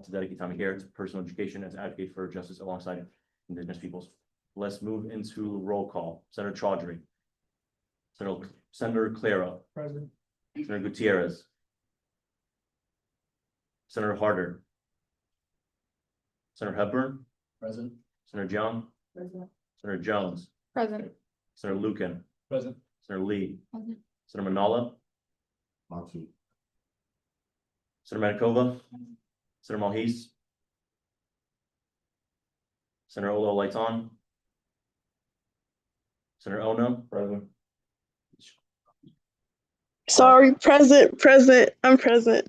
to dedicate time here to personal education and to advocate for justice alongside Indigenous peoples. Let's move into roll call. Senator Chaudhry. Senator Clara. Present. Senator Gutierrez. Senator Harder. Senator Hepburn. Present. Senator Young. Present. Senator Jones. Present. Senator Lucan. Present. Senator Lee. Present. Senator Manala. Senator Manikova. Senator Malhis. Senator Olo Laiton. Senator Ono. Present. Sorry, present. I'm present.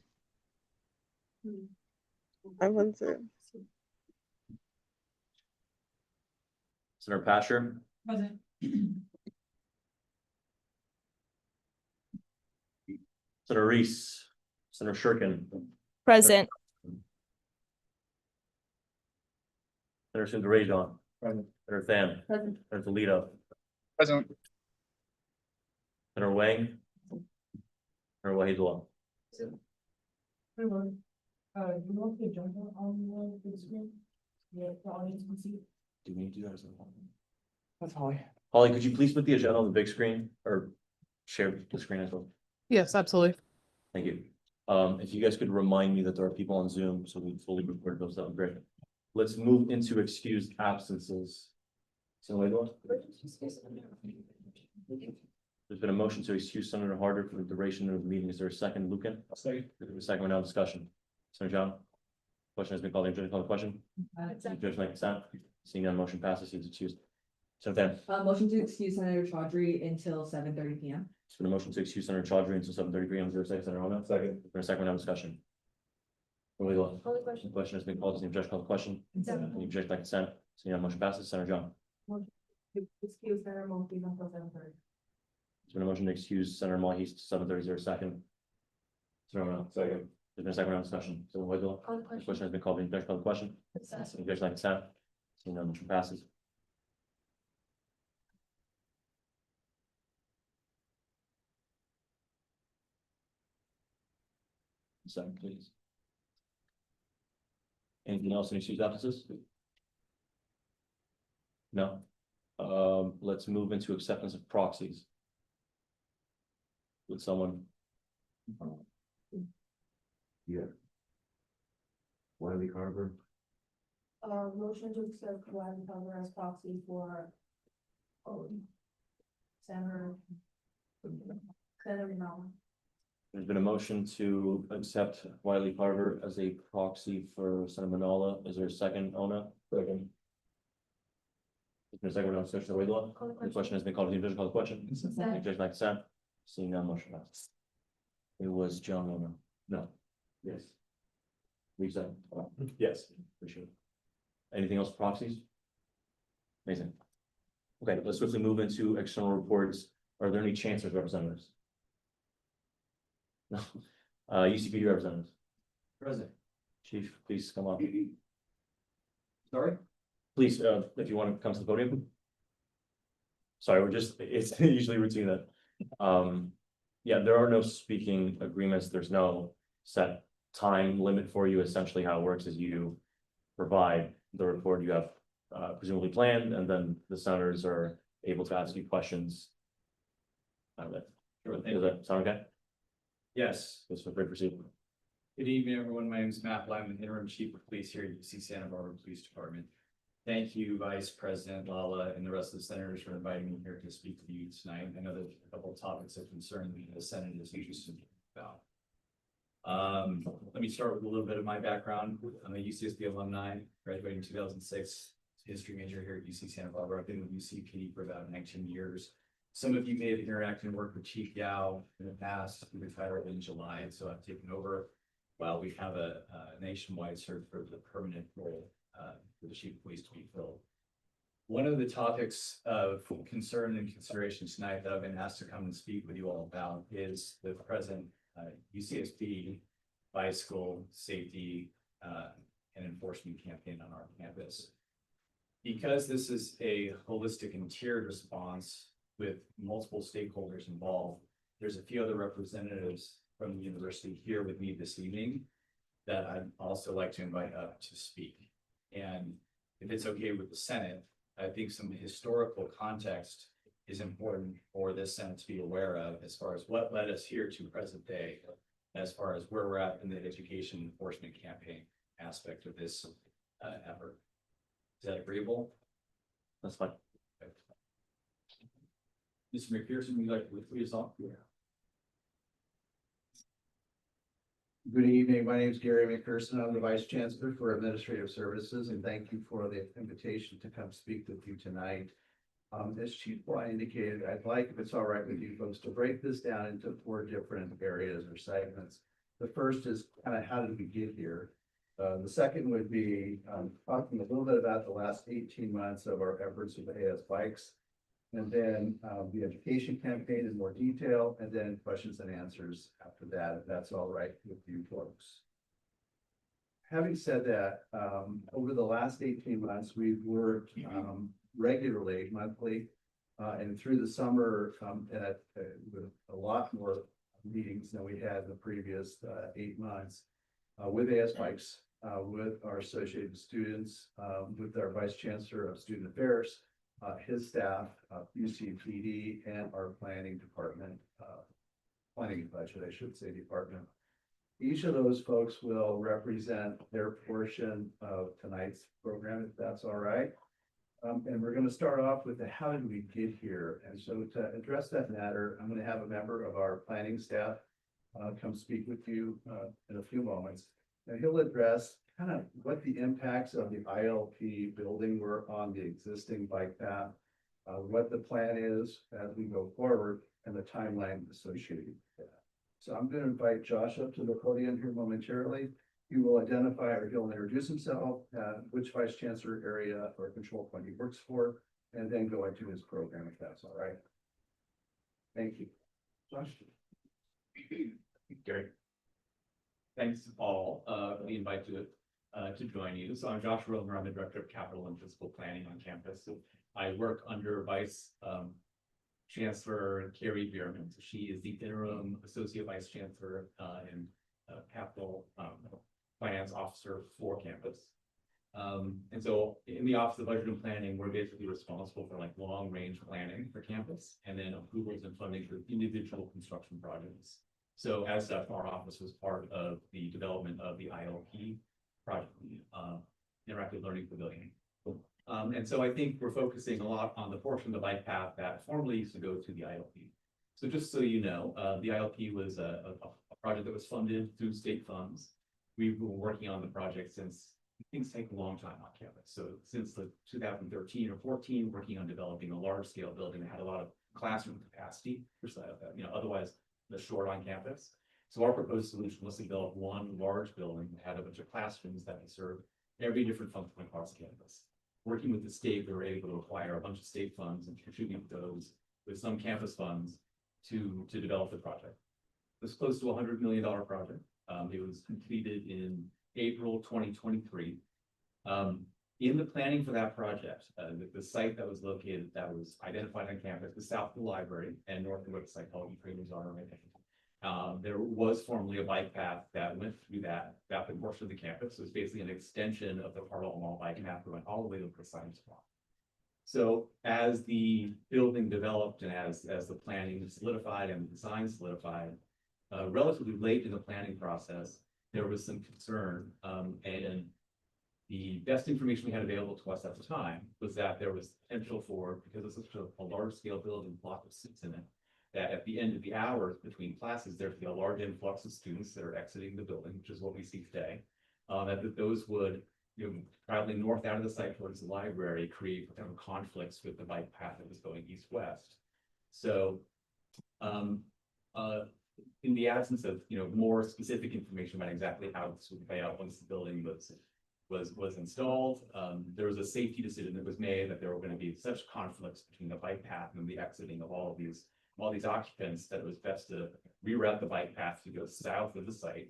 I wasn't. Senator Pasher. Present. Senator Reese. Senator Shurkin. Present. Senator Sundarejan. Present. Senator Tham. Present. Senator Toledo. Present. Senator Wang. Senator Wahidullah. You want the agenda on the screen? Yeah, the audience can see. Do we need to do that as well? That's Holly. Holly, could you please put the agenda on the big screen or share the screen as well? Yes, absolutely. Thank you. If you guys could remind me that there are people on Zoom, so we fully record those, that would be great. Let's move into excused absences. Senator Wahidullah? There's been a motion to excuse Senator Harder for the duration of the meeting. Is there a second, Lucan? Second. There's a second, now discussion. Senator John? Question has been called. The judge call the question. Judge like consent. Seeing none, motion passes. He's excused. Senator Tham? Motion to excuse Senator Chaudhry until 7:30 p.m. It's been a motion to excuse Senator Chaudhry until 7:30 p.m. Is there a second, Senator Ono? Second. For a second, now discussion. Wahidullah? Call the question. The question has been called. Does the judge call the question? Any objection by consent? Seeing none, motion passes. Senator John? Excuse Senator Monkey until 7:30. It's been a motion to excuse Senator Malhis to 7:30. Is there a second? Senator Ono? Second. There's been a second round of discussion. So Wahidullah? Call the The question. question has been called. The judge call the question. Any objection by consent? Seeing none, motion passes. Second, please. Anything else in excused absences? No. Let's move into acceptance of proxies. Would someone? Yeah. Wiley Carver, Motion to accept Glenn Cover as proxy for. Senator. Manala. There's been a motion to accept Wiley Carver as a proxy for Senator Manala. Is there a second, Ona? Second. Is there a second round of discussion? Wahidullah? Call the The question. question has been called. The judge call the question. Consent. Judge like consent. Seeing none, motion passes. It was John Ona. No. Yes. Lisa. Yes. Appreciate it. Anything else for proxies? Amazing. Okay, let's swiftly move into external reports. Are there any chancellors representatives? No. UCPD representatives. Present. Chief, please come up. Sorry? Please, if you want to come to the podium. Sorry, it's usually routine that, yeah, there are no speaking agreements. There's no set time limit for you. Essentially, how it works is you provide the report you have presumably planned, and then the senators are able to ask you questions. Out of it. Does that sound okay? Yes, Let's feel free to proceed. good evening, everyone. My name is Matt Lyman, interim chief of police here at UC Santa Barbara Police Department. Thank you, Vice President Lala, and the rest of the senators for inviting me here to speak to you tonight. I know there's a couple of topics of concern that the Senate is interested about. Let me start with a little bit of my background. I'm a UCSB alumni, graduating in 2006, history major here at UC Santa Barbara. I've been with UCPD for about 19 years. Some of you may have interacted and worked with Chief Yao in the past. He retired in July, so I've taken over while we have a nationwide search for the permanent role for the chief of police to be filled. One of the topics of concern and consideration tonight that I've been asked to come and speak with you all about is the present UCSB bicycle safety and enforcement campaign on our campus. Because this is a holistic and tiered response with multiple stakeholders involved, there's a few other representatives from the university here with me this evening. that I'd also like to invite up to speak. And if it's okay with the Senate, I think some historical context is important for this Senate to be aware of as far as what led us here to present day, as far as where we're at in the education enforcement campaign aspect of this effort. Is that agreeable? That's fine. Mr. McPherson, would you like to lead us off? Good evening. My name is Gary McPherson. I'm the Vice Chancellor for Administrative Services, and thank you for the invitation to come speak with you tonight. As Chief Bly indicated, I'd like, if it's all right with you folks, to break this down into 4 different areas or segments. The first is kind of how did we get here? The second would be talking a little bit about the last 18 months of our efforts with AS Bikes. And then the education campaign in more detail, and then questions and answers after that, if that's all right with you folks. Having said that, over the last 18 months, we've worked regularly, monthly, and through the summer with a lot more meetings than we had the previous 8 months with AS Bikes, with our associated students, with our Vice Chancellor of Student Affairs, his staff, UCPD, and our planning department, planning budget, I should say, department. Each of those folks will represent their portion of tonight's program, if that's all right. And we're going to start off with the how did we get here? And so to address that matter, I'm going to have a member of our planning staff come speak with you in a few moments. And he'll address kind of what the impacts of the ILP building were on the existing bike path, what the plan is as we go forward, and the timeline associated with that. So I'm going to invite Josh up to the podium here momentarily. He will identify, or he'll introduce himself, which Vice Chancellor area or control point he works for, and then go into his program, if that's all right. Thank you. Josh. Gary. Thanks all for the invite to join you. So I'm Josh Romer. I'm the Director of Capital and Physical Planning on campus. So I work under Vice Chancellor Carrie Bierman. So she is the interim Associate Vice Chancellor and Capital Finance Officer for campus. And so in the Office of Budget and Planning, we're basically responsible for like long range planning for campus and then approvals and funding for individual construction projects. So as such, our office was part of the development of the ILP project, Interactive Learning Pavilion. And so I think we're focusing a lot on the portion of the bike path that formerly used to go to the ILP. So just so you know, the ILP was a project that was funded through state funds. We've been working on the project since things take a long time on campus. So since the 2013 or 14, working on developing a large scale building that had a lot of classroom capacity, otherwise the short on campus. So our proposed solution was to develop one large building that had a bunch of classrooms that would serve every different function across campus. Working with the state, we were able to acquire a bunch of state funds and contribute those with some campus funds to develop the project. It was close to $100 million project. It was completed in April 2023. In the planning for that project, the site that was located, that was identified on campus, was south of the library and north of where the psychology trainers are right now. There was formerly a bike path that went through that portion of the campus. So it's basically an extension of the Carlisle Mall bike path that went all the way to the science block. So as the building developed and as the planning solidified and the design solidified, relatively late in the planning process, there was some concern, and the best information we had available to us at the time was that there was potential for, because it's such a large scale building, block of seats in it, that at the end of the hours between classes, there'd be a large influx of students that are exiting the building, which is what we see today. That those would, traveling north out of the site towards the library, create potential conflicts with the bike path that was going east-west. So, in the absence of more specific information about exactly how this would play out once the building was installed, there was a safety decision that was made that there were going to be such conflicts between the bike path and the exiting of all these occupants that it was best to reroute the bike path to go south of the site.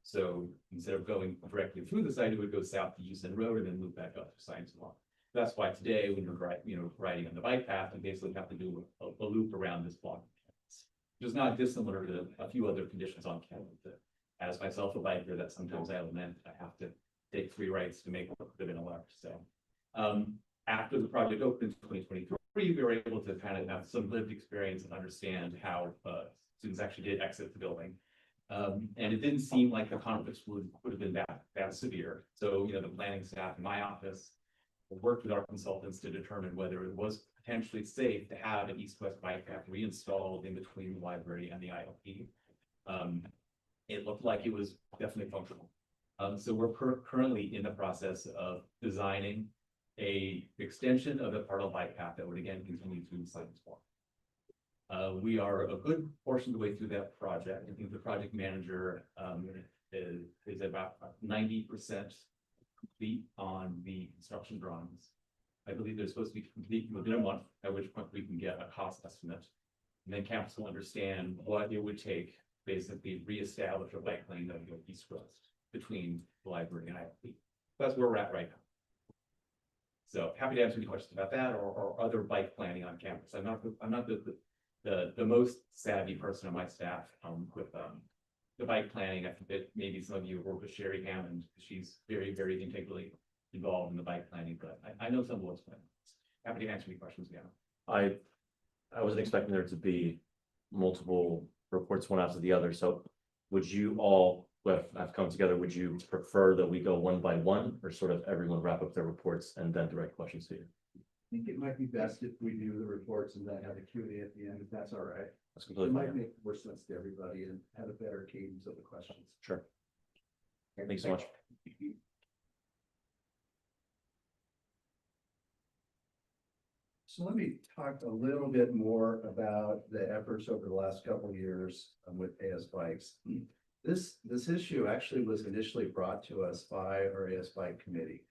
So instead of going directly through the site, it would go south to Houston Road and then loop back up to Science Lawn. That's why today, when you're riding on the bike path, you basically have to do a loop around this block, which is not dissimilar to a few other conditions on campus as myself a biker, that sometimes I lament, I have to take 3 rights to make what could have been a left, so. After the project opened in 2023, we were able to kind of have some lived experience and understand how, students actually did exit the building. And it didn't seem like the conflicts would have been that severe. So, the planning staff in my office worked with our consultants to determine whether it was potentially safe to have an east-west bike path reinstalled in between the library and the ILP. It looked like it was definitely functional. So we're currently in the process of designing a extension of the Parnell bike path that would again continue through the Science Walk. We are a good portion of the way through that project. I think the project manager is about 90% complete on the construction drawings. I believe they're supposed to be complete within a month, at which point we can get a cost estimate. And then campus will understand what it would take, basically reestablish a bike lane that would go east-west between the library and ILP. That's where we're at right now. So happy to answer any questions about that or other bike planning on campus. I'm not the most savvy person on my staff with the bike planning. I think that maybe some of you work with Sherry Hammond. She's very, very integrally involved in the bike planning, but I know some of what's planned. Happy to answer any questions again. I wasn't expecting there to be multiple reports one after the other, so would you all, have come together, would you prefer that we go one by one, or sort of everyone wrap up their reports and then direct questions to you? I think it might be best if we do the reports and then have a Q&A at the end, if that's all right. That's It completely might fine. make more sense to everybody and have a better cadence of the questions. Sure. Thanks so much. So let me talk a little bit more about the efforts over the last couple of years with AS Bikes. This issue actually was initially brought to us by our AS Bike committee.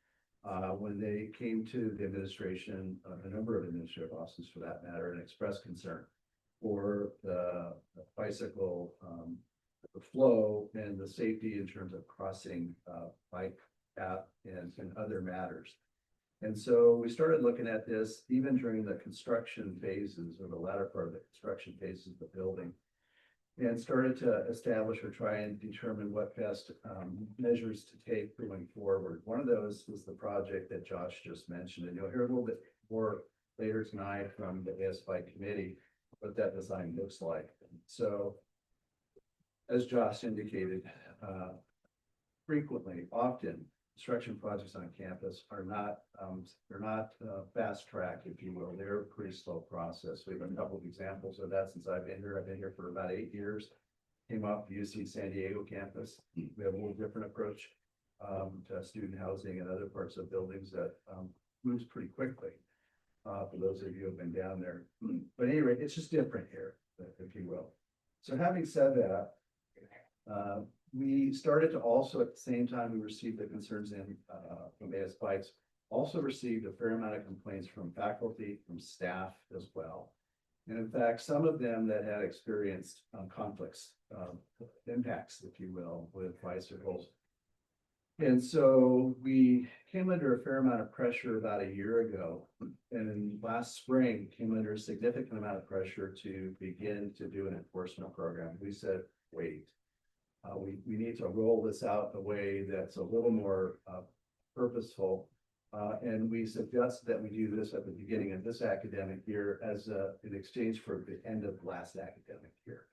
When they came to the administration, a number of administrative officers for that matter, and expressed concern for the bicycle, the flow and the safety in terms of crossing bike path and other matters. And so we started looking at this even during the construction phases or the latter part of the construction phases of the building, and started to establish or try and determine what best measures to take going forward. One of those was the project that Josh just mentioned, and you'll hear a little bit more later tonight from the AS Bike committee what that design looks like. So, as Josh indicated, often construction projects on campus are not, they're not fast track, if you will. They're a pretty slow process. We have a couple of examples of that since I've been here. I've been here for about 8 years. Came up UC San Diego campus. We have a little different approach to student housing and other parts of buildings that moves pretty quickly. For those of you who have been down there, but anyway, it's just different here, if you will. So having said that, we started to also, at the same time we received the concerns in from AS Bikes, also received a fair amount of complaints from faculty, from staff as well. And in fact, some of them that had experienced conflicts, impacts, if you will, with bicycles. And so we came under a fair amount of pressure about a year ago, and in last spring came under a significant amount of pressure to begin to do an enforcement program. We said, wait. We need to roll this out in a way that's a little more purposeful. And we suggest that we do this at the beginning of this academic year as in exchange for the end of last academic year.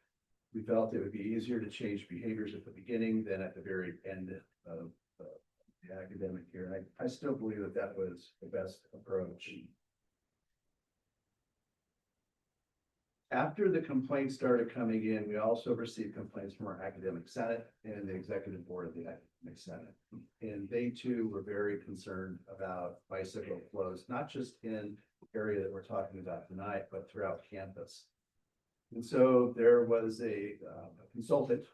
We felt it would be easier to change behaviors at the beginning than at the very end of the academic year. And I still believe that that was the best approach. After the complaints started coming in, we also received complaints from our academic senate and the executive board of the academic senate. And they too were very concerned about bicycle flows, not just in the area that we're talking about tonight, but throughout campus. And so there was a consultant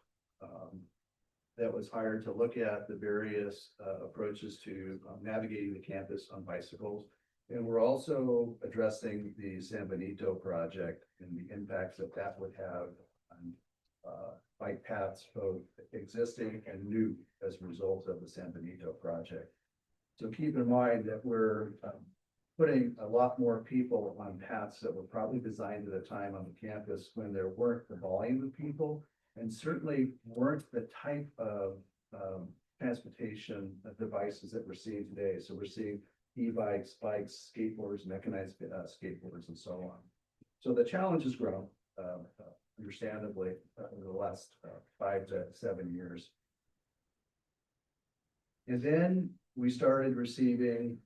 that was hired to look at the various approaches to navigating the campus on bicycles. And we're also addressing the San Benito project and the impacts that that would have on bike paths, both existing and new, as a result of the San Benito project. So keep in mind that we're putting a lot more people on paths that were probably designed at a time on the campus when there weren't the volume of people and certainly weren't the type of transportation devices that we're seeing today. So we're seeing e-bikes, bikes, skateboards, mechanized skateboards, and so on. So the challenge has grown, understandably, over the last 5 to 7 years. And then we started receiving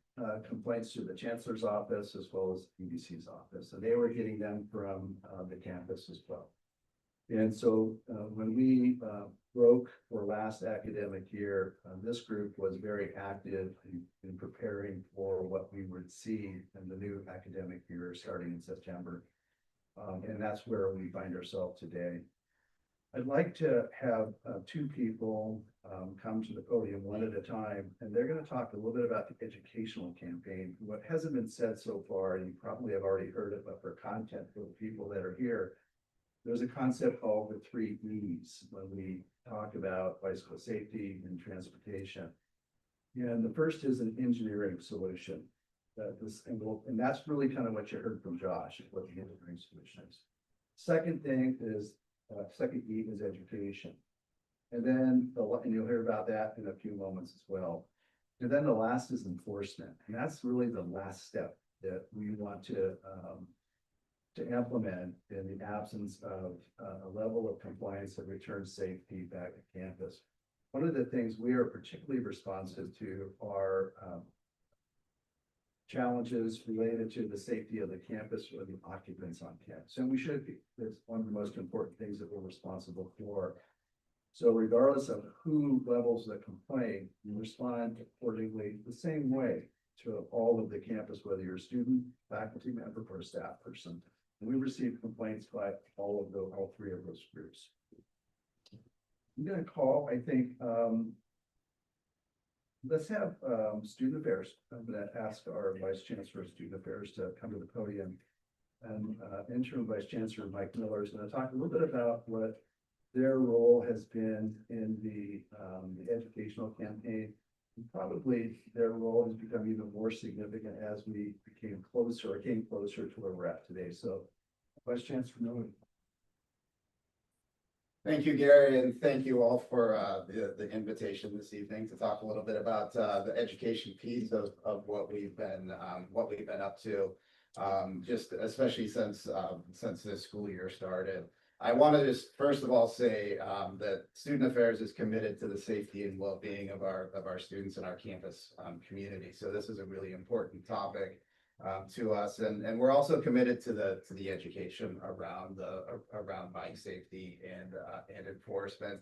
complaints to the chancellor's office as well as EDC's office, and they were getting them from the campus as well. And so when we broke for last academic year, this group was very active in preparing for what we would see in the new academic year starting in September. And that's where we find ourselves today. I'd like to have 2 people come to the podium one at a time, and they're going to talk a little bit about the educational campaign. What hasn't been said so far, and you probably have already heard it, but for content for the people that are here, there's a concept called the 3 E's when we talk about bicycle safety and transportation. And the first is an engineering solution. And that's really kind of what you heard from Josh, what the engineering solution is. Second thing is, second E is education. And then, and you'll hear about that in a few moments as well. And then the last is enforcement. And that's really the last step that we want to implement in the absence of a level of compliance that returns safety back to campus. One of the things we are particularly responsive to are challenges related to the safety of the campus or the occupants on campus. And we should be. It's one of the most important things that we're responsible for. So regardless of who levels the complaint, you respond accordingly the same way to all of the campus, whether you're a student, faculty member, or a staff person. And we receive complaints by all 3 of those groups. I'm going to call, I think, let's have student affairs. I'm going to ask our Vice Chancellor of Student Affairs to come to the podium. And Interim Vice Chancellor Mike Miller is going to talk a little bit about what their role has been in the educational campaign. And probably their role has become even more significant as we came closer to where we're at today. So, Vice Chancellor Miller. Thank you, Gary, and thank you all for the invitation this evening to talk a little bit about the education piece of what we've been up to, just especially since this school year started. I want to just first of all say that Student Affairs is committed to the safety and well-being of our students and our campus community. So this is a really important topic to us, and we're also committed to the education around bike safety and enforcement.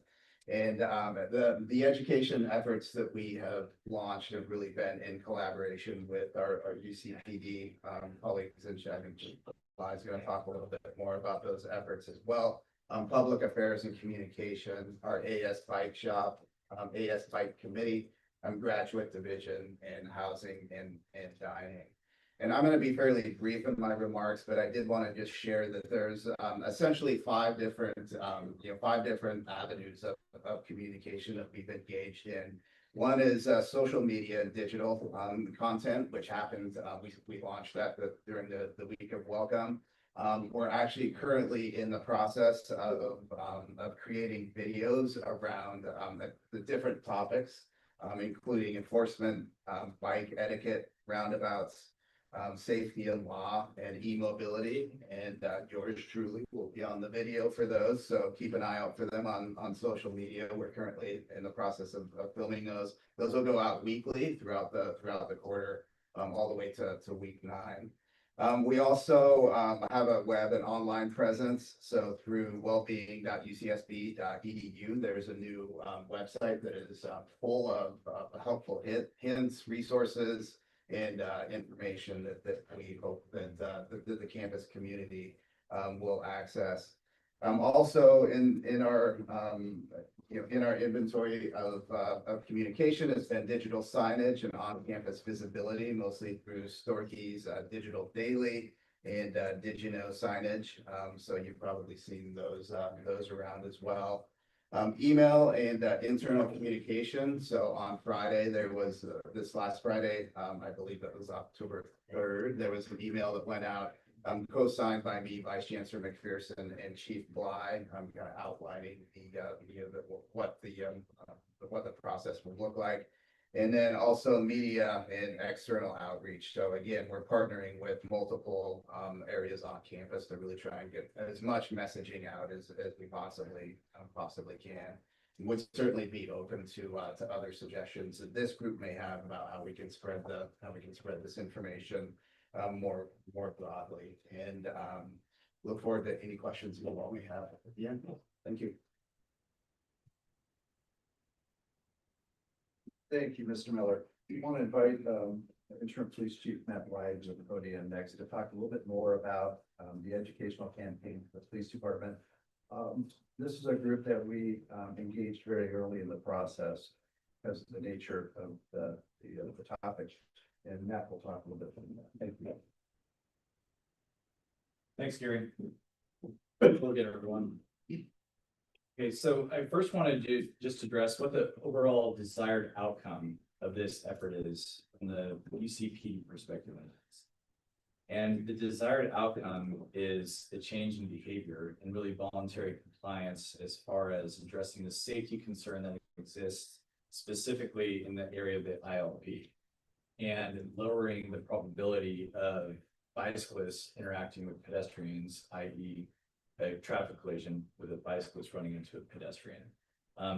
And the education efforts that we have launched have really been in collaboration with our UCPD colleagues, and I think is going to talk a little bit more about those efforts as well. Public Affairs and Communication, our AS Bike Shop, AS Bike Committee, Graduate Division, and Housing and Dining. And I'm going to be fairly brief in my remarks, but I did want to just share that there's essentially 5 different avenues of communication that we've engaged in. One is social media and digital content, which happened. We launched that during the week of welcome. We're actually currently in the process of creating videos around the different topics, including enforcement, bike etiquette, roundabouts, safety and law, and e-mobility. And yours truly will be on the video for those, so keep an eye out for them on social media. We're currently in the process of filming those. Those will go out weekly throughout the quarter, all the way to week 9. We also have a web and online presence. So through wellbeing.ucsb.edu, there's a new website that is full of helpful hints, resources, and information that we hope that the campus community will access. Also in our inventory of communication has been digital signage and on-campus visibility, mostly through Storkey's Digital Daily and Did You Know signage. So you've probably seen those around as well. Email and internal communication. So on Friday, there was this last Friday, I believe that was October 3rd, there was an email that went out co-signed by me, Vice Chancellor McPherson, and Chief Bly. I'm kind of outlining what the process would look like. And then also media and external outreach. So again, we're partnering with multiple areas on campus to really try and get as much messaging out as we possibly can. Would certainly be open to other suggestions that this group may have about how we can spread this information more broadly. And look forward to any questions you all may have at the end. Thank you. Thank you, Mr. Miller. We want to invite Interim Police Chief Matt Bly to the podium next to talk a little bit more about the educational campaign for the police department. This is a group that we engaged very early in the process because of the nature of the topic. And Matt will talk a little bit from that. Thank you. Thanks, Gary. Hello again, everyone. Okay, so I first wanted to just address what the overall desired outcome of this effort is from the UCP perspective. And the desired outcome is the change in behavior and really voluntary compliance as far as addressing the safety concern that exists specifically in the area of the ILP and lowering the probability of bicyclists interacting with pedestrians, i.e. a traffic collision with a bicyclist running into a pedestrian.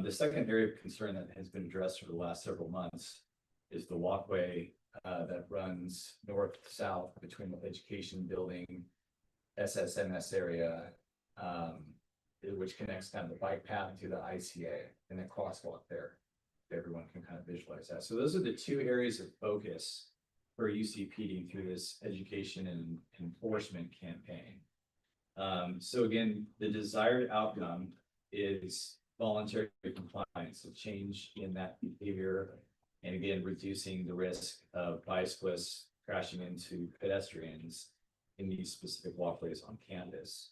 The second area of concern that has been addressed over the last several months is the walkway that runs north to south between the education building, SSMS area, which connects kind of the bike path to the ICA and the crosswalk there. Everyone can kind of visualize that. So those are the two areas of focus for UCPD through this education and enforcement campaign. So again, the desired outcome is voluntary compliance, a change in that behavior, and again, reducing the risk of bicyclists crashing into pedestrians in these specific walkways on campus.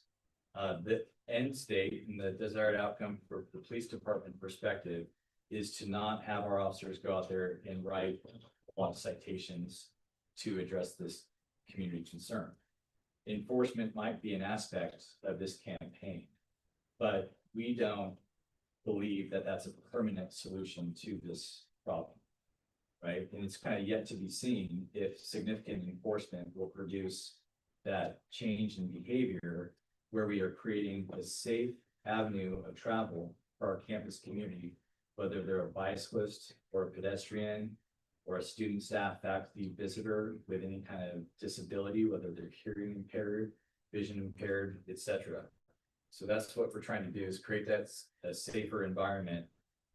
The end state and the desired outcome for the police department perspective is to not have our officers go out there and write a lot of citations to address this community concern. Enforcement might be an aspect of this campaign, but we don't believe that that's a permanent solution to this problem, right? And it's kind of yet to be seen if significant enforcement will produce that change in behavior where we are creating a safe avenue of travel for our campus community, whether they're a bicyclist or a pedestrian or a student, staff, faculty, visitor with any kind of disability, whether they're hearing impaired, vision impaired, etc. So that's what we're trying to do, is create that a safer environment,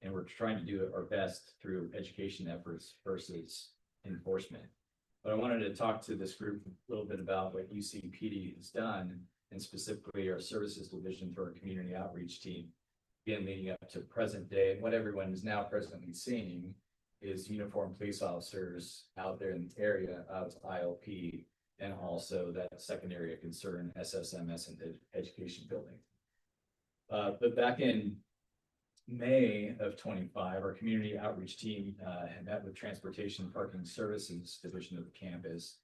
and we're trying to do our best through education efforts versus enforcement. But I wanted to talk to this group a little bit about what UCPD has done, and specifically our services division through our community outreach team. Again, leading up to present day, and what everyone is now presently seeing is uniformed police officers out there in the area of ILP, and also that second area of concern, SSMS and the education building. But back in May of 25, our community outreach team had met with Transportation Parking Services Division of the campus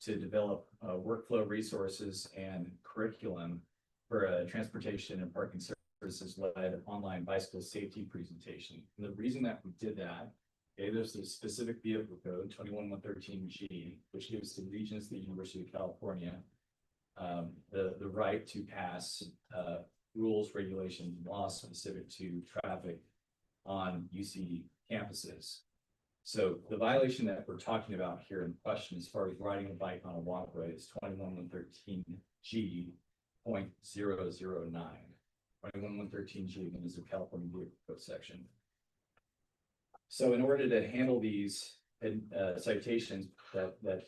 to develop workflow resources and curriculum for a transportation and parking services led online bicycle safety presentation. And the reason that we did that, there's a specific vehicle code 21113G, which gives the Regents of the University of California the right to pass rules, regulations, and laws specific to traffic on UC campuses. So the violation that we're talking about here in question, as far as riding a bike on a walkway, is 21113G.009. 21113G again is the California Vehicle Code section. So in order to handle these citations that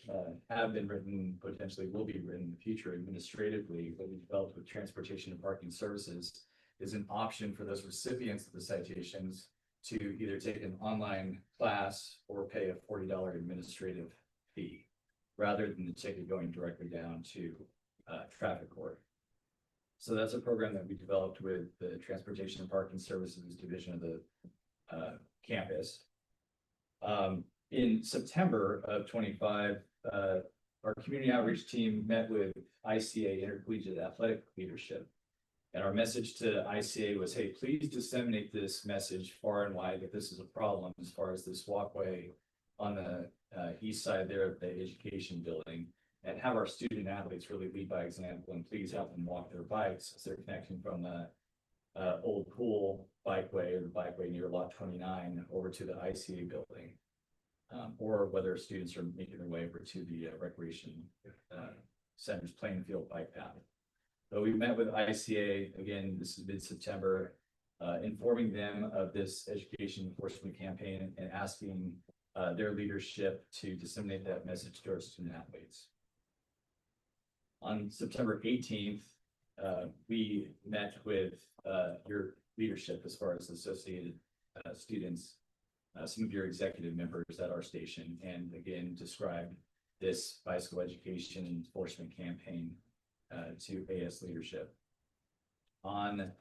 have been written, potentially will be written in the future administratively, what we developed with Transportation and Parking Services is an option for those recipients of the citations to either take an online class or pay a $40 administrative fee, rather than the ticket going directly down to traffic court. So that's a program that we developed with the Transportation and Parking Services division of the campus. In September of 25, our community outreach team met with ICA Intercollegiate Athletic Leadership. And our message to ICA was, hey, please disseminate this message far and wide that this is a problem as far as this walkway on the east side there of the education building, and have our student athletes really lead by example, and please help them walk their bikes as they're connecting from the old pool bikeway or the bikeway near lot 29 over to the ICA building. Or whether students are making their way over to the recreation center's playing field bike path. So we met with ICA, again, this is mid-September, informing them of this education enforcement campaign and asking their leadership to disseminate that message to our student athletes. On September 18th, we met with your leadership as far as associated students, some of your executive members at our station, and again, described this bicycle education enforcement campaign to AS leadership. On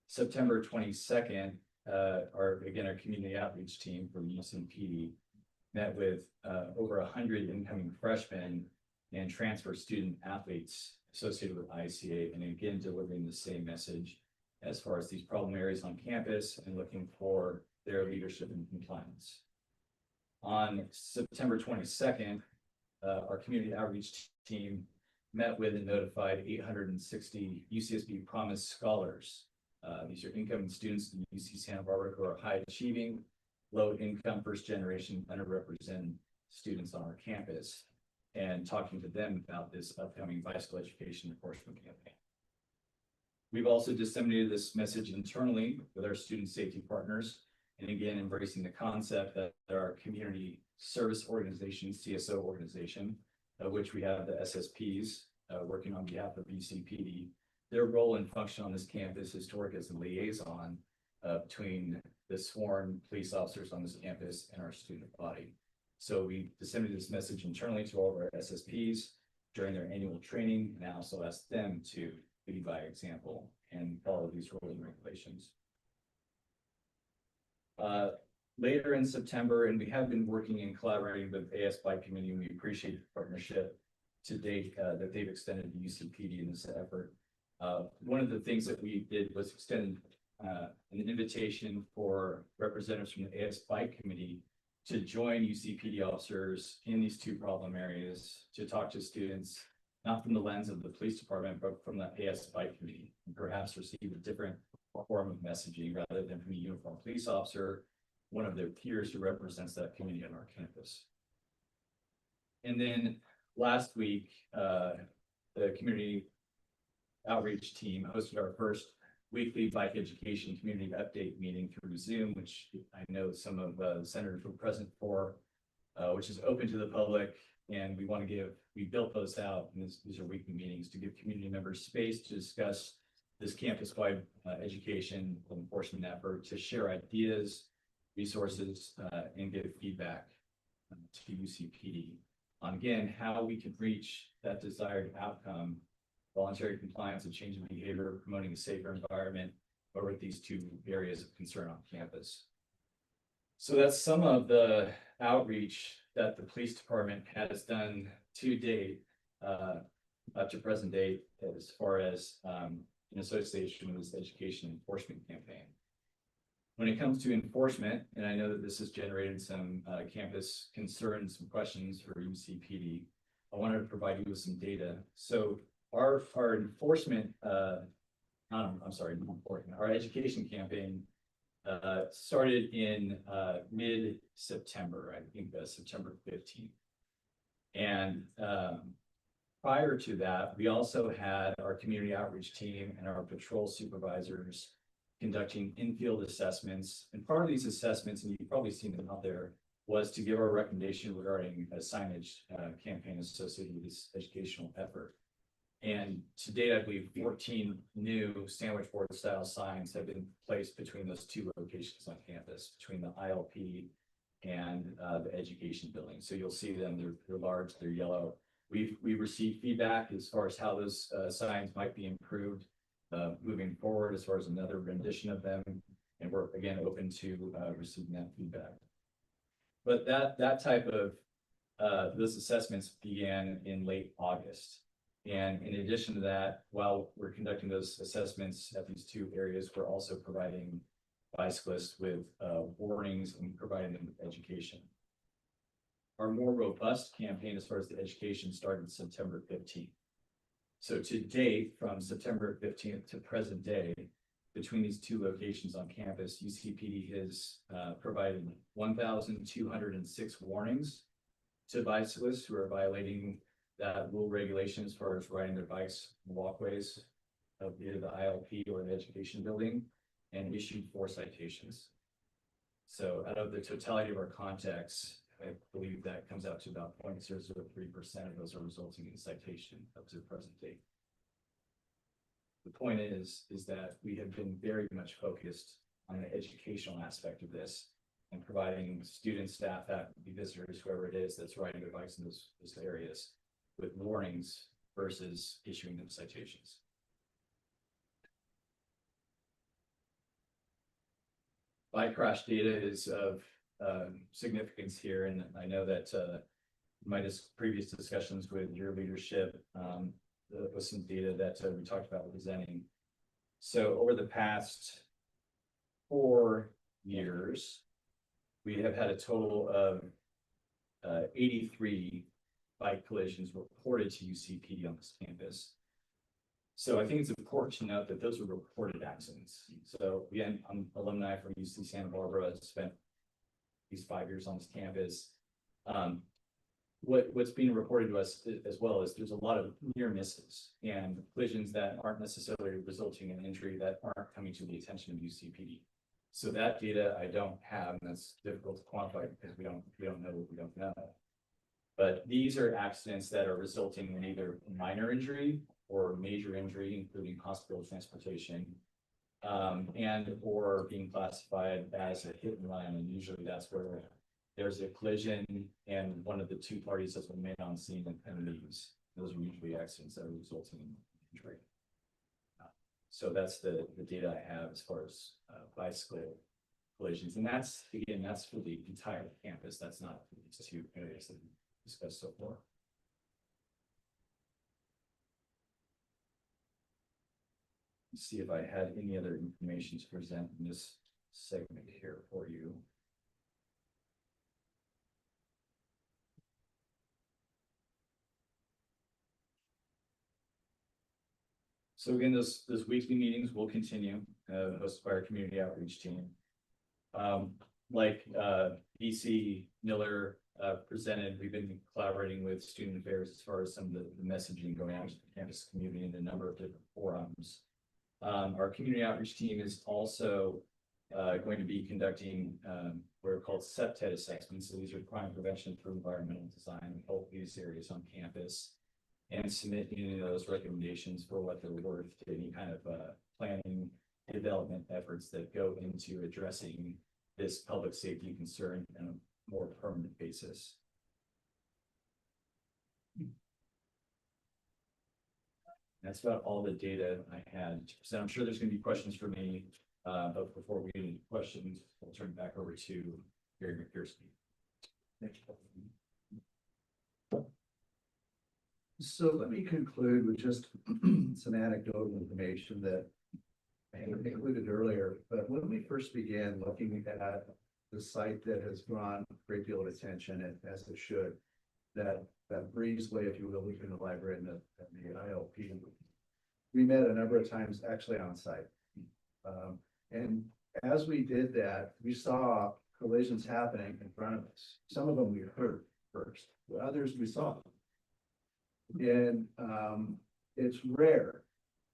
September 22nd, our community outreach team from UCPD met with over 100 incoming freshmen and transfer student athletes associated with ICA, and again, delivering the same message as far as these problem areas on campus and looking for their leadership and compliance. On September 22nd, our community outreach team met with and notified 860 UCSB Promise Scholars. These are incoming students in UC Santa Barbara who are high achieving, low income, first generation, underrepresented students on our campus, and talking to them about this upcoming bicycle education enforcement campaign. We've also disseminated this message internally with our student safety partners, and again, embracing the concept that our community service organization, CSO organization, which we have the SSPs working on behalf of UCPD. Their role and function on this campus is to work as a liaison between the sworn police officers on this campus and our student body. So we disseminated this message internally to all of our SSPs during their annual training, and I also asked them to lead by example and follow these rules and regulations. Later in September, and we have been working and collaborating with AS Bike Committee, and we appreciate the partnership to date that they've extended to UCPD in this effort. One of the things that we did was extend an invitation for representatives from the AS Bike Committee to join UCPD officers in these two problem areas to talk to students, not from the lens of the police department, but from the AS Bike Committee, and perhaps receive a different form of messaging rather than from a uniformed police officer, one of their peers who represents that community on our campus. And then last week, the community outreach team hosted our first weekly bike education community update meeting through Zoom, which I know some of the senators were present for, which is open to the public. And we built those out, and these are weekly meetings to give community members space to discuss this campus-wide education enforcement effort, to share ideas, resources, and give feedback to UCPD on, again, how we can reach that desired outcome, voluntary compliance and change in behavior, promoting a safer environment over these two areas of concern on campus. So that's some of the outreach that the police department has done to date, up to present date, as far as in association with this education enforcement campaign. When it comes to enforcement, and I know that this has generated some campus concerns, some questions for UCPD, I wanted to provide you with some data. So our enforcement, our education campaign started in mid-September, I think September 15th. And prior to that, we also had our community outreach team and our patrol supervisors conducting in-field assessments. And part of these assessments, and you've probably seen them out there, was to give our recommendation regarding a signage campaign associated with this educational effort. And to date, I believe 14 new sandwich board style signs have been placed between those two locations on campus, between the ILP and the education building. So you'll see them, they're large, they're yellow. We've received feedback as far as how those signs might be improved moving forward, as far as another rendition of them. And we're, again, open to receiving that feedback. But that type of those assessments began in late August. And in addition to that, while we're conducting those assessments at these two areas, we're also providing bicyclists with warnings and providing them with education. Our more robust campaign as far as the education started September 15th. So to date, from September 15th to present day, between these two locations on campus, UCPD has provided 1,206 warnings to bicyclists who are violating that rule regulation as far as riding their bikes and walkways of either the ILP or the education building, and issued 4 citations. So out of the totality of our contacts, I believe that comes out to about 0.003% of those are resulting in citation up to the present date. The point is that we have been very much focused on the educational aspect of this and providing students, staff, faculty, visitors, whoever it is that's riding their bikes in those areas with warnings versus issuing them citations. Bike crash data is of significance here, and I know that my previous discussions with your leadership was some data that we talked about presenting. So over the past 4 years, we have had a total of 83 bike collisions reported to UCPD on this campus. So I think it's important to note that those are reported accidents. So again, I'm alumni from UC Santa Barbara, spent these 5 years on this campus. What's being reported to us as well is there's a lot of near misses and collisions that aren't necessarily resulting in injury that aren't coming to the attention of UCPD. So that data I don't have, and that's difficult to quantify because we don't know what we don't know. But these are accidents that are resulting in either minor injury or major injury, including hospital transportation, and or being classified as a hit and run. And usually that's where there's a collision and one of the two parties has been made on scene and leaves. Those are usually accidents that are resulting in injury. So that's the data I have as far as bicycle collisions. And that's, again, that's for the entire campus. That's not for these two areas that we discussed so far. Let's see if I had any other information to present in this segment here for you. So again, those weekly meetings will continue, hosted by our community outreach team. Like BC Miller presented, we've been collaborating with student affairs as far as some of the messaging going out to the campus community in a number of different forums. Our community outreach team is also going to be conducting what are called CPTED assessments. So these are crime prevention through environmental design, both these areas on campus, and submit any of those recommendations for what they're worth to any kind of planning development efforts that go into addressing this public safety concern on a more permanent basis. That's about all the data I had. So I'm sure there's going to be questions for me, but before we get into questions, I'll turn it back over to Gary McPherson. Thank you. So let me conclude with just some anecdotal information that I included earlier. But when we first began looking at the site that has drawn a great deal of attention, as it should, that breezeway, if you will, between the library and the ILP, we met a number of times actually on site. And as we did that, we saw collisions happening in front of us. Some of them we heard first, but others we saw. And it's rare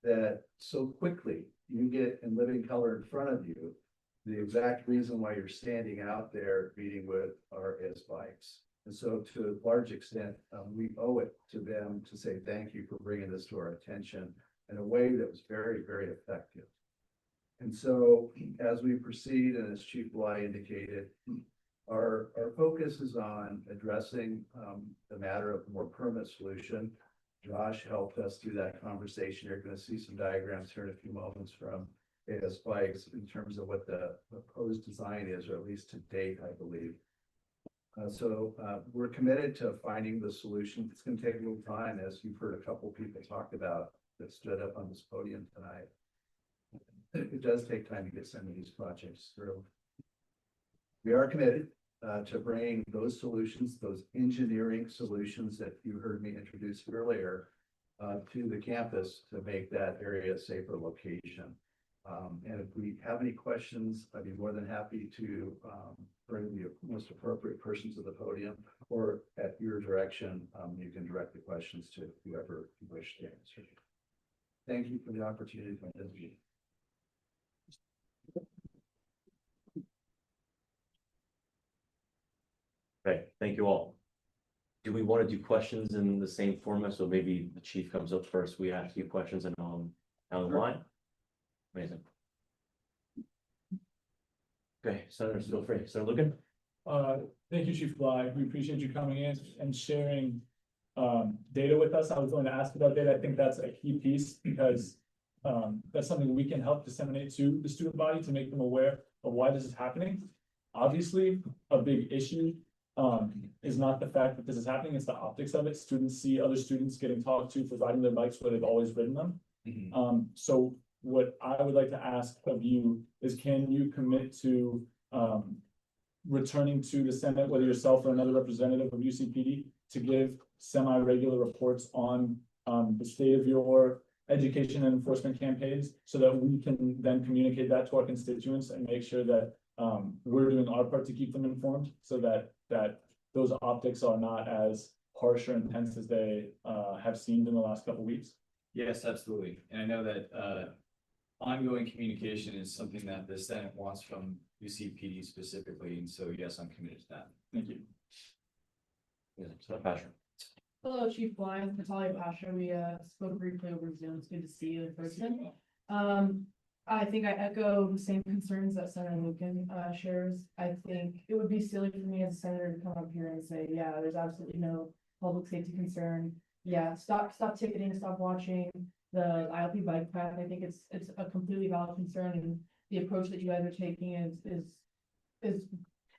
that so quickly you get in living color in front of you the exact reason why you're standing out there meeting with RS Bikes. And so to a large extent, we owe it to them to say thank you for bringing this to our attention in a way that was very, very effective. And so as we proceed, and as Chief Bly indicated, our focus is on addressing the matter of a more permanent solution. Josh helped us through that conversation. You're going to see some diagrams here in a few moments from AS Bikes in terms of what the proposed design is, or at least to date, I believe. We're committed to finding the solution. It's gonna take a little time, as you've heard a couple people talk about that stood up on this podium tonight. It does take time to get some of these projects through. We are committed to bringing those solutions, those engineering solutions that you heard me introduce earlier, to the campus to make that area a safer location. And if we have any questions, I'd be more than happy to bring the most appropriate person to the podium, or at your direction, you can direct the questions to whoever you wish to answer. Thank you for the opportunity to this meeting. Okay, thank you all. Do we want to do questions in the same format? So maybe the chief comes up first, we ask you questions and down the line? Amazing. Okay, senators, feel free. Senator Lucan? Thank you, Chief Bly. We appreciate you coming in and sharing data with us. I was going to ask about data. I think that's a key piece because that's something we can help disseminate to the student body to make them aware of why this is happening. Obviously, a big issue is not the fact that this is happening, it's the optics of it. Students see other students getting talked to for riding their bikes where they've always ridden them. So what I would like to ask of you is, can you commit to returning to the Senate, whether yourself or another representative of UCPD, to give semi-regular reports on the state of your education and enforcement campaigns, so that we can then communicate that to our constituents and make sure that we're doing our part to keep them informed, so that those optics are not as harsh or intense as they have seemed in the last couple of weeks? Yes, absolutely. And I know that ongoing communication is something that the Senate wants from UCPD specifically, and so yes, I'm committed to that. Thank you. Yeah, so Patrick. Hello, Chief Blind, Natalia Pasha. We spoke briefly over Zoom. It's good to see you in person. I think I echo the same concerns that Senator Lucan shares. I think it would be silly for me as a senator to come up here and say, yeah, there's absolutely no public safety concern. Yeah, stop ticketing, stop watching the ILP bike path. I think it's a completely valid concern, and the approach that you guys are taking is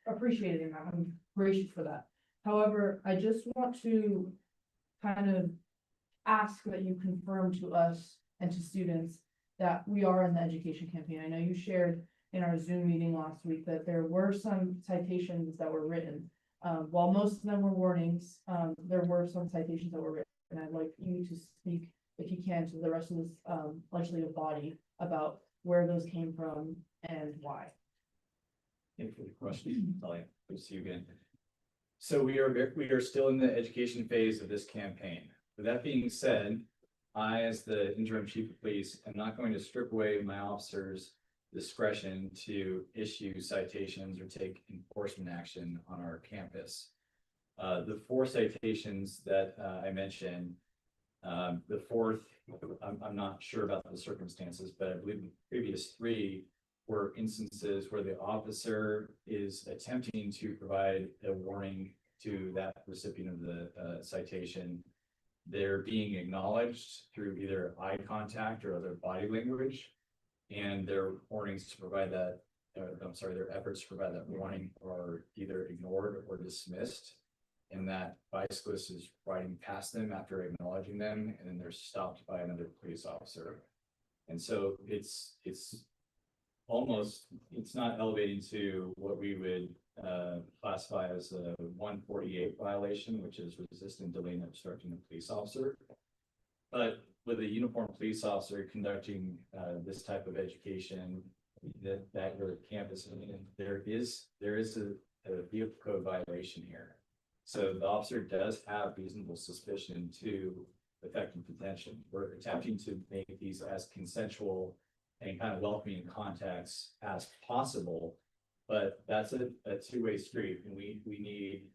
appreciated, and I'm gracious for that. However, I just want to kind of ask that you confirm to us and to students that we are in the education campaign. I know you shared in our Zoom meeting last week that there were some citations that were written. While most of them were warnings, there were some citations that were written. And I'd like you to speak, if you can, to the rest of this legislative body about where those came from and why. Thank you for the question, Natalia. Good to see you again. So we are still in the education phase of this campaign. With that being said, I, as the interim chief of police, am not going to strip away my officers' discretion to issue citations or take enforcement action on our campus. The 4 citations that I mentioned, the 4th, I'm not sure about the circumstances, but I believe the previous 3 were instances where the officer is attempting to provide a warning to that recipient of the citation. They're being acknowledged through either eye contact or other body language, and their warnings to provide that, their efforts to provide that warning are either ignored or dismissed, and that bicyclist is riding past them after acknowledging them, and then they're stopped by another police officer. And so it's not elevating to what we would classify as a 148 violation, which is resisting, delaying, or obstructing a police officer. But with a uniformed police officer conducting this type of education that your campus, there is a vehicle code violation here. So the officer does have reasonable suspicion to effective detention. We're attempting to make these as consensual and kind of welcoming contacts as possible, but that's a 2-way street, and we need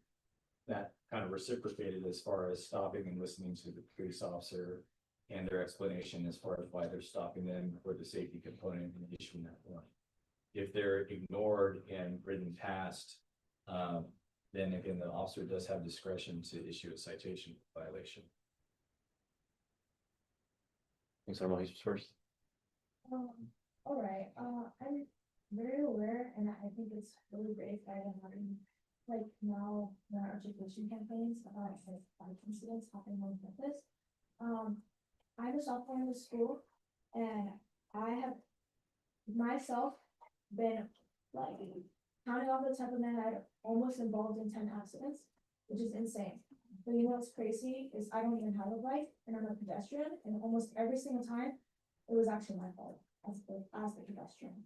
that kind of reciprocated as far as stopping and listening to the police officer and their explanation as far as why they're stopping them for the safety component and issuing that warning. If they're ignored and ridden past, then again, the officer does have discretion to issue a citation violation. Thanks, Armand. He's first. All right, I'm very aware, and I think it's really great that I'm having like now, in our education campaigns, like bike incidents happening on campus. I'm a sophomore in the school, and I have myself been like counting off the top of my head, almost involved in 10 accidents, which is insane. But you know what's crazy is I don't even have a bike and I'm a pedestrian, and almost every single time it was actually my fault as the pedestrian.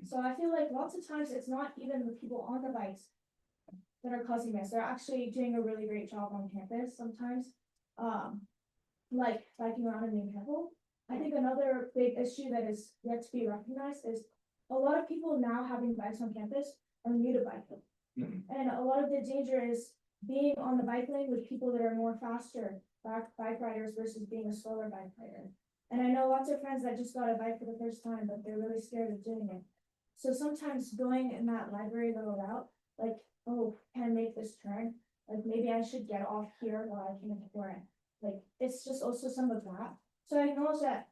So I feel like lots of times it's not even the people on the bikes that are causing this. They're actually doing a really great job on campus sometimes. Like biking around and being careful. I think another big issue that is yet to be recognized is a lot of people now having bikes on campus are new to biking. And a lot of the danger is being on the bike lane with people that are more faster bike riders versus being a slower bike rider. And I know lots of friends that just got a bike for the first time, but they're really scared of doing it. So sometimes going in that library little route, like, oh, can I make this turn? Like maybe I should get off here while I can explore it. Like it's just also some of that. So I acknowledge that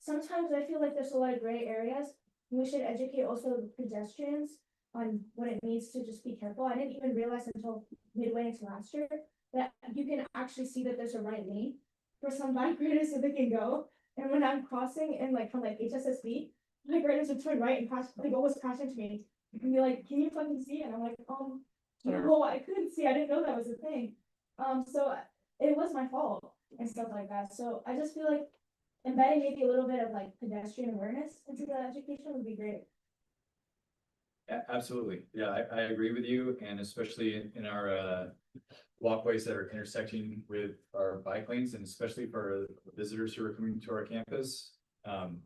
sometimes I feel like there's a lot of gray areas. We should educate also pedestrians on what it means to just be careful. I didn't even realize until midway into last year that you can actually see that there's a right lane for some bike riders so they can go. And when I'm crossing in like from like HSSB, bike riders would turn right and crash, like almost crash into me. And be like, can you fucking see? And I'm like, no, I couldn't see. I didn't know that was a thing. So it was my fault and stuff like that. So I just feel like embedding maybe a little bit of like pedestrian awareness into the education would be great. Absolutely. Yeah, I agree with you. And especially in our walkways that are intersecting with our bike lanes, and especially for visitors who are coming to our campus,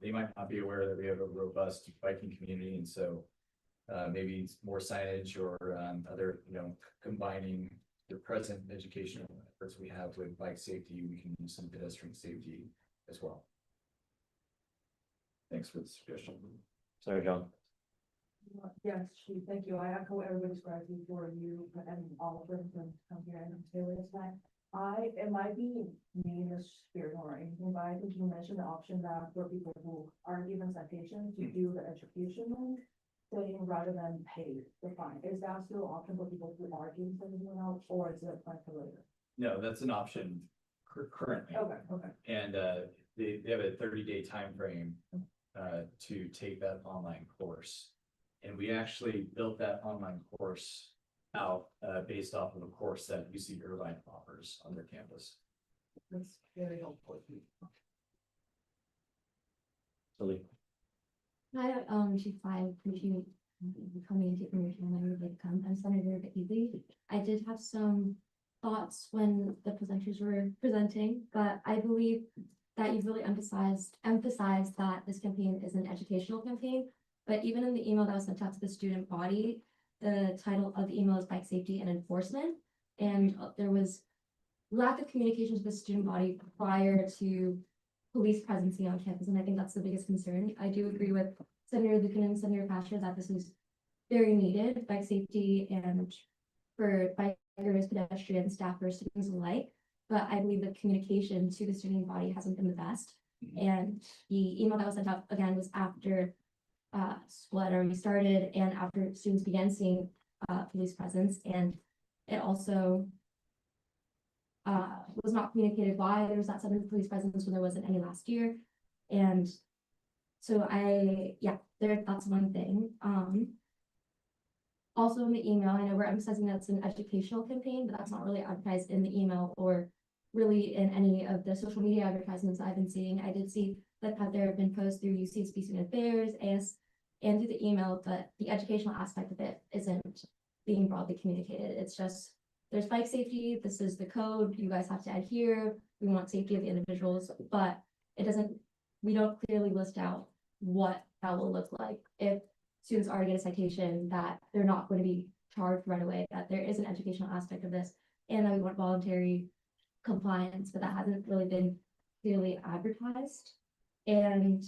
they might not be aware that we have a robust biking community. And so maybe it's more signage or other, combining the present educational efforts we have with bike safety, we can use some pedestrian safety as well. Thanks for the suggestion. Sorry, John. Yes, Chief, thank you. I echo everybody's gratitude for you and all of them to come here and Taylor this time. It might be me in the spirit or anything, but I think you mentioned the option that for people who aren't given citation to do the education thing rather than pay the fine. Is that still an option for people who are given citation out, or is it like for later? No, that's an option currently. Okay. And they have a 30-day time frame to take that online course. And we actually built that online course out based off of a course that UC Irvine offers on their campus. That's very helpful. Lily. Hi, Chief Fly, appreciate you coming and taking your time. I would like to come. I'm Senator Ely. I did have some thoughts when the presenters were presenting, but I believe that you've really emphasized that this campaign is an educational campaign. But even in the email that was sent out to the student body, the title of the email is Bike Safety and Enforcement. And there was lack of communication with the student body prior to police presence on campus. And I think that's the biggest concern. I do agree with Senator Lucan and Senator Pasha that this is very needed, bike safety and for bikers, pedestrians, staffers, students alike. But I believe the communication to the student body hasn't been the best. And the email that was sent out again was after school had already started and after students began seeing police presence, and it also was not communicated why there was that sudden police presence when there wasn't any last year. And so that's one thing. Also in the email, I know we're emphasizing that it's an educational campaign, but that's not really advertised in the email or really in any of the social media advertisements I've been seeing. I did see that there have been posts through UCSB Student Affairs, AS, and through the email, but the educational aspect of it isn't being broadly communicated. It's just, there's bike safety, this is the code, you guys have to adhere, we want safety of the individuals, but we don't clearly list out what that will look like. If students are to get a citation, that they're not going to be charged right away, that there is an educational aspect of this, and that we want voluntary compliance, but that hasn't really been clearly advertised. And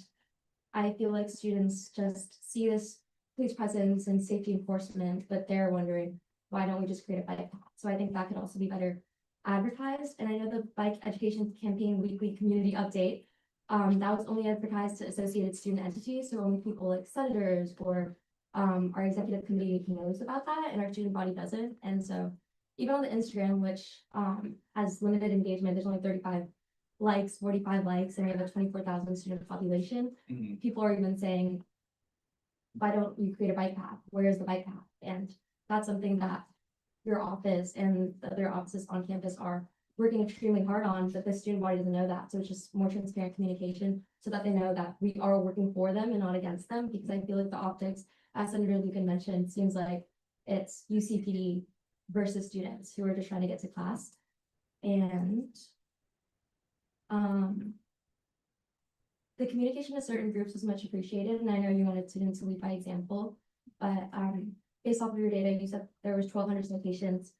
I feel like students just see this police presence and safety enforcement, but they're wondering, why don't we just create a bike path? So I think that could also be better advertised. And I know the bike education campaign weekly community update, that was only advertised to associated student entities. So only people like senators or our executive committee knows about that and our student body doesn't. And so even on the Instagram, which has limited engagement, there's only 35 likes, 45 likes, and we have a 24,000 student population. Mhm. People are even saying, why don't you create a bike path? Where is the bike path? And that's something that your office and the other offices on campus are working extremely hard on, but the student body doesn't know that. So it's just more transparent communication so that they know that we are working for them and not against them, because I feel like the optics, as Senator Lucan mentioned, seems like it's UCPD versus students who are just trying to get to class. And the communication to certain groups was much appreciated, and I know you wanted students to lead by example, but based off of your data, you said there was 1,200 citations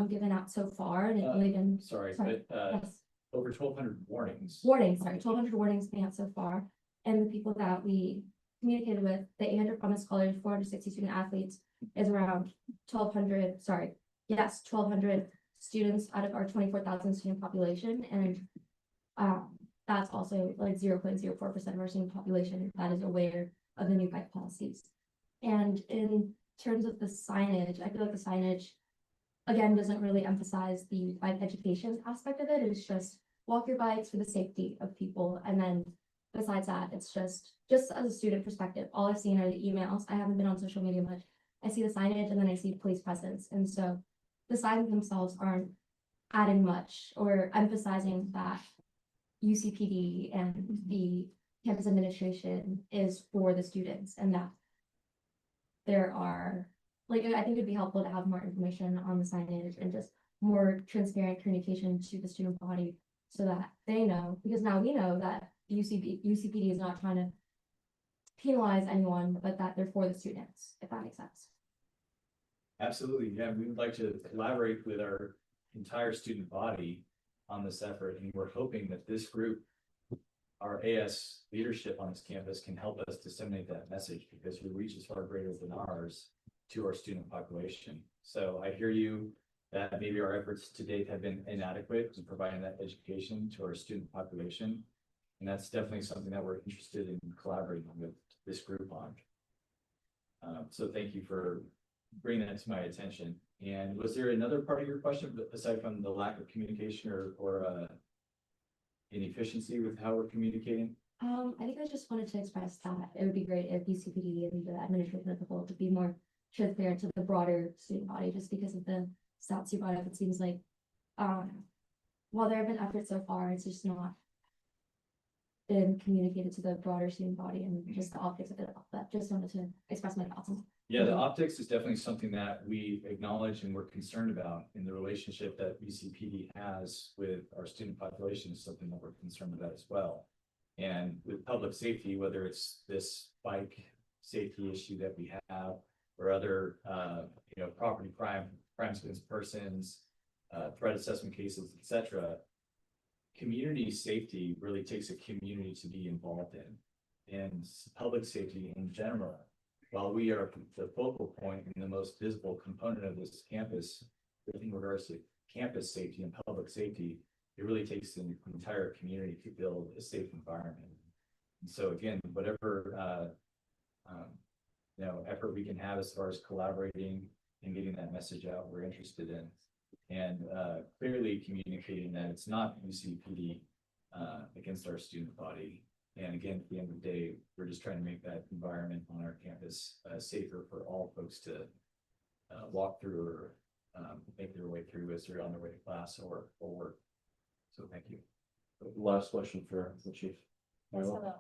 given out so far, and it's only been Sorry, Sorry. but yes, over 1,200 warnings. warnings, sorry, 1,200 warnings being out so far, and the people that we communicated with, the 800 promised scholars, 460 student athletes, is around 1,200. Sorry, yes, 1,200 students out of our 24,000 student population, and that's also like 0.04% of our student population that is aware of the new bike policies. And in terms of the signage, I feel like the signage, again, doesn't really emphasize the bike education aspect of it. It's just walk your bikes for the safety of people. And then besides that, it's just as a student perspective, all I've seen are the emails. I haven't been on social media much. I see the signage and then I see police presence. And so the signs themselves aren't adding much or emphasizing that UCPD and the campus administration is for the students, and that there are, like, I think it'd be helpful to have more information on the signage and just more transparent communication to the student body so that they know, because now we know that UCPD is not trying to penalize anyone, but that they're for the students, if that makes sense. Absolutely, yeah, we would like to collaborate with our entire student body on this effort, and we're hoping that this group, our AS leadership on this campus, can help us disseminate that message, because your reach is far greater than ours to our student population. So I hear you that maybe our efforts to date have been inadequate in providing that education to our student population. And that's definitely something that we're interested in collaborating with this group on. So thank you for bringing that to my attention. And was there another part of your question aside from the lack of communication or inefficiency with how we're communicating? I think I just wanted to express that it would be great if UCPD and the administration as a whole could be more transparent to the broader student body, just because of the stats you brought up. It seems like, while there have been efforts so far, it's just not been communicated to the broader student body, and just the optics of it. But just wanted to express my thoughts on that. Yeah, the optics is definitely something that we acknowledge and we're concerned about, in the relationship that UCPD has with our student population is something that we're concerned about as well. And with public safety, whether it's this bike safety issue that we have, or other, property crimes against persons, threat assessment cases, etc. Community safety really takes a community to be involved in, and public safety in general. While we are the focal point and the most visible component of this campus, in regards to campus safety and public safety, it really takes an entire community to build a safe environment. And so again, whatever effort we can have as far as collaborating and getting that message out, we're interested in, and clearly communicating that it's not UCPD against our student body. And again, at the end of the day, we're just trying to make that environment on our campus safer for all folks to walk through or make their way through as they're on their way to class or work. So thank you. Last question for the chief. Yes, hello.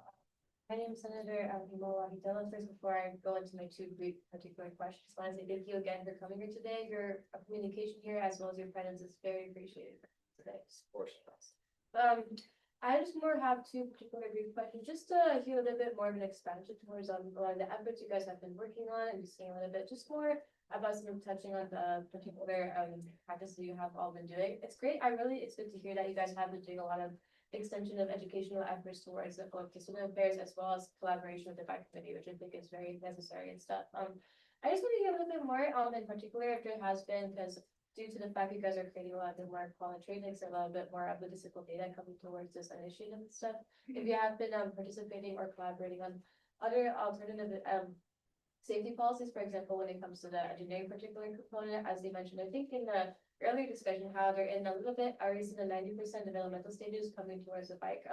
My name is Senator Himola Hidela. First, before I go into my two brief particular questions, I want to say thank you again for coming here today. Your communication here, as well as your presence, is very appreciated today. I just have two particular brief questions, just to hear a little bit more of an expansion towards the efforts you guys have been working on, and just seeing a little bit just more about some touching on the particular practice that you have all been doing. It's great. It's good to hear that you guys have been doing a lot of extension of educational efforts towards the collective student affairs, as well as collaboration with the bike committee, which I think is very necessary and stuff. I just want to hear a little bit more in particular if there has been, because due to the fact you guys are creating a lot of more qualitative, a little bit more of the statistical data coming towards this initiative and stuff. If you have been participating or collaborating on other alternative safety policies, for example, when it comes to the engineering particular component, as they mentioned, I think in the earlier discussion, how they're in a little bit, already in the 90% developmental stages coming towards the bike,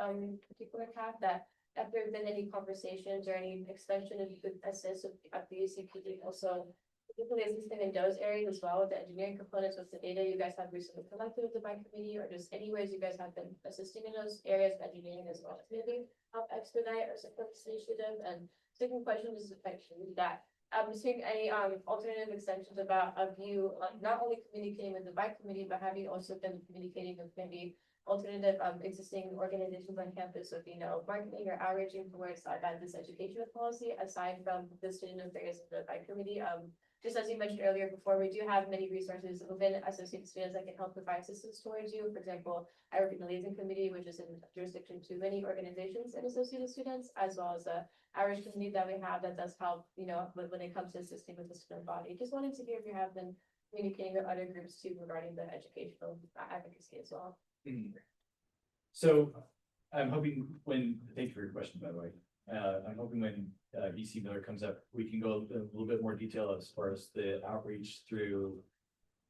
particular path, that if there have been any conversations or any expansion, if you could assist at the UCPD also, particularly assisting in those areas as well, with the engineering components, with the data you guys have recently collected with the bike committee, or just any ways you guys have been assisting in those areas of engineering as well, to maybe help expedite or support this initiative. And second question is actually that, seeing any alternative extensions about of you, not only communicating with the bike committee, but have you also been communicating with maybe alternative existing organizations on campus with, marketing or outreaching towards this educational policy, aside from the student affairs of the bike committee? Just as you mentioned earlier before, we do have many resources within associated students that can help provide assistance towards you. For example, I work in the liaison committee, which is in jurisdiction to many organizations and associated students, as well as the outreach committee that we have that does help, when it comes to assisting with the student body. Just wanted to hear if you have been communicating with other groups too regarding the educational advocacy as well. So I'm hoping thank you for your question, by the way. I'm hoping when VC Miller comes up, we can go a little bit more detail as far as the outreach through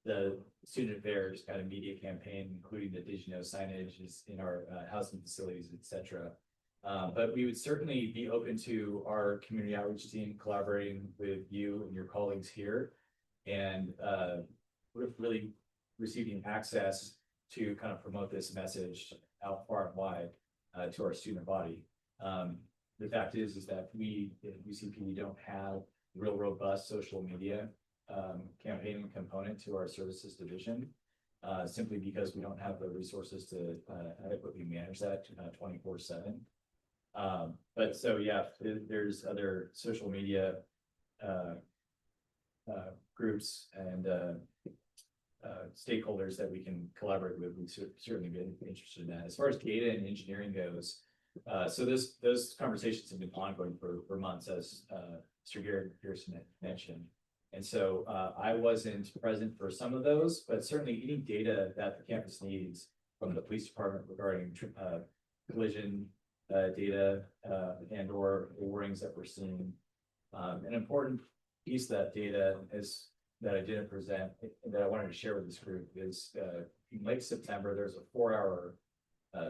the student affairs kind of media campaign, including the Digino signage is in our housing facilities, etc. But we would certainly be open to our community outreach team collaborating with you and your colleagues here, and really receiving access to kind of promote this message out far and wide to our student body. The fact is that we at UCP don't have real robust social media campaign component to our services division, simply because we don't have the resources to adequately manage that 24/7. But so yeah, there's other social media groups and stakeholders that we can collaborate with. We'd certainly be interested in that. As far as data and engineering goes, so those conversations have been ongoing for months, as Mr. Garrett Pearson mentioned. And so I wasn't present for some of those, but certainly any data that the campus needs from the police department regarding collision data and or warnings that we're seeing. An important piece of that data is that I didn't present, that I wanted to share with this group, is in late September, there's a 4-hour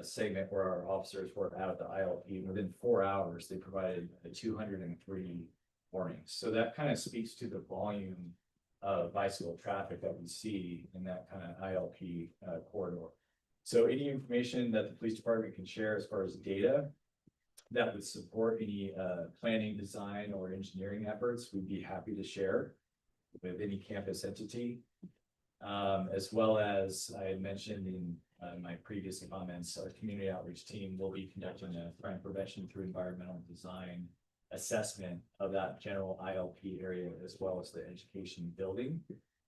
segment where our officers were out at the ILP. Within 4 hours, they provided 203 warnings. So that kind of speaks to the volume of bicycle traffic that we see in that kind of ILP corridor. So any information that the police department can share as far as data that would support any planning, design, or engineering efforts, we'd be happy to share with any campus entity. As well as I had mentioned in my previous comments, our community outreach team will be conducting a crime prevention through environmental design assessment of that general ILP area, as well as the education building.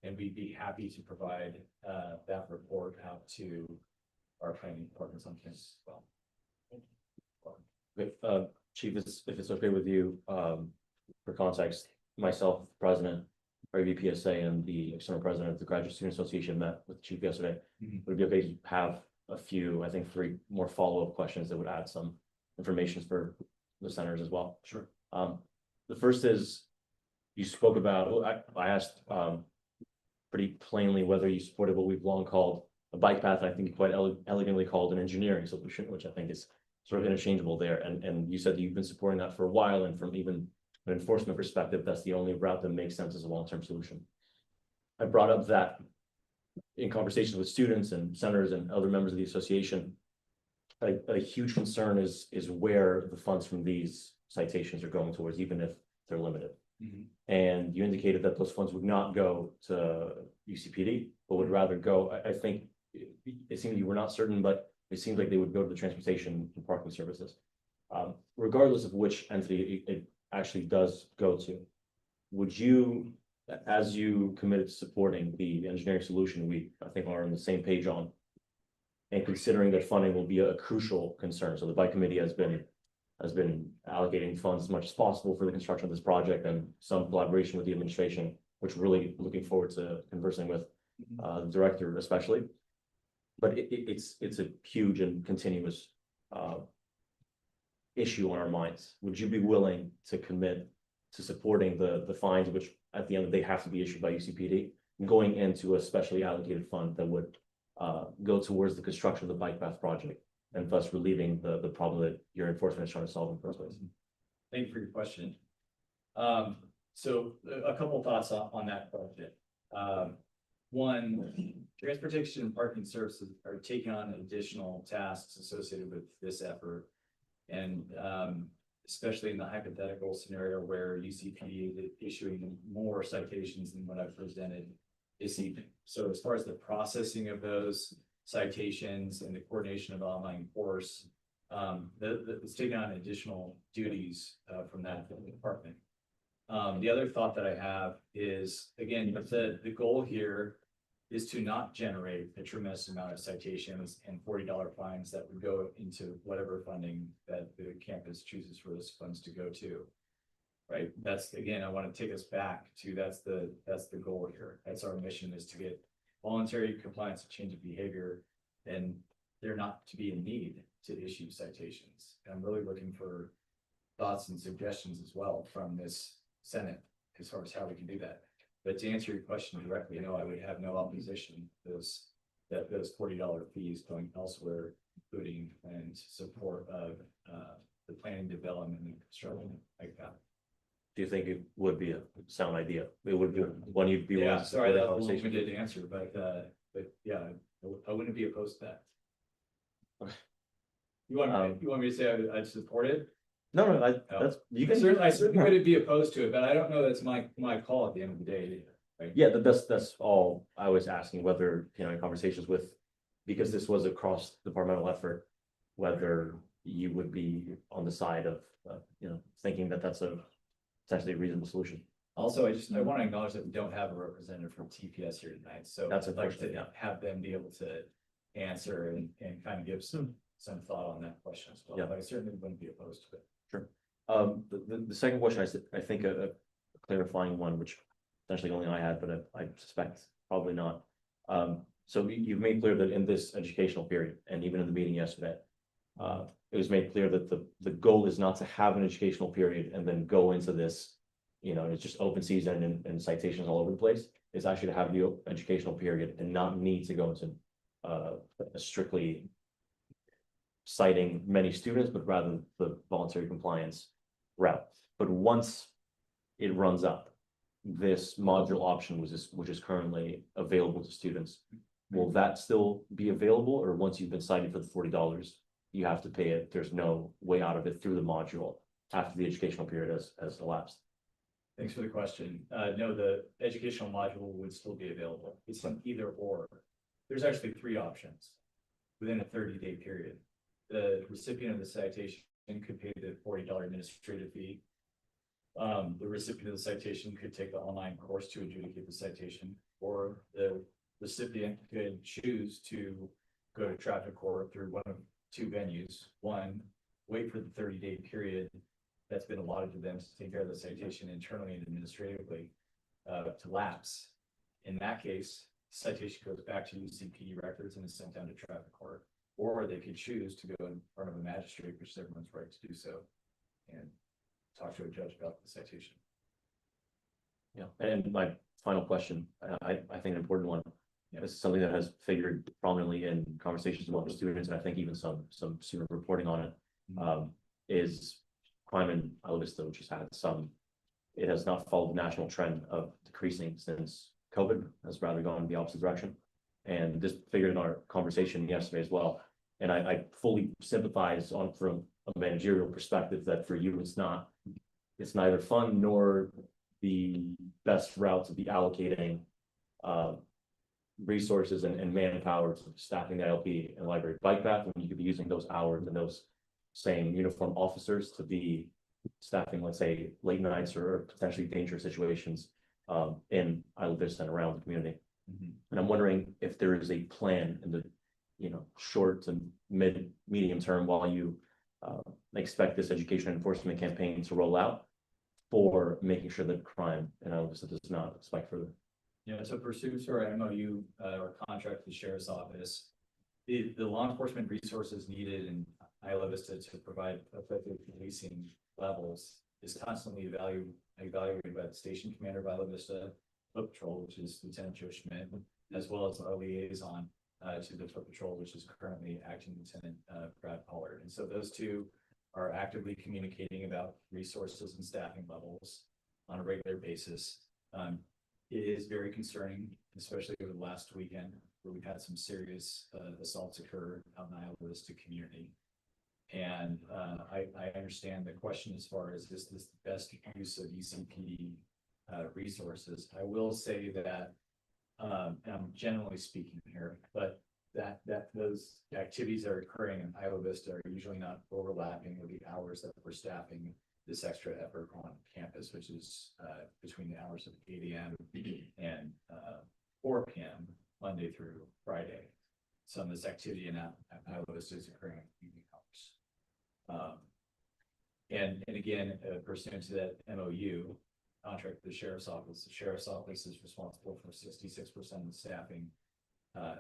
And we'd be happy to provide that report out to our planning partners on campus as well. Okay, Chief, if it's okay with you, for context, myself, President, our VPSA, and the external president of the Graduate Student Association met with the chief yesterday. Would it be okay to have a few, I think 3 more follow-up questions that would add some information for the centers as well? Sure. The first is, you spoke about, I asked pretty plainly whether you supported what we've long called a bike path, and I think you quite elegantly called an engineering solution, which I think is sort of interchangeable there. And you said that you've been supporting that for a while, and from even an enforcement perspective, that's the only route that makes sense as a long-term solution. I brought up that in conversations with students and senators and other members of the association, a huge concern is where the funds from these citations are going towards, even if they're limited. And you indicated that those funds would not go to UCPD, but would rather go, I think it seemed you were not certain, but it seemed like they would go to the transportation and parking services. Regardless of which entity it actually does go to, would you, as you committed to supporting the engineering solution we, I think, are on the same page on, and considering that funding will be a crucial concern, so the bike committee has been allocating funds as much as possible for the construction of this project, and some collaboration with the administration, which we're really looking forward to conversing with the director especially. But it's a huge and continuous issue on our minds. Would you be willing to commit to supporting the fines, which at the end of the day have to be issued by UCPD, going into a specially allocated fund that would go towards the construction of the bike path project, and thus relieving the problem that your enforcement is trying to solve in the first place. Thank you for your question. So a couple thoughts on that question. One, transportation and parking services are taking on additional tasks associated with this effort. And especially in the hypothetical scenario where UCPD is issuing more citations than what I've presented this evening. So as far as the processing of those citations and the coordination of online course, it's taking on additional duties from that department. The other thought that I have is, again, the goal here is to not generate a tremendous amount of citations and $40 fines that would go into whatever funding that the campus chooses for those funds to go to. Right, that's, again, I want to take us back to that's the goal here. That's our mission, is to get voluntary compliance and change of behavior, and they're not to be in need to issue citations. And I'm really looking for thoughts and suggestions as well from this Senate as far as how we can do that. But to answer your question directly, no, I would have no opposition to those $40 fees going elsewhere, including and support of the planning, development, and construction like that. Do you think it would be a sound idea? It would be one you'd be willing Yeah, to sorry, support a that was a conversation? long-winded answer, but yeah, I wouldn't be opposed to that. You want me to say I'd support it? No, No. that's, you I can. certainly wouldn't be opposed to it, but I don't know that's my call at the end of the day. Right? Yeah, that's all I was asking, whether, in conversations with, because this was a cross-departmental effort, whether you would be on the side of, thinking that that's a potentially a reasonable solution. Also, I want to acknowledge that we don't have a representative from TPS here tonight, so That's I'd like unfortunate, to have them be able to answer and kind of give some thought on that question as well. Yeah. But I certainly wouldn't be opposed to it. Sure. The second question, I think a clarifying one, which essentially only I had, but I suspect probably not. So you've made clear that in this educational period, and even in the meeting yesterday, it was made clear that the goal is not to have an educational period and then go into this, it's just open season and citations all over the place. It's actually to have the educational period and not need to go into a strictly citing many students, but rather the voluntary compliance route. But once it runs up, this module option which is currently available to students, will that still be available? Or once you've been cited for the $40, you have to pay it? There's no way out of it through the module after the educational period has elapsed? Thanks for the question. No, the educational module would still be available. It's an either or. There's actually 3 options within a 30-day period. The recipient of the citation could pay the $40 administrative fee. The recipient of the citation could take the online course to adjudicate the citation, or the recipient could choose to go to traffic court through one of 2 venues. One, wait for the 30-day period that's been allotted to them to take care of the citation internally and administratively to lapse. In that case, citation goes back to UCPD records and is sent down to traffic court. Or they could choose to go in front of a magistrate, which is everyone's right to do so, and talk to a judge about the citation. Yeah, and my final question, I think an important one. This is something that has figured prominently in conversations among students, and I think even some student reporting on it, is crime in Isla Vista, which has had it has not followed the national trend of decreasing since COVID, has rather gone in the opposite direction. And this figured in our conversation yesterday as well. And I fully sympathize from a managerial perspective that for you, it's neither fun nor the best route to be allocating resources and manpower to staffing the ILP and library bike path, when you could be using those hours and those same uniform officers to be staffing, let's say, late nights or potentially dangerous situations in Isla Vista and around the community. And I'm wondering if there is a plan in the short to medium term, while you expect this education enforcement campaign to roll out, for making sure that crime in Isla Vista does not spike further. Yeah, so pursuant to our MOU or contract with the Sheriff's Office, the law enforcement resources needed in Isla Vista to provide effective policing levels is constantly evaluated by the station commander of Isla Vista Foot Patrol, which is Lieutenant Joe Schmidt, as well as our liaison to the Foot Patrol, which is currently Acting Lieutenant Brad Pollard. And so those two are actively communicating about resources and staffing levels on a regular basis. It is very concerning, especially over the last weekend, where we've had some serious assaults occur out in Isla Vista community. And I understand the question as far as is this the best use of UCPD resources? I will say that, and I'm generally speaking here, but that those activities that are occurring in Isla Vista are usually not overlapping with the hours that we're staffing this extra effort on campus, which is between the hours of 8 a.m. and 4 p.m. Monday through Friday. Some of this activity in Isla Vista is occurring in evening hours. And again, pursuant to that MOU contract with the sheriff's office is responsible for 66% of the staffing.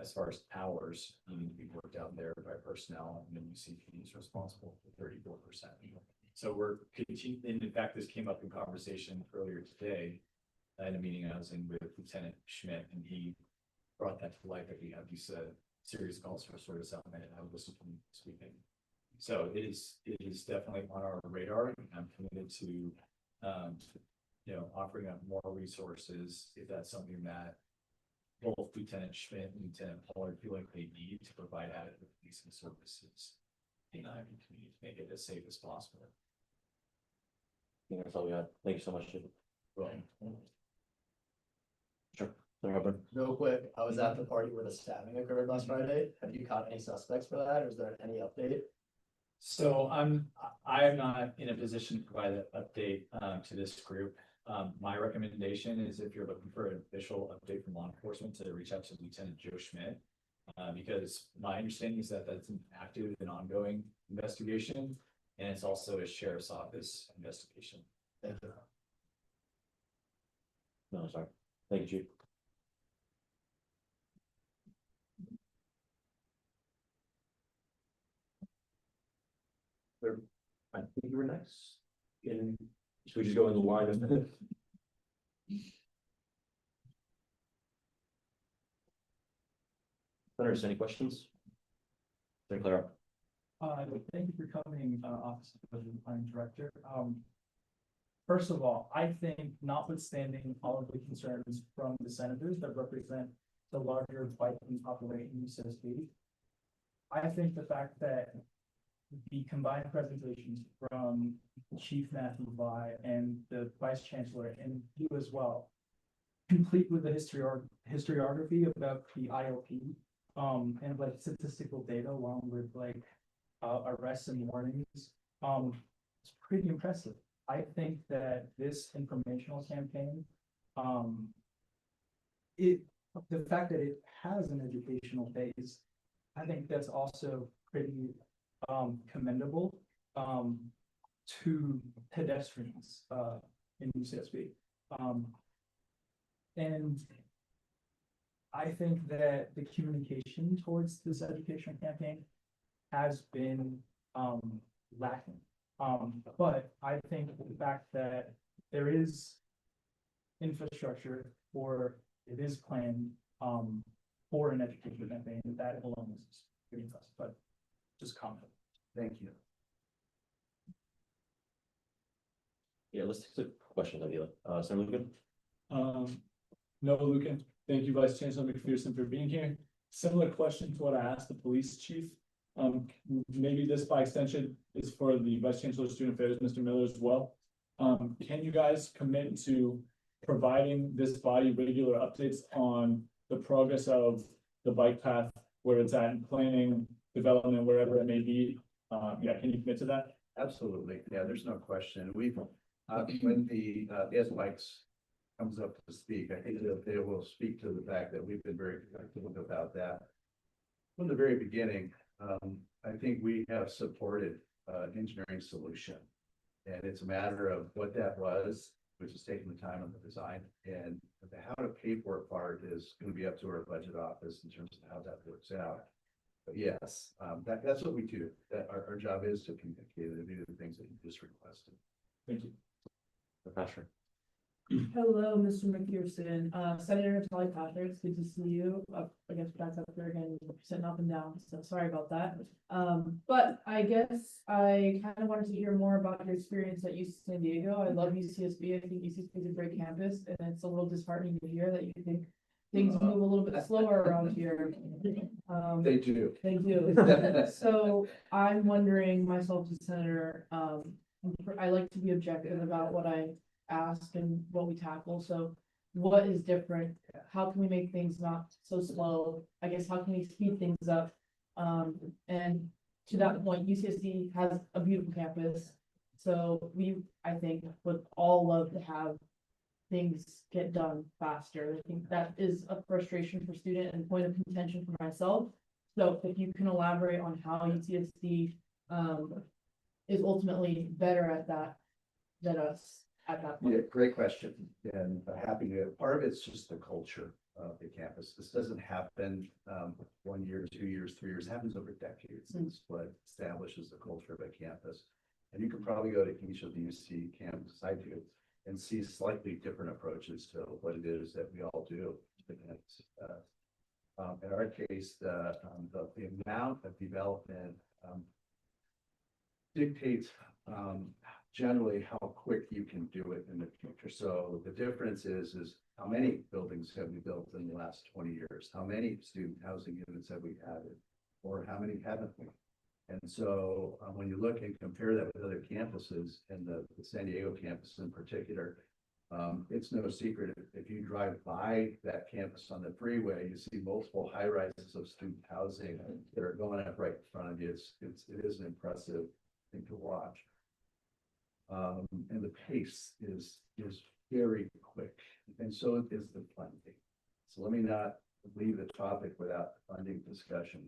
As far as hours needing to be worked out there by personnel, and then UCPD is responsible for 34%. So we're continuing, and in fact, this came up in conversation earlier today in a meeting I was in with Lieutenant Schmidt, and he brought that to light that we have these serious calls for service out and I listened to him speaking. So it is definitely on our radar. I'm committed to, you know, offering up more resources if that's something that both Lieutenant Schmidt and Lieutenant Pollard feel like they need to provide adequate policing services in the Ivy community to make it as safe as possible. I think that's all we had. Thank you so much, Jacob. Well, Sure. Sorry, Robin. Real quick, I was at the party where the stabbing occurred last Friday. Have you caught any suspects for that, or is there any update? so I'm not in a position to provide an update to this group. My recommendation is if you're looking for an official update from law enforcement to reach out to Lieutenant Joe Schmidt. Because my understanding is that that's an active and ongoing investigation, and it's also a sheriff's office investigation. Thank you. No, sorry. Thank you, Chief. I think you were next. Should we just go in the line of minutes? Senators, any questions? Very clear. Thank you for coming, Office of the Budget Planning Director. First of all, I think notwithstanding all of the concerns from the senators that represent the larger biking population in UCSB, I think the fact that the combined presentations from Chief Matthew Vai and the Vice Chancellor and you as well, complete with the historiography about the IOP, and like statistical data along with like arrests and warnings, it's pretty impressive. I think that this informational campaign, the fact that it has an educational phase, I think that's also pretty commendable to pedestrians in UCSB. And I think that the communication towards this education campaign has been lacking. But I think the fact that there is infrastructure for it is planned for an education campaign, that alone is pretty impressive, but just comment. Thank you. Yeah, let's take the questions, Avila. Senator Lucan? No, Lucan, thank you, Vice Chancellor McPherson, for being here. Similar question to what I asked the police chief. Maybe this by extension is for the Vice Chancellor of Student Affairs, Mr. Miller, as well. Can you guys commit to providing this body regular updates on the progress of the bike path, where it's at in planning, development, wherever it may be? Yeah, can you commit to that? Absolutely. Yeah, there's no question. We've, when the S Bikes comes up to speak, I think that they will speak to the fact that we've been very productive about that. From the very beginning, I think we have supported engineering solution. And it's a matter of what that was, which is taking the time on the design, and the how to pay for it part is going to be up to our budget office in terms of how that works out. But yes, that's what we do. That our job is to communicate and do the things that you just requested. Thank you. Pastor. Hello, Mr. McPherson, Senator Natalie Patrick, it's good to see you. I guess that's up there again, sitting up and down, so sorry about that. But I guess I kind of wanted to hear more about your experience at UC San Diego. I love UCSB. I think UCSB is a great campus, and it's a little disheartening to hear that you think things move a little bit slower around here. They do. They do. So I'm wondering, myself as a senator, I like to be objective about what I ask and what we tackle. So what is different? How can we make things not so slow? I guess how can we speed things up? And to that point, UCSD has a beautiful campus. So I think, would all love to have things get done faster. I think that is a frustration for student and point of contention for myself. So if you can elaborate on how UCSD is ultimately better at that than us at that point. Yeah, great question, and happy to, part of it's just the culture of the campus. This doesn't happen 1 year, 2 years, 3 years, it happens over decades. It's what establishes the culture of a campus. And you can probably go to each of the UC campuses, I do, and see slightly different approaches to what it is that we all do. In our case, the amount of development dictates generally how quick you can do it in the future. So the difference is how many buildings have we built in the last 20 years? How many student housing units have we added? Or how many haven't we? And so when you look and compare that with other campuses, and the San Diego campus in particular, it's no secret if you drive by that campus on the freeway, you see multiple high rises of student housing that are going up right in front of you. It is an impressive thing to watch. And the pace is very quick, and so is the funding. So let me not leave the topic without funding discussion.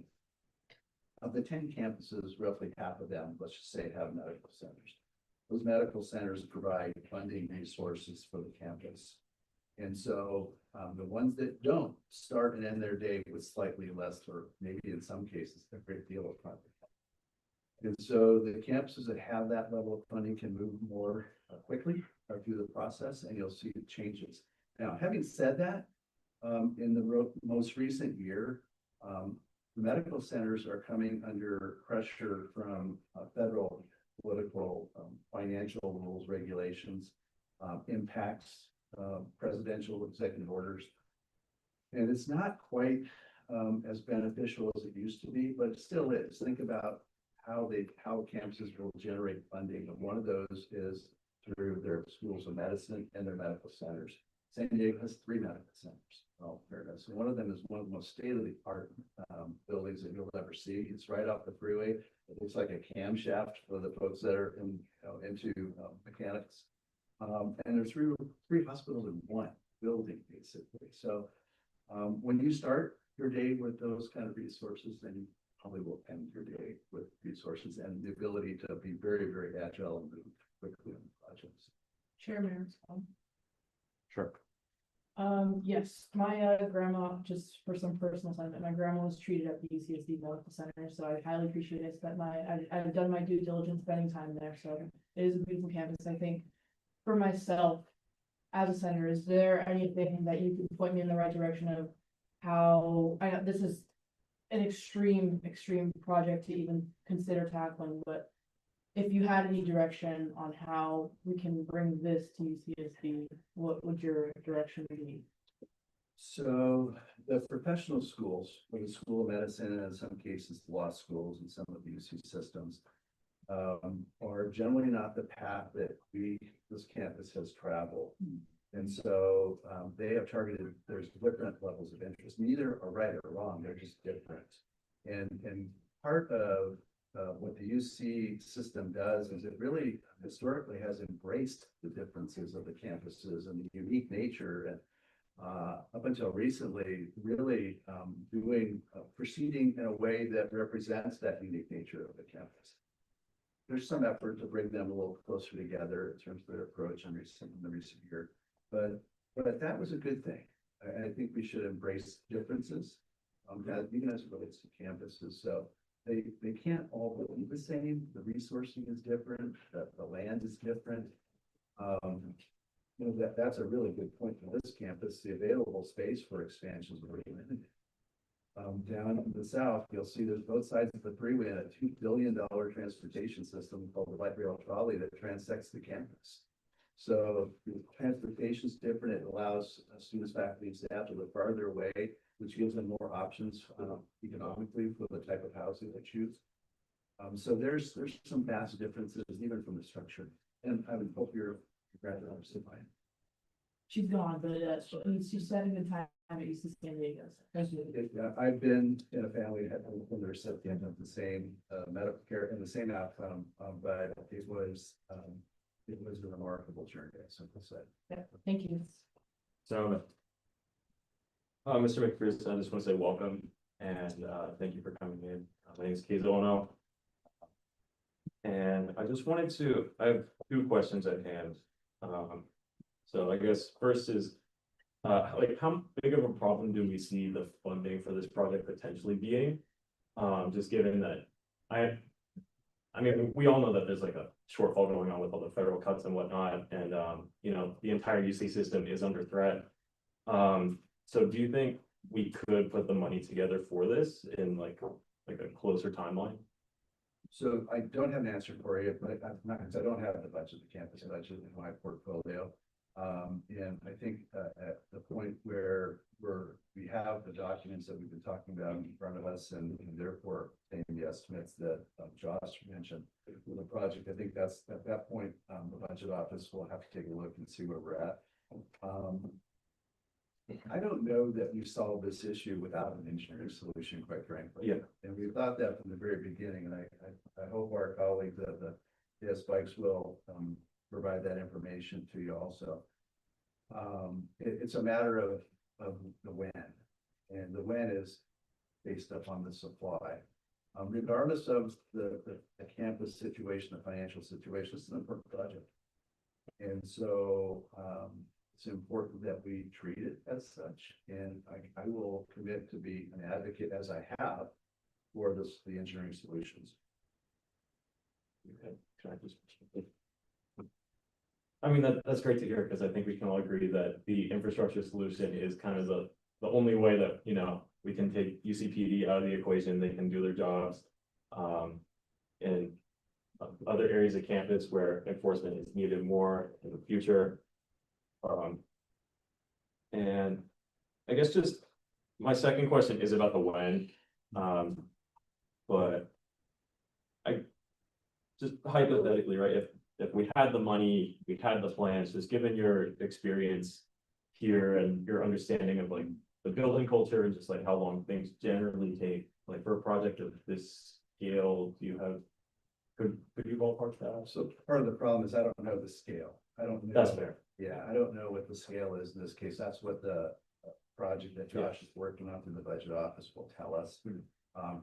Of the 10 campuses, roughly half of them, let's just say, have medical centers. Those medical centers provide funding resources for the campus. And so the ones that don't start and end their day with slightly less, or maybe in some cases, a great deal of funding. And so the campuses that have that level of funding can move more quickly through the process, and you'll see the changes. Now, having said that, in the most recent year, the medical centers are coming under pressure from federal political, financial rules, regulations, impacts, presidential executive orders. And it's not quite as beneficial as it used to be, but it still is. Think about how campuses will generate funding. And one of those is through their schools of medicine and their medical centers. San Diego has 3 medical centers. Well, fairness. One of them is one of the most state-of-the-art buildings that you'll ever see. It's right off the freeway. It looks like a camshaft for the folks that are into mechanics. And there's three hospitals in one building, basically. So when you start your day with those kind of resources, then you probably will end your day with resources and the ability to be very, very agile and move quickly on projects. Chairman. Sure. Yes, my grandma, just for some personal sentiment, my grandma was treated at the UCSD Medical Center, so I highly appreciate it. I've done my due diligence spending time there, so it is a beautiful campus. I think for myself, as a senator, is there anything that you could point me in the right direction of how, I know this is an extreme project to even consider tackling, but if you had any direction on how we can bring this to UCSD, what would your direction be? So the professional schools, like the School of Medicine, and in some cases law schools and some of the UC systems, are generally not the path that this campus has traveled. And so they have targeted, there's different levels of interest. Neither are right or wrong, they're just different. And part of what the UC system does is it really historically has embraced the differences of the campuses and the unique nature, and up until recently, really proceeding in a way that represents that unique nature of the campus. There's some effort to bring them a little closer together in terms of their approach in the recent year, but that was a good thing. I think we should embrace differences, even as it relates to campuses. So they can't all be the same. The resourcing is different. The land is different. You know, that's a really good point for this campus. The available space for expansion is very limited. Down in the south, you'll see there's both sides of the freeway and a $2 billion transportation system called the light rail trolley that transects the campus. So the transportation is different. It allows students, faculty, and staff to live farther away, which gives them more options economically for the type of housing they choose. So there's some vast differences even from the structure. And I would hope you're rather understood by it. She's gone, but she's spending the time at UC San Diego. I've been in a family that had the recipient of the same medical care and the same outcome, but it was a remarkable journey, as simple said. Yeah, thank you. So, Mr. McPherson, I just want to say welcome and thank you for coming in. My name is Keith Olno. And I just wanted to, I have two questions at hand. So I guess first is, like how big of a problem do we see the funding for this project potentially being? Just given that I mean, we all know that there's like a shortfall going on with all the federal cuts and whatnot, and you know, the entire UC system is under threat. So do you think we could put the money together for this in like a closer timeline? So I don't have an answer for you, but I don't have the budget, the campus budget in my portfolio. And I think at the point where we have the documents that we've been talking about in front of us and therefore paying the estimates that Josh mentioned for the project, I think that's at that point, the budget office will have to take a look and see where we're at. I don't know that we solved this issue without an engineering solution, quite frankly. Yeah. And we thought that from the very beginning, and I hope our colleague, the Spikes will provide that information to you also. It's a matter of the when, and the when is based upon the supply. Regardless of the campus situation, the financial situation, it's an important project. And so it's important that we treat it as such. And I will commit to be an advocate, as I have, for the engineering solutions. Okay. Can I just? I mean, that's great to hear, because I think we can all agree that the infrastructure solution is kind of the only way that, you know, we can take UCPD out of the equation. They can do their jobs. In other areas of campus where enforcement is needed more in the future. And I guess just my second question is about the when. But I just hypothetically, right, if we had the money, we had the plans, just given your experience here and your understanding of like the building culture and just like how long things generally take, like for a project of this scale, do you have, could you ballpark that? So part of the problem is I don't know the scale. I don't know. That's fair. Yeah, I don't know what the scale is in this case. That's what the project that Josh is working on through the budget office will tell us.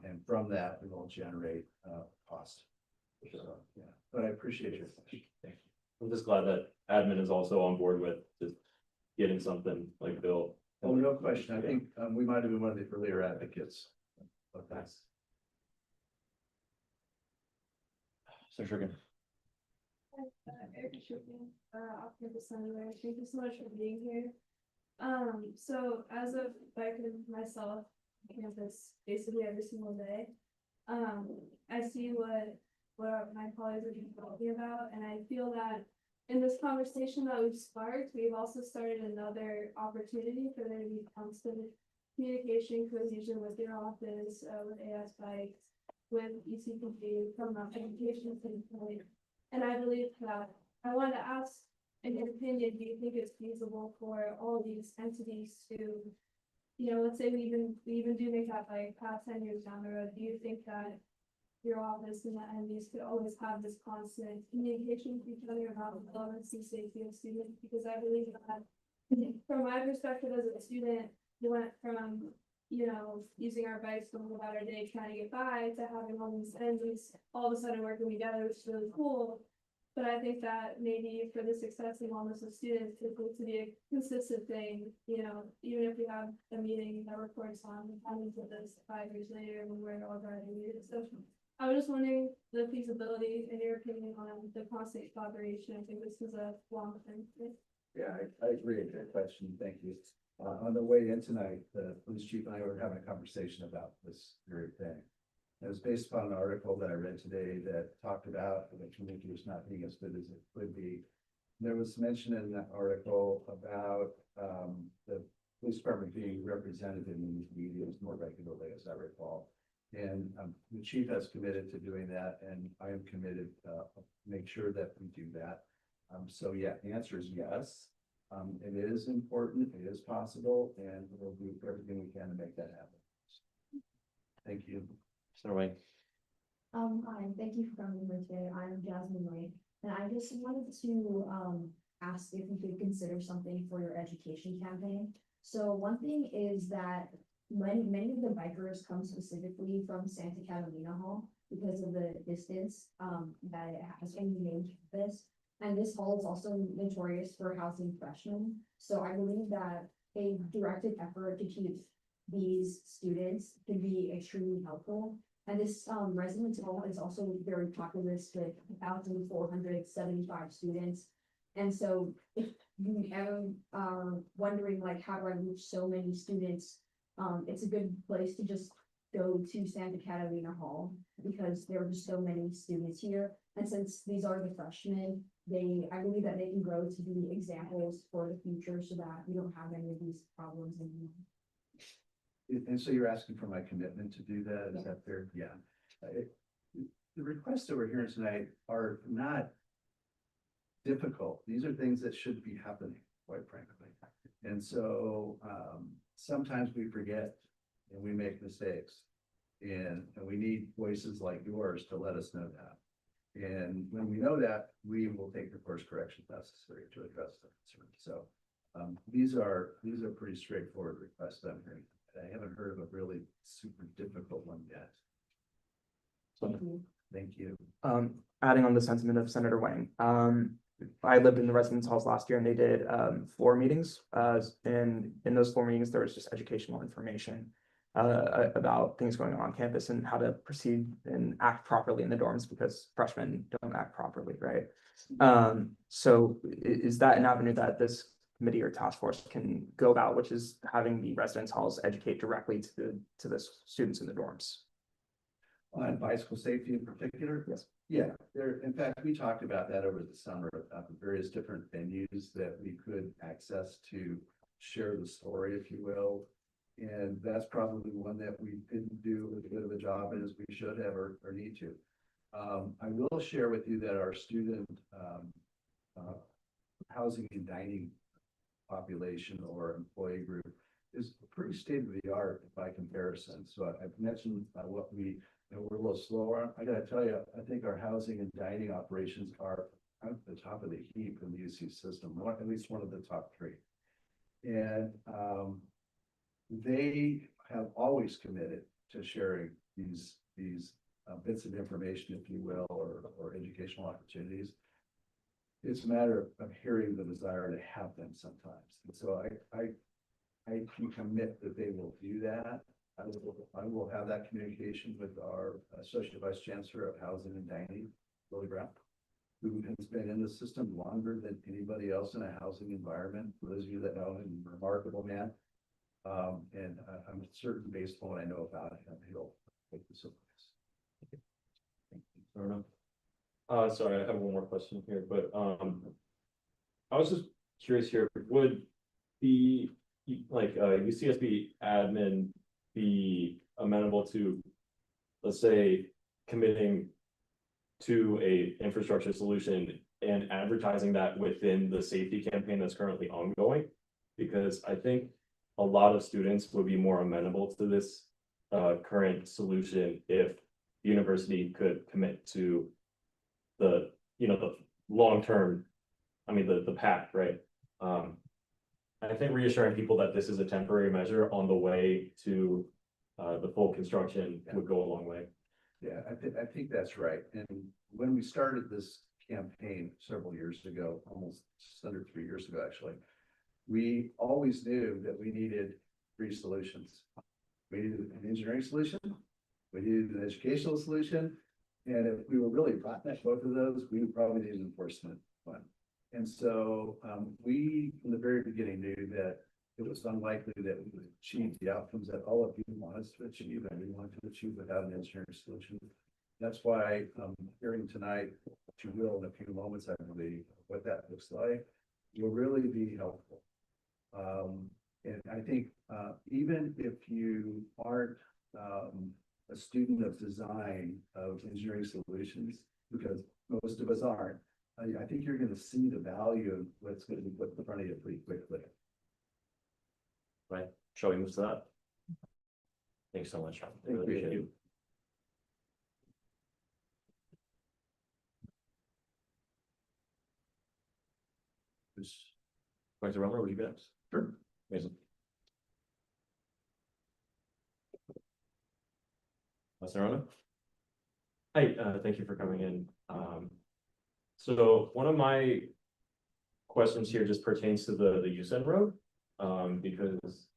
And from that, we will generate cost. So, yeah, but I appreciate your question. Thank you. I'm just glad that admin is also on board with just getting something like built. Oh, no question. I think we might have been one of the earlier advocates of that. So Shergan. Erica Schuppen, off campus Sunrise. Thank you so much for being here. So as of like myself, campus basically every single day, I see what my colleagues are talking about, and I feel that in this conversation that we've sparked, we've also started another opportunity for there to be constant communication, cohesion with your office, with AS Bikes, with ECPG, from an education standpoint. And I believe that I want to ask, in your opinion, do you think it's feasible for all these entities to, you know, let's say we even do make that like past 10 years down the road, do you think that your office and the entities could always have this constant communication with each other about the wellness and safety of students? Because I believe that from my perspective as a student, we went from, you know, using our bikes to go about our day trying to get by to having all these entities all of a sudden working together, which is really cool. But I think that maybe for the success and wellness of students, it needs to be a consistent thing, you know, even if we have a meeting that reports on the findings of this 5 years later when we're all graduated. So I was just wondering the feasibility in your opinion on the cross-state collaboration. I think this is a long term. Yeah, I agree. Good question. Thank you. On the way in tonight, the police chief and I were having a conversation about this very thing. It was based upon an article that I read today that talked about the communicators not being as good as it could be. There was mention in that article about the police department being represented in these meetings more regularly, as I recall. And the chief has committed to doing that, and I am committed make sure that we do that. So yeah, the answer is yes. It is important, it is possible, and we'll do everything we can to make that happen. Thank you. Sorry. Hi, thank you for coming here today. I'm Jasmine Lee, and I just wanted to ask if you could consider something for your education campaign. So one thing is that many of the bikers come specifically from Santa Catalina Hall because of the distance that it has from the main campus. And this hall is also notorious for housing freshmen. So I believe that a directed effort to keep these students could be extremely helpful. And this residence hall is also very populous with 1,475 students. And so if you ever are wondering like, how do I reach so many students? It's a good place to just go to Santa Catalina Hall because there are just so many students here. And since these are the freshmen, I believe that they can grow to be examples for the future so that we don't have any of these problems anymore. And so you're asking for my commitment to do that, is that fair? Yeah. The requests that we're hearing tonight are not difficult. These are things that should be happening, quite frankly. And so sometimes we forget and we make mistakes. And we need voices like yours to let us know that. And when we know that, we will take the course corrections necessary to address the concern. So these are pretty straightforward requests I'm hearing. I haven't heard of a really super difficult one yet. Thank you. Adding on the sentiment of Senator Wang, I lived in the residence halls last year and they did floor meetings. And in those floor meetings, there was just educational information about things going on campus and how to proceed and act properly in the dorms because freshmen don't act properly, right? So is that an avenue that this committee or task force can go about, which is having the residence halls educate directly to the students in the dorms? On bicycle safety in particular? Yes. Yeah, in fact, we talked about that over the summer, various different venues that we could access to share the story, if you will. And that's probably one that we didn't do as good of a job as we should have or need to. I will share with you that our student housing and dining population or employee group is pretty state of the art by comparison. So I've mentioned what we're a little slower. I gotta tell you, I think our housing and dining operations are at the top of the heap in the UC system, at least one of the top three. And they have always committed to sharing these bits of information, if you will, or educational opportunities. It's a matter of hearing the desire to have them sometimes. And so I can commit that they will do that. I will have that communication with our Associate Vice Chancellor of Housing and Dining, Lily Brown, who has been in the system longer than anybody else in a housing environment. For those of you that know him, remarkable man. And I'm certain based on what I know about him, he'll take this in place. Fair enough. Sorry, I have one more question here, but I was just curious here, would the UCSB admin be amenable to, let's say, committing to a infrastructure solution and advertising that within the safety campaign that's currently ongoing? Because I think a lot of students would be more amenable to this current solution if the university could commit to the long-term, the pact, right? I think reassuring people that this is a temporary measure on the way to the full construction would go a long way. Yeah, I think that's right. And when we started this campaign several years ago, almost just under 3 years ago, actually, we always knew that we needed 3 solutions. We needed an engineering solution, we needed an educational solution, And if we were really rotten at both of those, we would probably need an enforcement one. And so, we, from the very beginning, knew that it was unlikely that we would achieve the outcomes that all of you want us to achieve, and we want to achieve without an engineering solution. That's why, hearing tonight, what you will in a few moments, I believe, what that looks like, will really be helpful. And I think, even if you aren't, a student of design of engineering solutions, because most of us aren't, I think you're gonna see the value of what's gonna be put in front of you pretty quickly. Right, shall we move to that? Thanks so much. Really appreciate it. Who's going to Romer, would you guys? Sure. Amazing. Rona? Hi, thank you for coming in. So one of my questions here just pertains to the USEN road, because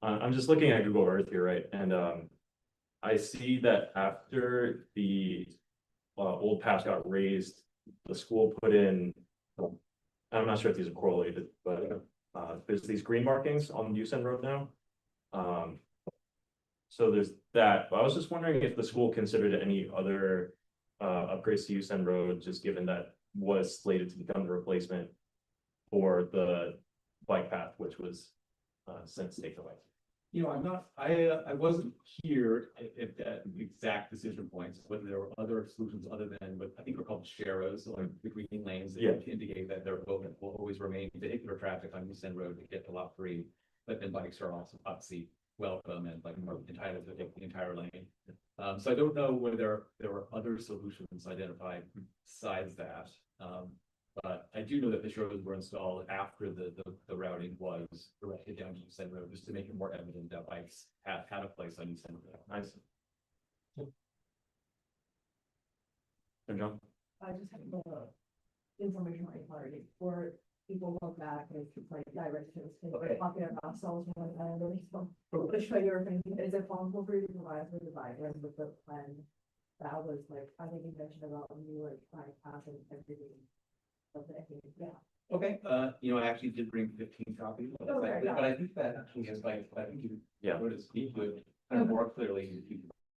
I'm just looking at Google Earth here, right? And I see that after the old path got raised, the school put in, I'm not sure if these are correlated, but there's these green markings on USEN road now. So there's that, but I was just wondering if the school considered any other upgrades to USEN road, just given that was slated to become the replacement for the bike path, which was since taken away. You know, I wasn't here at that exact decision points, whether there were other solutions other than what I think are called sharrows, or the green lanes that indicate that there will always remain vehicular traffic on USEN road to get to lot 3, but then bikes are also obviously welcome and like more entitled to take the entire lane. So I don't know whether there were other solutions identified besides that. But I do know that the sharrows were installed after the routing was directed down to USEN road, just to make it more evident that bikes had a place on USEN road. Nice. And John? I just have information like clarity for people look back and it's like directions, Okay. talking about cells and really so. What show your opinion, is it possible for you to provide with the diagram with the plan? That was like, I think you mentioned about you like trying passing everything. Yeah. Okay, you know, I actually did bring 15 copies, but I think that actually is like, I think you would have speak to it kind of more clearly,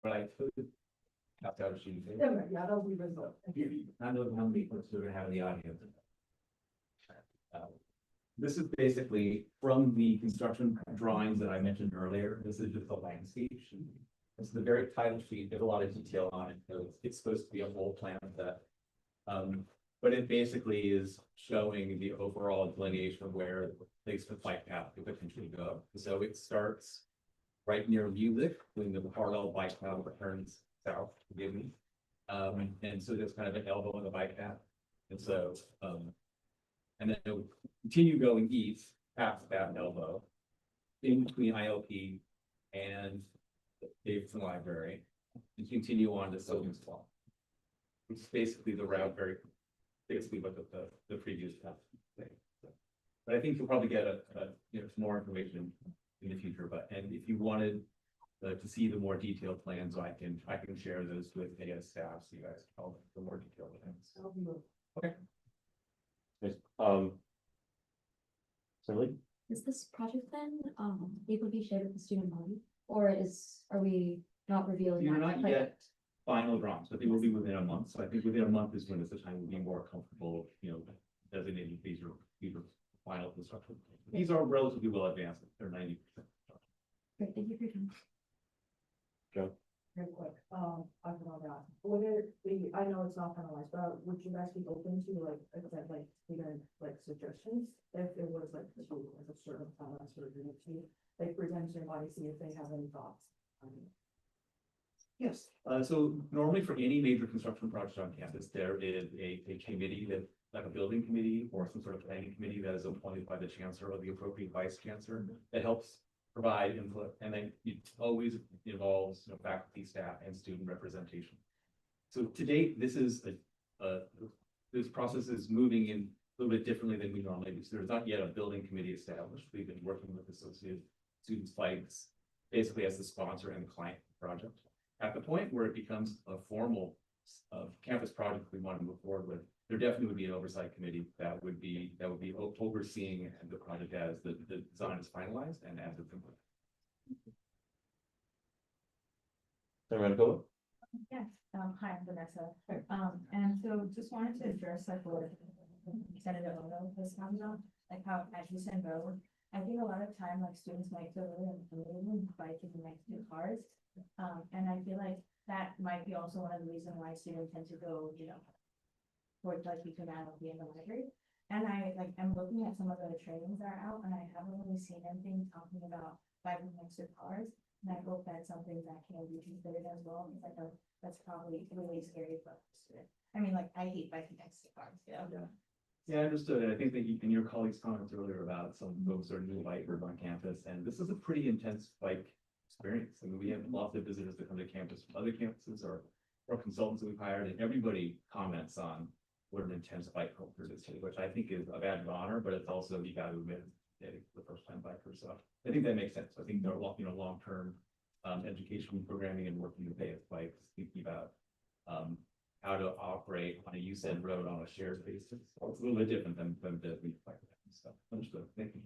but I could. Have to actually. Yeah, that'll be visible. I know how many folks we're gonna have in the audience. This is basically from the construction drawings that I mentioned earlier. This is just a landscape sheet. It's the very title sheet. There's a lot of detail on it. So it's supposed to be a whole plan set. But it basically is showing the overall delineation of where the placement bike path could potentially go. So it starts right near Music, when the parallel bike path turns south, forgive me. And so there's kind of an elbow in the bike path. And so, and then it would continue going east past that elbow, in between ILP and the Davidson Library, and continue on to Sylvan's Swamp, which is basically the route basically what the previous path. But I think you'll probably get some more information in the future. And if you wanted to see the more detailed plans, I can share those with AS staff, so you guys can all the more detailed plans. Okay. Certainly. Is this project then, able to be shared with the student body, or are we not revealing? You're that not yet final drawings, but they will be within a month. So I think within a month is when it's the time we'll be more comfortable, designating these are final construction. These are relatively well advanced. They're 90%. Great, thank you for your time. Joe? Real quick, I forgot that. Would it be, I know it's not finalized, but would you guys be open to accept even suggestions? If it was to a certain balance or unit to, present to your body, see if they have any thoughts. Yes. So normally for any major construction project on campus, there is a committee that, like a building committee or some sort of planning committee that is appointed by the chancellor or the appropriate vice chancellor that helps provide input, and then it always involves faculty, staff, and student representation. So to date, this process is moving in a little bit differently than we normally do. So there's not yet a building committee established. We've been working with Associated Students Bikes basically as the sponsor and the client project. At the point where it becomes a formal campus project we want to move forward with, there definitely would be an oversight committee that would be overseeing the project as the design is finalized and as it's implemented. Senator Manitoba? Yes, hi, I'm Vanessa. And so just wanted to address like what Senator Ono was talking about, like how Atchison Road. I think a lot of time like students might feel really intimidated by taking next to cars. And I feel like that might be also one of the reasons why students tend to go, towards like between ILP and the library. And I'm looking at some of the trainings that are out and I haven't really seen anything talking about biking next to cars. And I hope that's something that can be considered as well, because I know that's probably really scary for a student. I mean, like, I hate biking next to cars, Yeah. Yeah, I understood. And I think that in your colleagues' comments earlier about some folks are new bikers on campus, and this is a pretty intense bike experience. I mean, we have lots of visitors that come to campus from other campuses or consultants that we've hired, and everybody comments on what an intense bike culture is, which I think is a badge of honor, but it's also, you got to admit, the first time biker. So I think that makes sense. I think they're long-term education programming and working with bikes, thinking about how to operate on a USEN road on a shared basis. So it's a little bit different than the bike stuff. Understood. Thank you.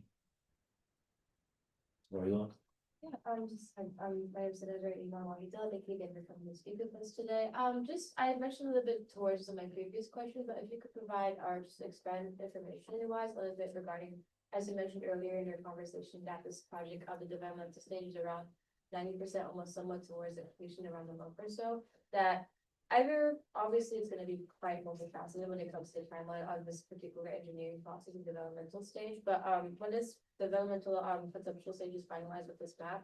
Roy, Yeah, my name is Senator Ivan Juanita. Thank you again for coming to speak with us today. I mentioned a little bit towards my previous question, but if you could provide or just expand information wise a little bit regarding, as you mentioned earlier in your conversation, that this project of the developmental stage is around 90%, almost somewhat towards the completion around a month or so. That obviously it's going to be quite multifaceted when it comes to the timeline of this particular engineering process and developmental stage. But when this developmental conceptual stage is finalized with this map,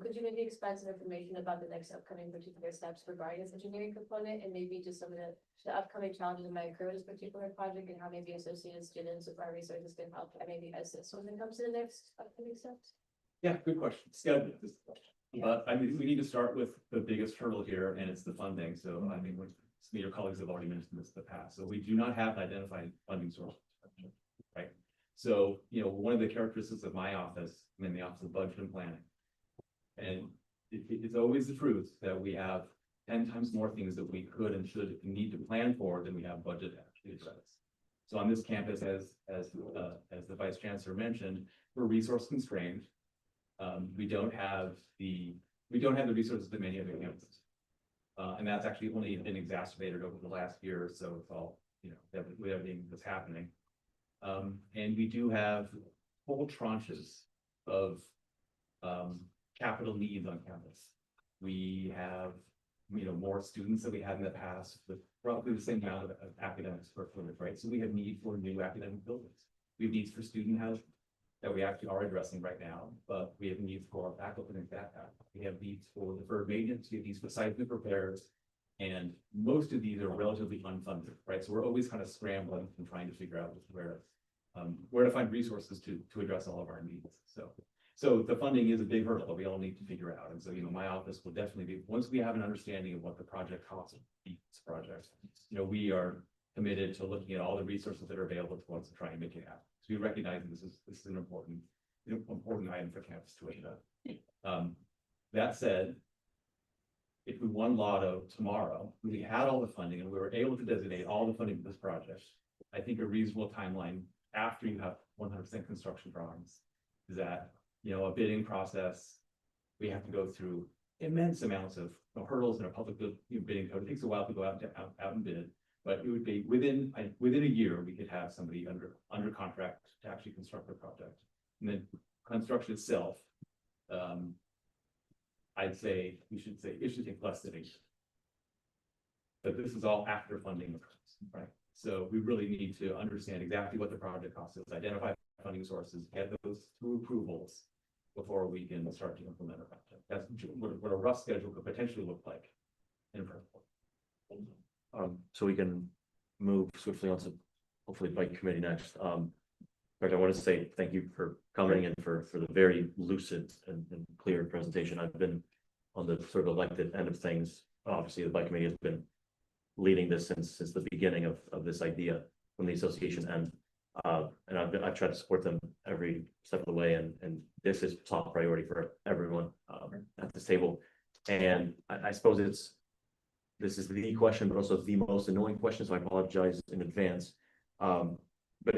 could you maybe expand some information about the next upcoming particular steps regarding this engineering component and maybe just some of the upcoming challenges that might occur with this particular project and how maybe associated students with our resources can help and maybe assist when it comes to the next upcoming steps? Yeah, good question. Schedule this question. But I mean, we need to start with the biggest hurdle here, and it's the funding. So I mean, some of your colleagues have already mentioned this in the past. So we do not have an identified funding source, right? So, one of the characteristics of my office, I'm in the Office of Budget and Planning. And it's always the truth that we have 10 times more things that we could and should and need to plan for than we have budget to actually address. So on this campus, as the Vice Chancellor mentioned, we're resource constrained. We don't have the resources that many other campuses. And that's actually only been exacerbated over the last year or so with all, with everything that's happening. And we do have whole tranches of capital needs on campus. We have, more students than we had in the past with roughly the same amount of academic square footage, right? So we have need for new academic buildings. We have needs for student housing that we actually are addressing right now, but we have needs for faculty and staff. We have needs for deferred maintenance, we have needs for seismic repairs, and most of these are relatively unfunded, right? So we're always kind of scrambling and trying to figure out where to find resources to address all of our needs. So the funding is a big hurdle that we all need to figure out. And so, my office will definitely be, once we have an understanding of what the project costs of these projects, we are committed to looking at all the resources that are available to us to try and make it happen. So we recognize that this is an important item for campus to address. That said, if we won Lotto tomorrow, we had all the funding and we were able to designate all the funding for this project, I think a reasonable timeline after you have 100% construction drawings is that, a bidding process, we have to go through immense amounts of hurdles in a public bidding code. It takes a while to go out and bid, but it would be within a year, we could have somebody under contract to actually construct the project. And then construction itself, I'd say it should take less than a year. But this is all after funding occurs, right? So we really need to understand exactly what the project cost is, identify funding sources, get those through approvals before we can start to implement a project. That's what a rough schedule could potentially look like in principle. So we can move swiftly on to hopefully bike committee next. But I want to say thank you for coming and for the very lucid and clear presentation. I've been on the sort of elected end of things. Obviously, the bike committee has been leading this since the beginning of this idea from the association end. And I've tried to support them every step of the way, and this is top priority for everyone at this table. And I suppose this is the question, but also the most annoying question, so I apologize in advance. But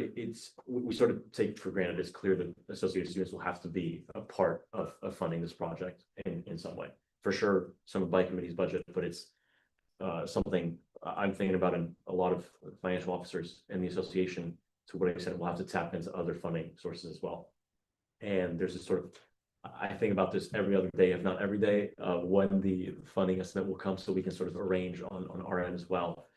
we sort of take for granted, it's clear that associated students will have to be a part of funding this project in some way. For sure, some of bike committee's budget, but it's something I'm thinking about, and a lot of financial officers in the association, to what extent we'll have to tap into other funding sources as well. And there's this sort of, I think about this every other day, if not every day, when the funding estimate will come, so we can sort of arrange on our end as well.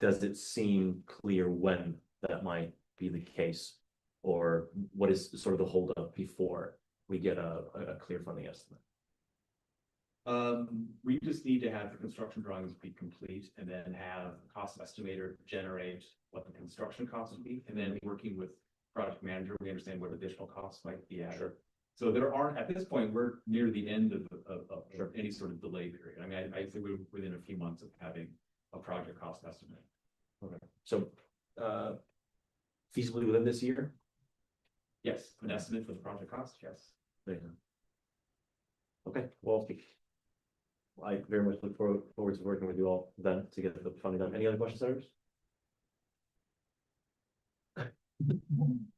Does it seem clear when that might be the case? Or what is sort of the holdup before we get a clear funding estimate? We just need to have the construction drawings be complete and then have a cost estimator generate what the construction costs would be. And then working with project manager, we understand what additional costs might be added. Sure. So there aren't, at this point, we're near the end of any sort of delay period. I mean, I think we're within a few months of having a project cost estimate. Okay, so feasibly within this year? Yes, an estimate for the project cost, yes. Yeah. Okay, well, I very much look forward to working with you all then to get the funding done. Any other questions, senators?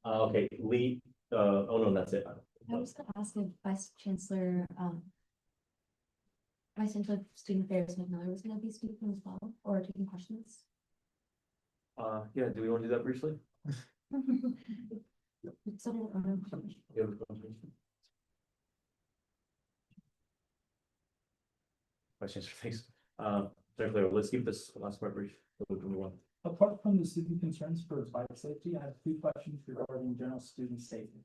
Okay, Lee, oh no, that's it. I was gonna ask if Vice Chancellor Student Affairs McMillan was gonna be speaking as well, or taking questions. Yeah, do we want to do that briefly? So, You have a question? Vice Chancellor, thanks. Directly, let's keep this last part brief. We'll move on. Apart from the student concerns for bike safety, I have 2 questions regarding general student safety.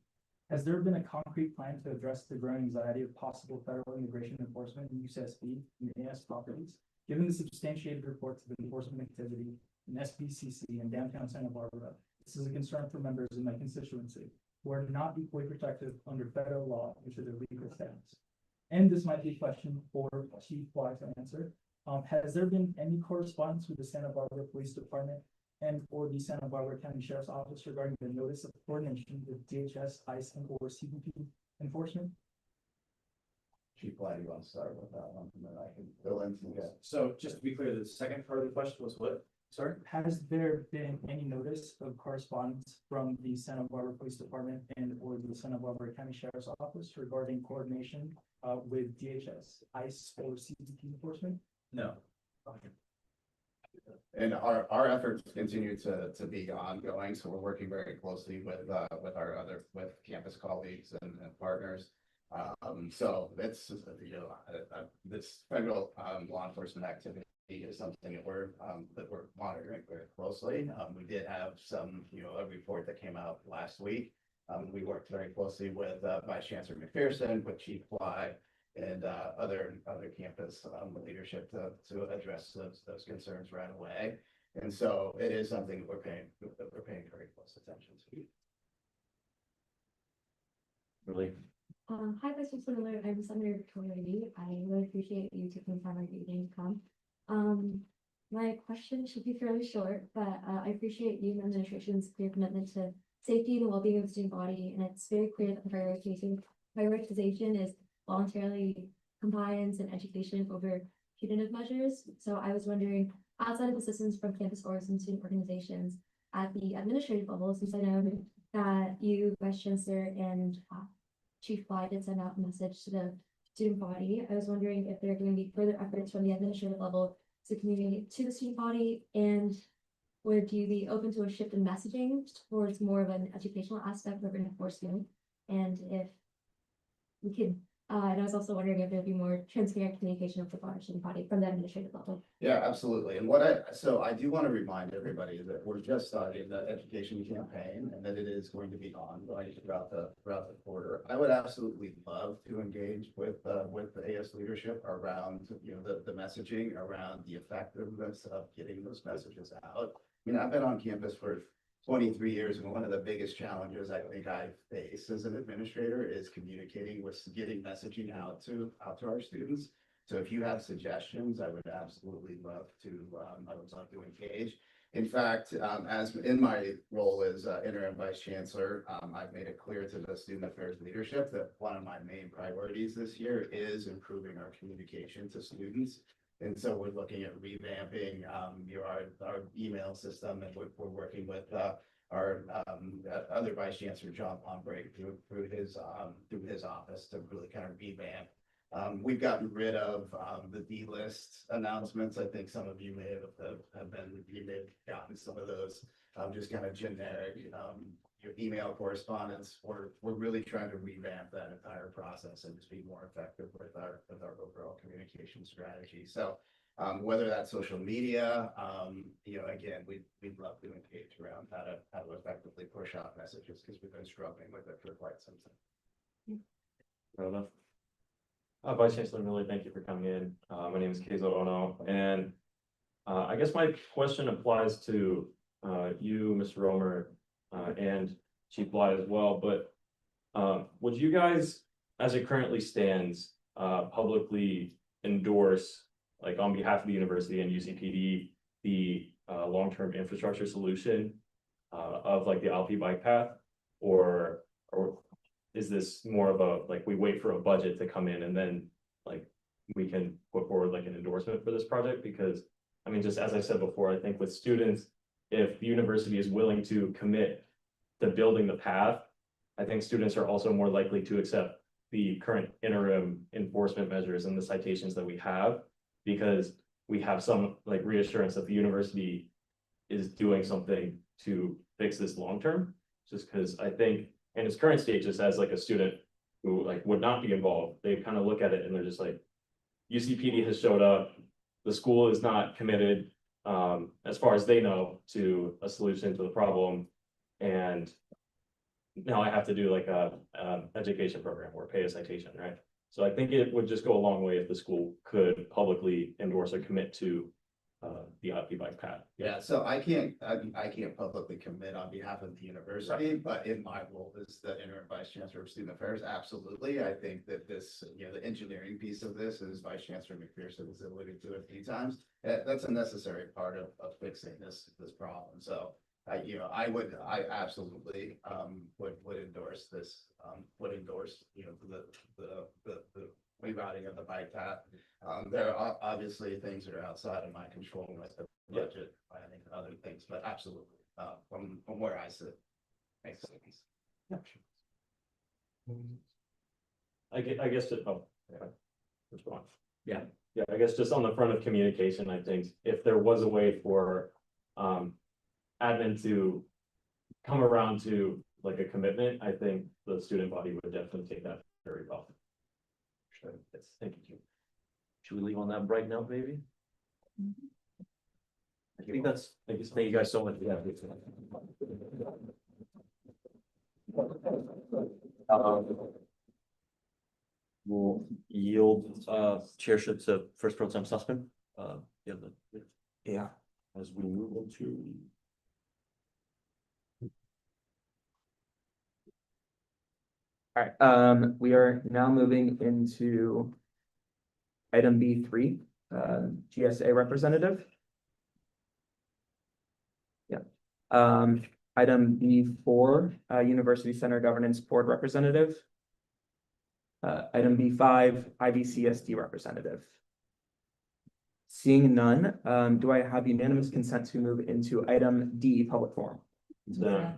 Has there been a concrete plan to address the growing anxiety of possible federal immigration enforcement in UCSB and AS properties, given the substantiated reports of enforcement activity in SBCC and downtown Santa Barbara? This is a concern for members in my constituency who are not equally protected under federal law, which are their legal status. And this might be a question for Chief Bly to answer. Has there been any correspondence with the Santa Barbara Police Department and or the Santa Barbara County Sheriff's Office regarding the notice of coordination with DHS, ICE, and or CBP enforcement? Chief Bly, you want to start with that one, and then I can fill in some. So just to be clear, the second part of the question was what? Sorry? Has there been any notice of correspondence from the Santa Barbara Police Department and or the Santa Barbara County Sheriff's Office regarding coordination with DHS, ICE, or CBP enforcement? No. And our efforts continue to be ongoing, so we're working very closely with campus colleagues and partners. So it's, this federal law enforcement activity is something that we're monitoring very closely. We did have some, a report that came out last week. We worked very closely with Vice Chancellor McPherson, with Chief Bly, and other campus leadership to address those concerns right away. And so it is something that we're paying very close attention to. Really? Hi, Vice Chancellor Miller. I'm Senator Victoria Lee. I really appreciate you taking time out of your evening to come. My question should be fairly short, but I appreciate you and the administration's clear commitment to safety and well-being of the student body, and it's very clear that the prioritization is voluntarily compliance and education over punitive measures. So I was wondering, outside of assistance from campus orgs and student organizations at the administrative level, since I know that you, Vice Chancellor, and Chief Bly did send out a message to the student body, I was wondering if there are going to be further efforts from the administrative level to communicate to the student body, and would you be open to a shift in messaging towards more of an educational aspect of enforcement? And if we could, and I was also wondering if there'd be more transparent communication with the broader student body from the administrative level. Yeah, absolutely. And so I do want to remind everybody that we're just starting the education campaign and that it is going to be ongoing throughout the quarter. I would absolutely love to engage with the AS leadership around, the messaging around the effectiveness of getting those messages out. I mean, I've been on campus for 23 years, and one of the biggest challenges I think I face as an administrator is communicating with getting messaging out to our students. So if you have suggestions, I would absolutely love to engage. In fact, as in my role as interim vice chancellor, I've made it clear to the student affairs leadership that one of my main priorities this year is improving our communication to students. And so we're looking at revamping, our email system, and we're working with, our other Vice Chancellor, John Pombrake, through his office to really kind of revamp. We've gotten rid of the D-list announcements. I think some of you may you may have gotten some of those, just kind of generic, your email correspondence. We're really trying to revamp that entire process and just be more effective with our overall communication strategy. So whether that's social media, again, we'd love to engage around how to effectively push out messages, because we've been struggling with it for quite some time. Fair enough. Vice Chancellor Miller, thank you for coming in. My name is Keizo Ono, and I guess my question applies to you, Mr. Romer, and Chief Bly as well, but would you guys, as it currently stands, publicly endorse, like on behalf of the university and UCPD, the long-term infrastructure solution of like the Alpi bike path, or is this more of a, like, we wait for a budget to come in and then like we can put forward like an endorsement for this project? Because I mean, just as I said before, I think with students, if the university is willing to commit to building the path, I think students are also more likely to accept the current interim enforcement measures and the citations that we have, because we have some like reassurance that the university is doing something to fix this long-term. Just because I think in its current state, just as like a student who like would not be involved, they kind of look at it and they're just like, UCPD has showed up, the school is not committed, as far as they know, to a solution to the problem. And now I have to do like a education program or pay a citation, right? So I think it would just go a long way if the school could publicly endorse or commit to the Alpi bike path. Yeah, so I can't publicly commit on behalf of the university, but in my role as the interim Vice Chancellor of Student Affairs, absolutely. I think that this, the engineering piece of this, as Vice Chancellor McPherson has alluded to a few times, that's a necessary part of fixing this problem. So I absolutely would endorse this, the rerouting of the bike path. There are obviously things that are outside of my control, like the budget, planning, and other things, but absolutely, from where I sit, makes sense. I guess just, respond. Yeah, I guess just on the front of communication, I think if there was a way for admin to come around to like a commitment, I think the student body would definitely take that very well. Sure. Thank you. Should we leave on that bright note, maybe? I think that's, thank you guys so much. Yeah. We'll yield chairship to First Pro Tem Sussman. Yeah. As we move into. All right, we are now moving into item B3, GSA representative. Yeah. Item B4, University Center Governance Board representative. Item B5, IVCSD representative. Seeing none, do I have unanimous consent to move into item D, public forum? Yeah.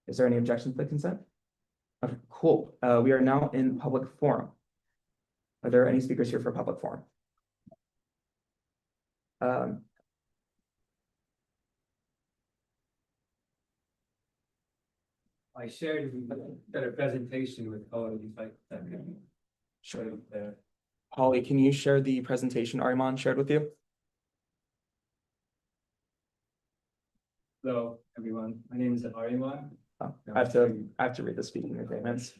Is there any objection to the consent? Okay, cool. We are now in public forum. Are there any speakers here for public forum? I shared a presentation with all of you, like that. Sure. Holly, can you share the presentation Ariman shared with you? Hello, everyone. My name is Ariman. Oh, I have to read the speaking agreements.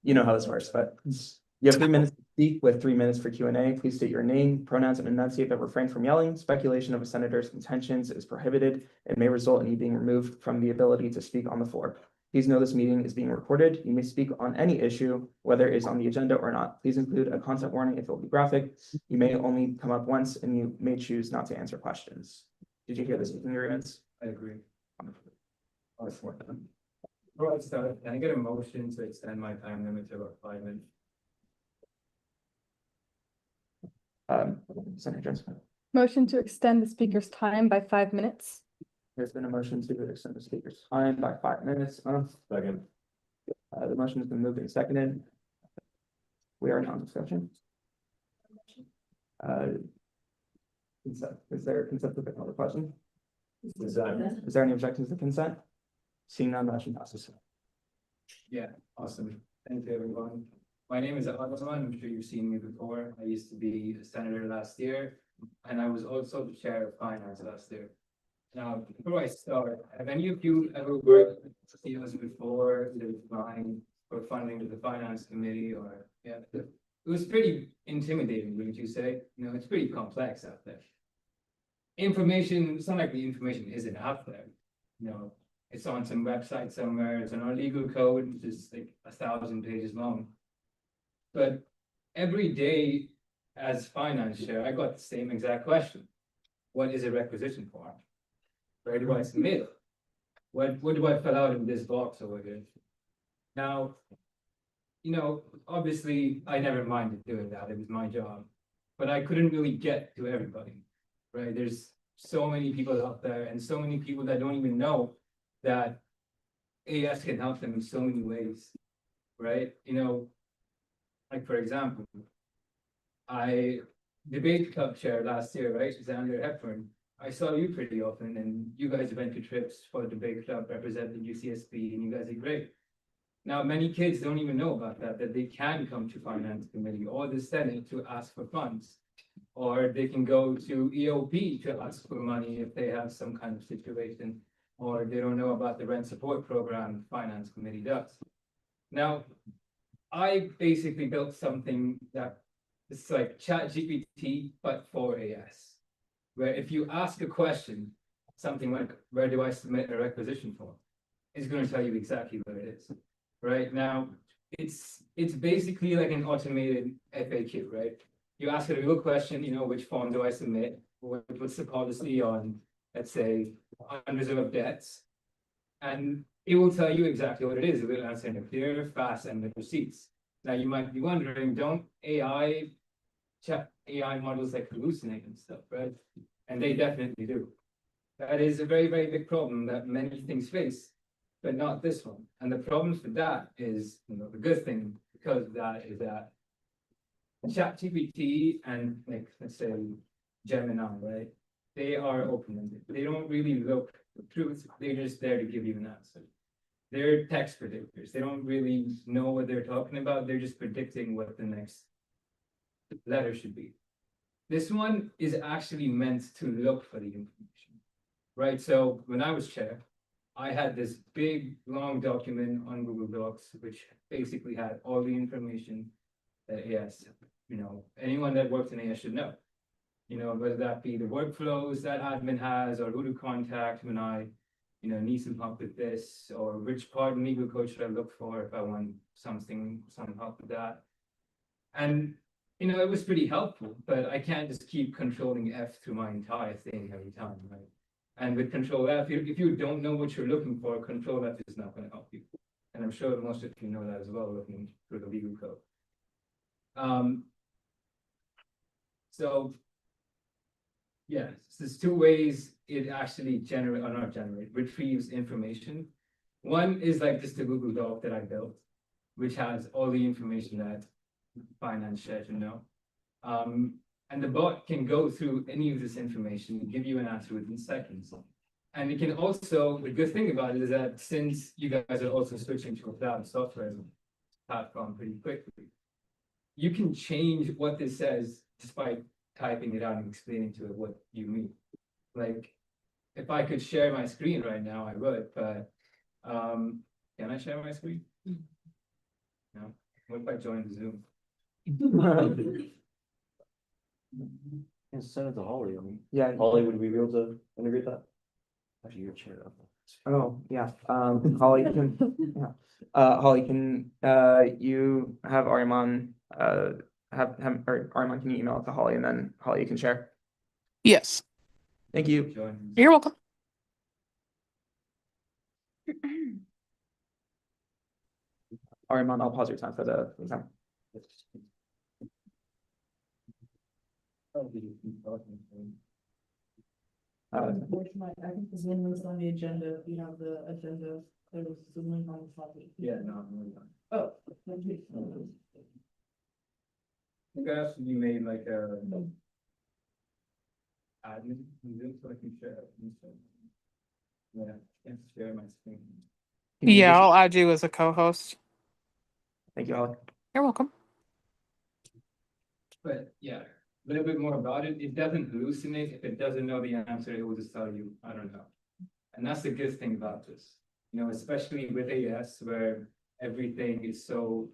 You know how this works, but you have 3 minutes to speak with 3 minutes for Q&A. Please state your name, pronouns, and enunciate, but refrain from yelling. Speculation of a senator's intentions is prohibited and may result in you being removed from the ability to speak on the floor. Please know this meeting is being recorded. You may speak on any issue, whether it is on the agenda or not. Please include a content warning if it will be graphic. You may only come up once and you may choose not to answer questions. Did you hear the speaking agreements? I agree. Before I start, can I get a motion to extend my time limit to about 5 minutes? Consent agenda. Motion to extend the speaker's time by 5 minutes. There's been a motion to extend the speaker's time by 5 minutes. Second. The motion has been moved and seconded. We are now in discussion. Consent, is there consent with another question? Is there any objections to consent? Seeing none, motion passes. Yeah, awesome. Thank you, everyone. My name is Adnan. I'm sure you've seen me before. I used to be a senator last year, and I was also the chair of finance last year. Now, before I start, have any of you ever worked with CEOs before, either applying for funding to the finance committee or, yeah, it was pretty intimidating, wouldn't you say? You know, it's pretty complex out there. Information, it's not like the information isn't out there, you know, it's on some website somewhere, it's on our legal code, which is like 1,000 pages long. But every day as finance chair, I got the same exact question. What is a requisition form? Where do I submit it? What do I fill out in this box over here? Now, you know, obviously I never minded doing that. It was my job, but I couldn't really get to everybody, right? There's so many people out there and so many people that don't even know that AS can help them in so many ways, right? You know, like for example, I debate club chair last year, right? Xander Hepburn. I saw you pretty often and you guys went to trips for the debate club representing UCSB and you guys are great. Now, many kids don't even know about that they can come to finance committee or the Senate to ask for funds. Or they can go to EOP to ask for money if they have some kind of situation. Or they don't know about the rent support program finance committee does. Now, I basically built something that is like ChatGPT, but for AS. Where if you ask a question, something like, where do I submit a requisition form? It's going to tell you exactly where it is. Right now, it's basically like an automated FAQ, right? You ask a real question, you know, which form do I submit? What's the policy on, let's say, unreserved debts? And it will tell you exactly what it is. It will answer in a clear, fast, and with receipts. Now, you might be wondering, don't AI models like hallucinate and stuff, right? And they definitely do. That is a very, very big problem that many things face, but not this one. And the problems with that is, you know, the good thing because of that is that ChatGPT and like, let's say Gemini, right? They are open-ended. They don't really look for truth. They're just there to give you an answer. They're text predictors. They don't really know what they're talking about. They're just predicting what the next letter should be. This one is actually meant to look for the information, right? So when I was chair, I had this big, long document on Google Docs, which basically had all the information that AS, you know, anyone that works in AS should know. You know, whether that be the workflows that admin has, or who to contact when I, you know, need some help with this, or which part in legal code should I look for if I want some help with that. And, you know, it was pretty helpful, but I can't just keep controlling F through my entire thing every time, right? And with Control F, if you don't know what you're looking for, Control F is not going to help you. And I'm sure most of you know that as well, looking through the legal code. So, yeah, there's two ways it actually retrieves information. One is like just a Google Doc that I built, which has all the information that finance shares, you know. And the bot can go through any of this information and give you an answer within seconds. And it can also, the good thing about it is that since you guys are also switching to a cloud software platform pretty quickly, you can change what this says just by typing it out and explaining to it what you mean. Like, if I could share my screen right now, I would, but can I share my screen? No. What if I join Zoom? Yeah, send it to Holly. I mean, Yeah. Holly, would we be able to integrate that? Actually, your chair. Oh, yeah, Holly can, yeah. Holly, can, you have Ariman, or Ariman, can you email it to Holly and then Holly, you can share? Yes. Thank you. You're welcome. Ariman, I'll pause your time for the exam. Unfortunately, I think the Zoom was on the agenda, you know, the agenda, there was Zoom link on the topic. Yeah, no, I'm not. Oh, thank you. I think I also you made like a. Admin, so I can share. Yeah, I can share my screen. Yeah, I'll add you as a co-host. Thank you, Alec. You're welcome. But yeah, a little bit more about it. It doesn't hallucinate. If it doesn't know the answer, it will just tell you, I don't know. And that's the good thing about this, you know, especially with AS where everything is so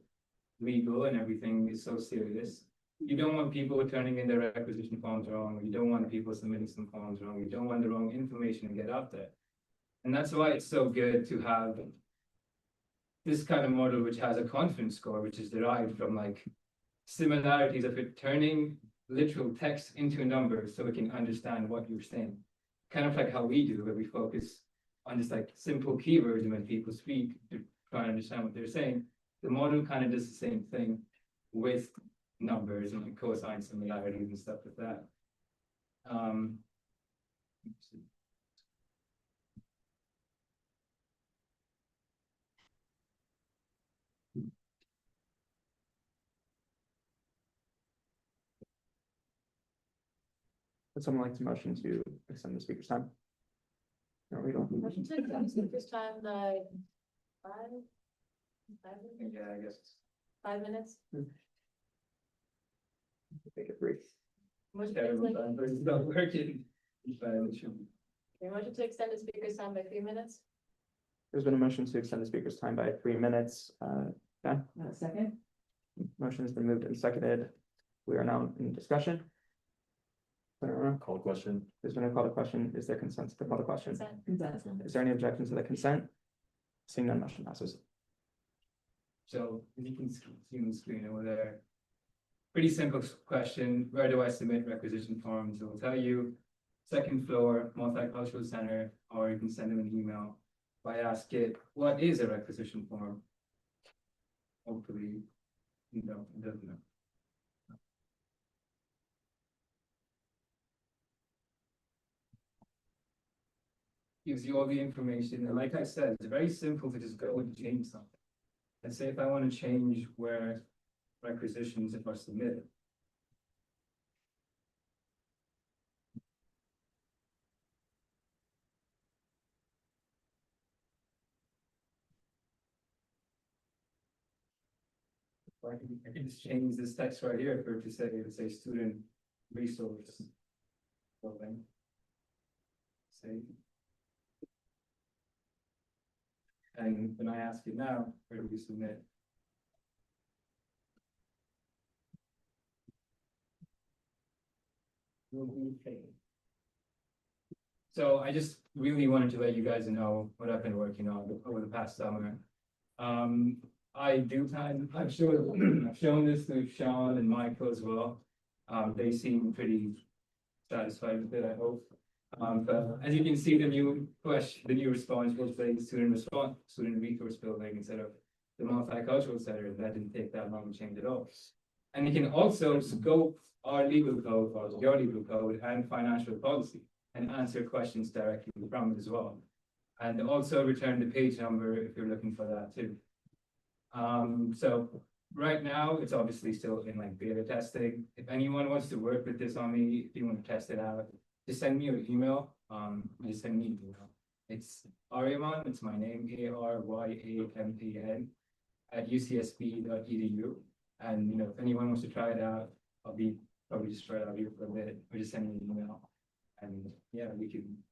legal and everything is so serious. You don't want people turning in their requisition forms wrong. You don't want people submitting some forms wrong. You don't want the wrong information to get out there. And that's why it's so good to have this kind of model, which has a confidence score, which is derived from like similarities of it turning literal text into a number so we can understand what you're saying. Kind of like how we do, where we focus on just like simple keywords, and when people speak to try and understand what they're saying, the model kind of does the same thing with numbers and like cosine similarities and stuff like that. Would someone like to motion to extend the speaker's time? No, we don't. Motion to extend speaker's time by 5 minutes? Yeah, I guess. 5 minutes? Take it brief. Motion to Terrible extend- time, but it's not working. Okay, motion to extend the speaker's time by 3 minutes? There's been a motion to extend the speaker's time by 3 minutes. Ben? Second? Motion has been moved and seconded. We are now in discussion. Call the question. There's been a call to question. Is there consent to the call to question? Consent. Is there any objection to the consent? Seeing none, motion passes. So you can see on the screen over there. Pretty simple question. Where do I submit requisition forms? It will tell you second floor, multicultural center, or you can send them an email. If I ask it, what is a requisition form? Hopefully, you know, it doesn't know. Gives you all the information, and like I said, it's very simple to just go and change something. And say if I want to change where requisitions are submitted. I can just change this text right here for it to say student resource. Building. Save. And when I ask it now, where do we submit? So I just really wanted to let you guys know what I've been working on over the past summer. I do time, I've shown this to Sean and Michael as well. They seem pretty satisfied with it, I hope. But as you can see, the new response was the student resource building instead of the multicultural center. That didn't take that long to change at all. And you can also scope our legal code, or your legal code, and financial policy, and answer questions directly from it as well. And also return the page number if you're looking for that too. So right now, it's obviously still in like beta testing. If anyone wants to work with this on me, if you want to test it out, just send me your email. Just send me an email. It's Aryaman, it's my name, ARYAMAN @ucsb.edu. And you know, if anyone wants to try it out, I'll be probably just try it out here for a bit, or just send me an email. And yeah, we can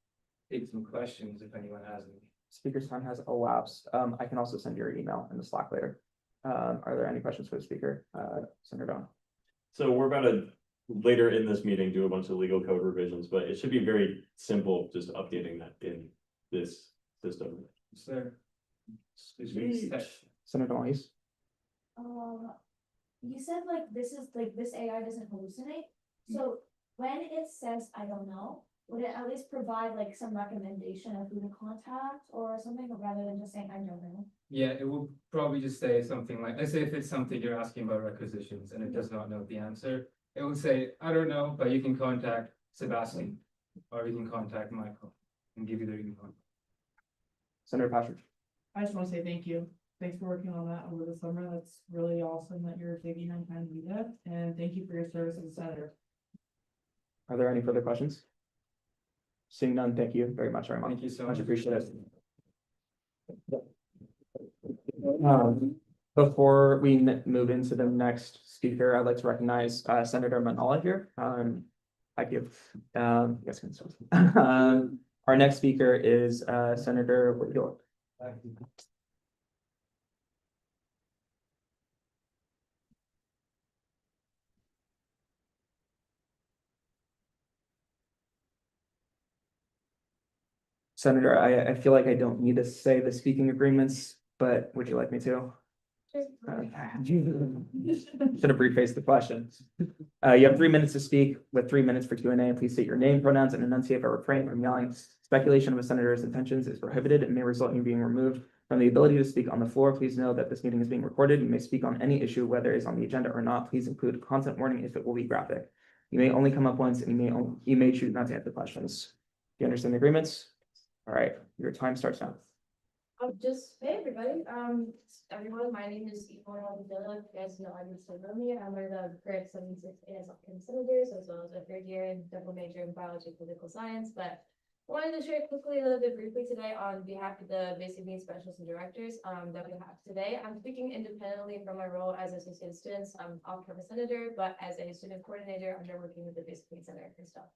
take some questions if anyone has any. Speaker's time has elapsed. I can also send your email in the Slack later. Are there any questions for the speaker? Senator Don. So we're about to, later in this meeting, do a bunch of legal code revisions, but it should be very simple, just updating that in this system. Sir. Senator Weiss. You said like this AI doesn't hallucinate. So when it says, I don't know, would it at least provide like some recommendation of who to contact or something, rather than just saying, I don't know? Yeah, it will probably just say something like, let's say if it's something you're asking about requisitions and it does not know the answer, it will say, I don't know, but you can contact Sebastian, or you can contact Michael and give you their email. Senator Patrick. I just want to say thank you. Thanks for working on that over the summer. That's really awesome that you're taking your time to do that. And thank you for your service as a senator. Are there any further questions? Seeing none, thank you very much, Armand. Thank you so Much much. appreciated. Before we move into the next speaker, I'd like to recognize Senator Manala here. I give, yes, our next speaker is Senator York. Senator, I feel like I don't need to say the speaking agreements, but would you like me to? Should have prefaced the questions. You have 3 minutes to speak with 3 minutes for Q&A. Please state your name, pronouns, and enunciate a refrain from yelling. Speculation of a senator's intentions is prohibited and may result in you being removed from the ability to speak on the floor. Please know that this meeting is being recorded. You may speak on any issue, whether it's on the agenda or not. Please include a content warning if it will be graphic. You may only come up once, and you may choose not to answer questions. Do you understand the agreements? All right, your time starts now. Hey everybody, everyone, my name is Yvonne Aldila. You guys know I'm Mr. Romney. I'm one of the current 76 ASL senators, as well as a third year and double major in biology and political science. But I wanted to share quickly a little bit briefly today on behalf of the Basic Needs Specialists and Directors that we have today. I'm speaking independently from my role as associate students. I'm off-campus senator, but as a student coordinator, I'm working with the Basic Needs Center and stuff.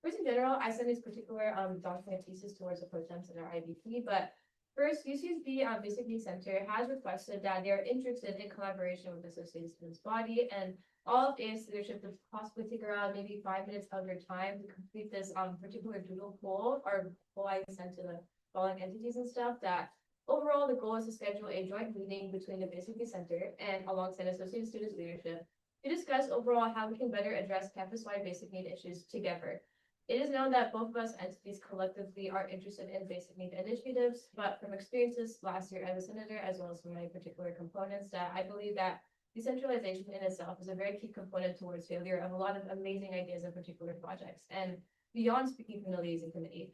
First, in general, I sent this particular document thesis towards the pro-temps in our IBP, but first, UCSB Basic Needs Center has requested that they are interested in collaboration with the Associated Students Body, and all of AS leadership to possibly take around maybe 5 minutes of their time to complete this particular doodle poll or poll I sent to the following entities and stuff. That overall, the goal is to schedule a joint meeting between the Basic Needs Center and alongside Associated Students leadership to discuss overall how we can better address campus-wide basic need issues together. It is known that both of us entities collectively are interested in basic need initiatives, but from experiences last year as a senator, as well as from my particular components, that I believe that decentralization in itself is a very key component towards failure of a lot of amazing ideas in particular projects. And beyond speaking from the liaison committee,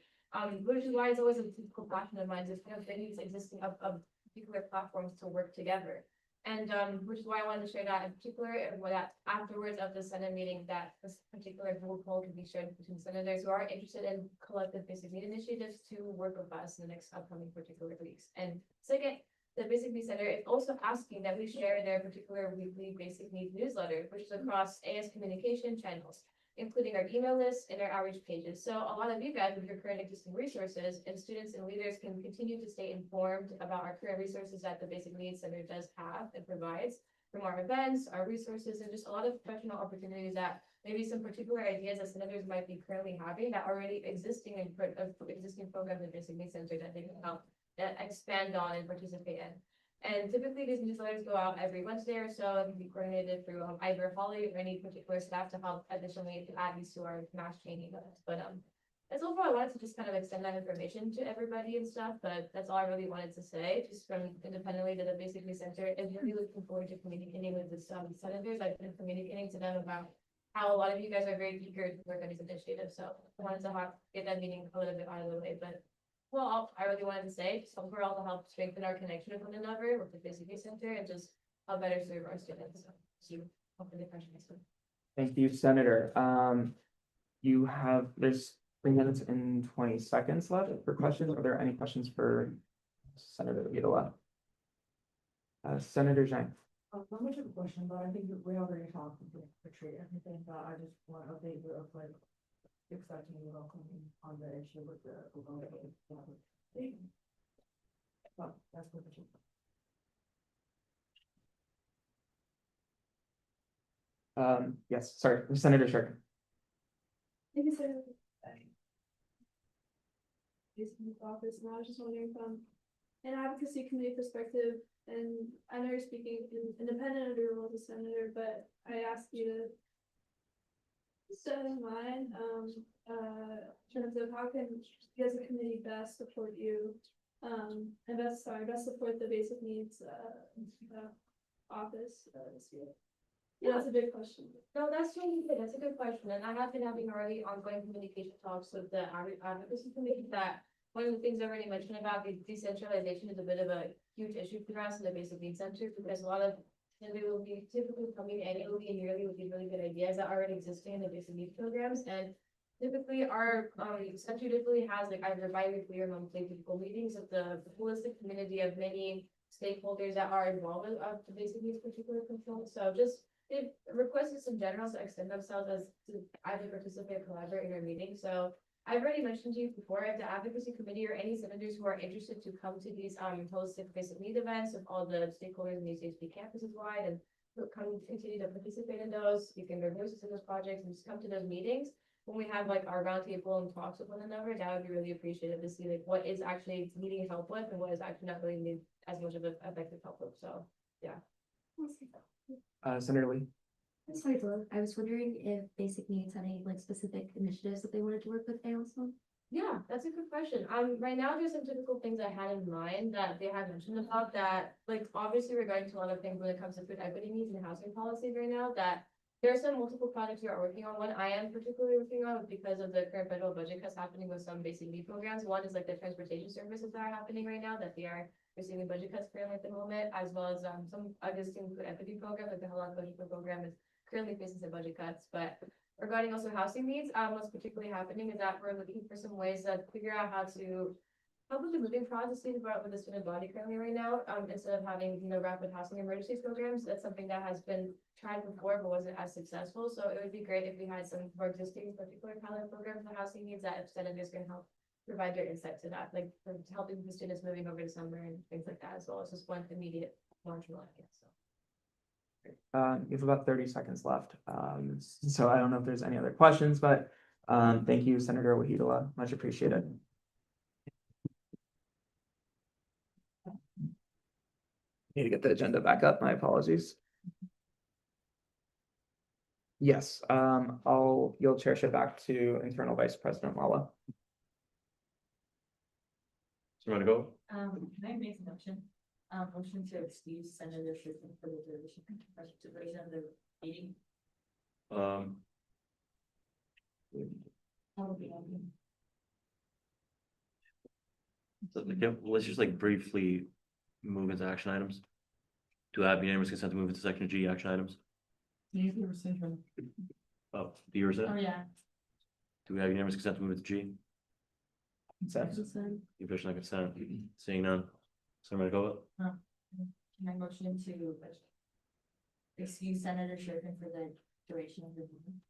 which is why it's always a typical passion of mine, is kind of venues existing of particular platforms to work together. And which is why I wanted to share that in particular, that afterwards of the Senate meeting, that this particular Google poll can be shared between senators who are interested in collective basic need initiatives to work with us in the next upcoming particular weeks. And second, the Basic Needs Center is also asking that we share their particular weekly basic needs newsletter, which is across AS communication channels, including our email list and our outreach pages. So a lot of you guys with your current existing resources and students and leaders can continue to stay informed about our current resources that the Basic Needs Center does have and provides from our events, our resources, and just a lot of professional opportunities that maybe some particular ideas that senators might be currently having that already existing in existing programs in Basic Needs Center that they can help that expand on and participate in. And typically these newsletters go out every Wednesday or so and can be coordinated through either Holly or any particular staff to help additionally to add these to our mass training events. But as overall, I wanted to just kind of extend that information to everybody and stuff, but that's all I really wanted to say, just from independently to the Basic Needs Center, and really looking forward to communicating with the senators. I've been communicating to them about how a lot of you guys are very eager to work on these initiatives. So I wanted to get that meeting a little bit out of the way, but well, I really wanted to say, just overall to help strengthen our connection with one another with the Basic Needs Center and just help better serve our students. So, thank you. Hopefully the question is good. Thank you, Senator. There's 3 minutes and 20 seconds left for questions. Are there any questions for Senator Vidala? Senator Zhang. Not much of a question, but I think we already talked about the tree. Everything, but I just want to update you of like expecting you welcome on the issue with the. But that's what the. Yes, sorry, Senator Sherkin. Thank you, Senator. Office, and I was just wondering from an advocacy committee perspective, and I know you're speaking independent of your role as a senator, but I asked you to set in mind in terms of how can you as a committee best support you and best support the basic needs office this year. Yeah, that's a big question. No, that's totally good. That's a good question. And I have been having already ongoing communication talks with the advocacy committee that one of the things I already mentioned about the decentralization is a bit of a huge issue for us in the basic needs center because a lot of and we will be typically coming annually and yearly with these really good ideas that already exist in the basic needs programs. And typically our center typically has like either bi-weekly or monthly typical meetings of the holistic community of many stakeholders that are involved with the basic needs particular control. So just they've requested some generals to extend themselves as to either participate or collaborate in our meeting. So I've already mentioned to you before, if the advocacy committee or any senators who are interested to come to these holistic basic need events with all the stakeholders in the UCHB campuses wide and come continue to participate in those, you can bring voices in those projects and just come to those meetings. When we have like our roundtable and talks with one another, that would be really appreciative to see like what is actually needing help with and what is actually not really need as much of an effective help with. So yeah. Senator Lee. I'm sorry, Flo. I was wondering if Basic Needs had any like specific initiatives that they wanted to work with ALS on? Yeah, that's a good question. Right now, there's some typical things I had in mind that they had mentioned about that, like, obviously regarding to a lot of things when it comes to food equity needs and housing policies right now, that there are some multiple projects we are working on. One I am particularly working on because of the current federal budget cuts happening with some basic need programs. One is like the transportation services that are happening right now that they are receiving budget cuts currently at the moment, as well as some existing food equity program, like the Halal Budget program is currently facing some budget cuts, but regarding also housing needs, what's particularly happening is that we're looking for some ways to figure out how to help with the moving processes with the student body currently right now, instead of having, rapid housing emergency programs. That's something that has been tried before, but wasn't as successful. So it would be great if we had some of our existing particular pilot programs for housing needs that if senators can help provide their insight to that, like for helping the students moving over the summer and things like that as well. It's just one immediate marginal idea, so. You have about 30 seconds left. So I don't know if there's any other questions, but thank you, Senator Wahidullah. Much appreciated. Need to get the agenda back up. My apologies. Yes, I'll yield chairship back to Internal Vice President Lala. So you want to go? Can I make a motion? Motion to excuse Senator Schuster for the duration of the meeting. So, let's just like briefly move into action items. Do I have unanimous consent to move into section G action items? Oh, do you rescind? Oh, yeah. Do we have unanimous consent to move into G? Consent. Your petition on consent, seeing none. Somebody go. Can I motion to excuse Senator Sherkin for the duration of the meeting?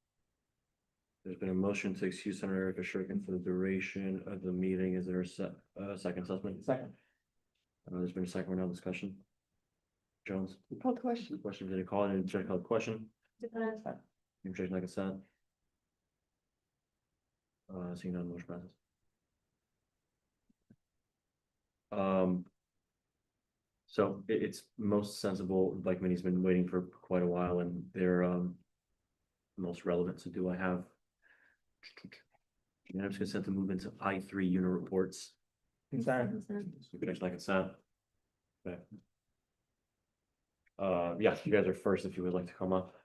There's been a motion to excuse Senator Erica Shurkin for the duration of the meeting. Is there a second assessment? Second. There's been a second round of discussion. Jones? Call the question. Question, did you call it? Did you call the question? Your petition on consent. Seeing none, motion passes. So it's most sensible, like committee's been waiting for quite a while and they're most relevant. So do I have unanimous consent to move into I3 unit reports? Consent. Petition on consent. Okay. Yeah, you guys are first if you would like to come up.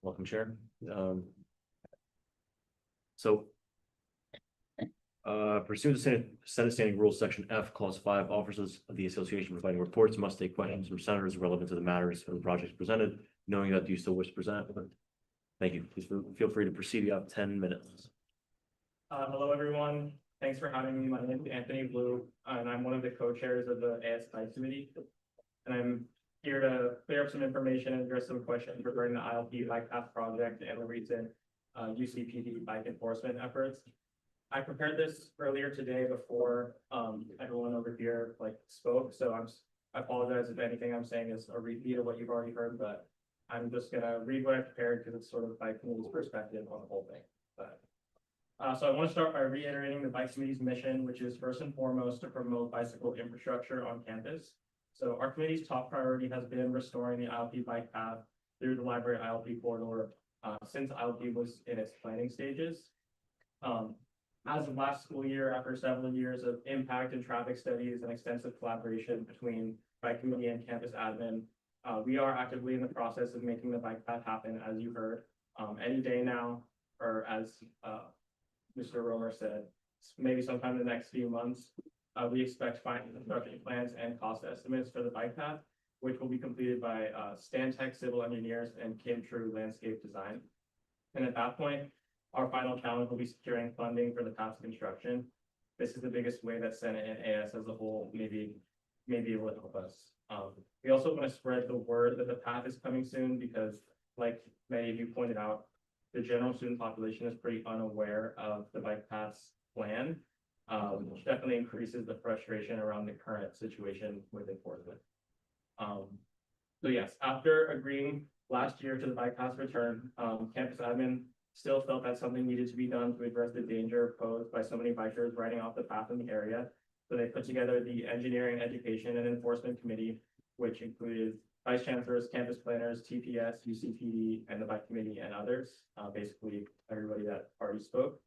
Welcome, Chair. Pursuant to Senate Standing Rules, Section F, Clause 5, officers of the association providing reports must take questions from senators relevant to the matters of the projects presented, knowing that you still wish to present. Thank you. Please feel free to proceed. You have 10 minutes. Hello, everyone. Thanks for having me. My name is Anthony Blue, and I'm one of the co-chairs of the ASI committee. And I'm here to clear up some information and address some questions regarding the ILP bike path project and the recent UCPD bike enforcement efforts. I prepared this earlier today before everyone over here spoke, so I apologize if anything I'm saying is a repeat of what you've already heard, but I'm just gonna read what I prepared because it's sort of bike committee's perspective on the whole thing. But so I want to start by reiterating the bike committee's mission, which is first and foremost to promote bicycle infrastructure on campus. So our committee's top priority has been restoring the ILP bike path through the library ILP corridor since ILP was in its planning stages. As of last school year, after several years of impact and traffic studies and extensive collaboration between bike committee and campus admin, we are actively in the process of making the bike path happen, as you heard. Any day now, or as Mr. Romer said, maybe sometime in the next few months, we expect final construction plans and cost estimates for the bike path, which will be completed by Stantec Civil Engineers and Kim True Landscape Design. And at that point, our final challenge will be securing funding for the path's construction. This is the biggest way that Senate and AS as a whole may be able to help us. We also want to spread the word that the path is coming soon because, like many of you pointed out, the general student population is pretty unaware of the bike path's plan, which definitely increases the frustration around the current situation with enforcement. So yes, after agreeing last year to the bike path's return, campus admin still felt that something needed to be done to address the danger posed by so many bikers riding off the path in the area. So they put together the Engineering, Education, and Enforcement Committee, which included vice chancellors, campus planners, TPS, UCPD, and the bike committee and others, basically everybody that already spoke.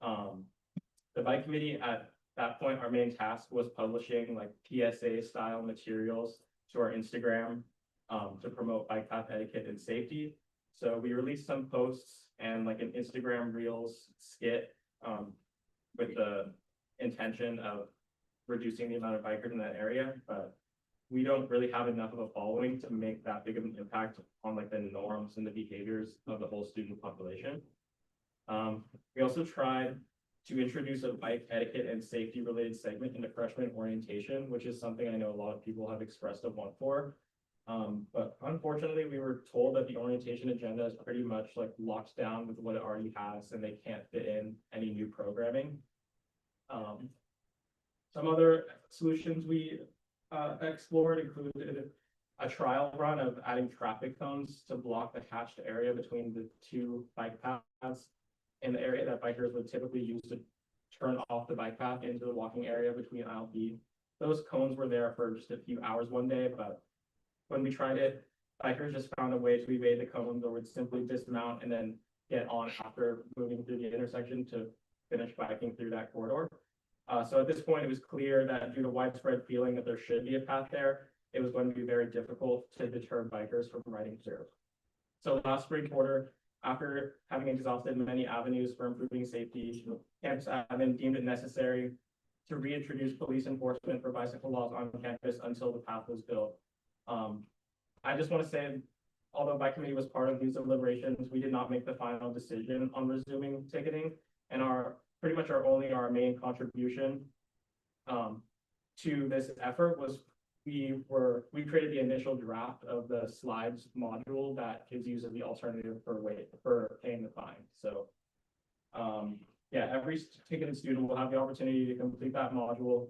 The bike committee at that point, our main task was publishing like PSA style materials to our Instagram to promote bike path etiquette and safety. So we released some posts and like an Instagram Reels skit with the intention of reducing the amount of bikers in that area, but we don't really have enough of a following to make that big of an impact on like the norms and the behaviors of the whole student population. We also tried to introduce a bike etiquette and safety related segment into freshman orientation, which is something I know a lot of people have expressed a want for. But unfortunately, we were told that the orientation agenda is pretty much like locked down with what it already has, and they can't fit in any new programming. Some other solutions we explored included a trial run of adding traffic cones to block the hatched area between the two bike paths in the area that bikers would typically use to turn off the bike path into the walking area between aisle B. Those cones were there for just a few hours one day, but when we tried it, bikers just found a way to evade the cones or would simply dismount and then get on after moving through the intersection to finish biking through that corridor. So at this point, it was clear that due to widespread feeling that there should be a path there, it was going to be very difficult to deter bikers from riding through. So last spring quarter, after having exhausted many avenues for improving safety, campus admin deemed it necessary to reintroduce police enforcement for bicycle laws on campus until the path was built. I just want to say, although bike committee was part of these deliberations, we did not make the final decision on resuming ticketing, and our main contribution to this effort was we created the initial draft of the slides module that kids use as the alternative for paying the fine. So yeah, every ticketed student will have the opportunity to complete that module,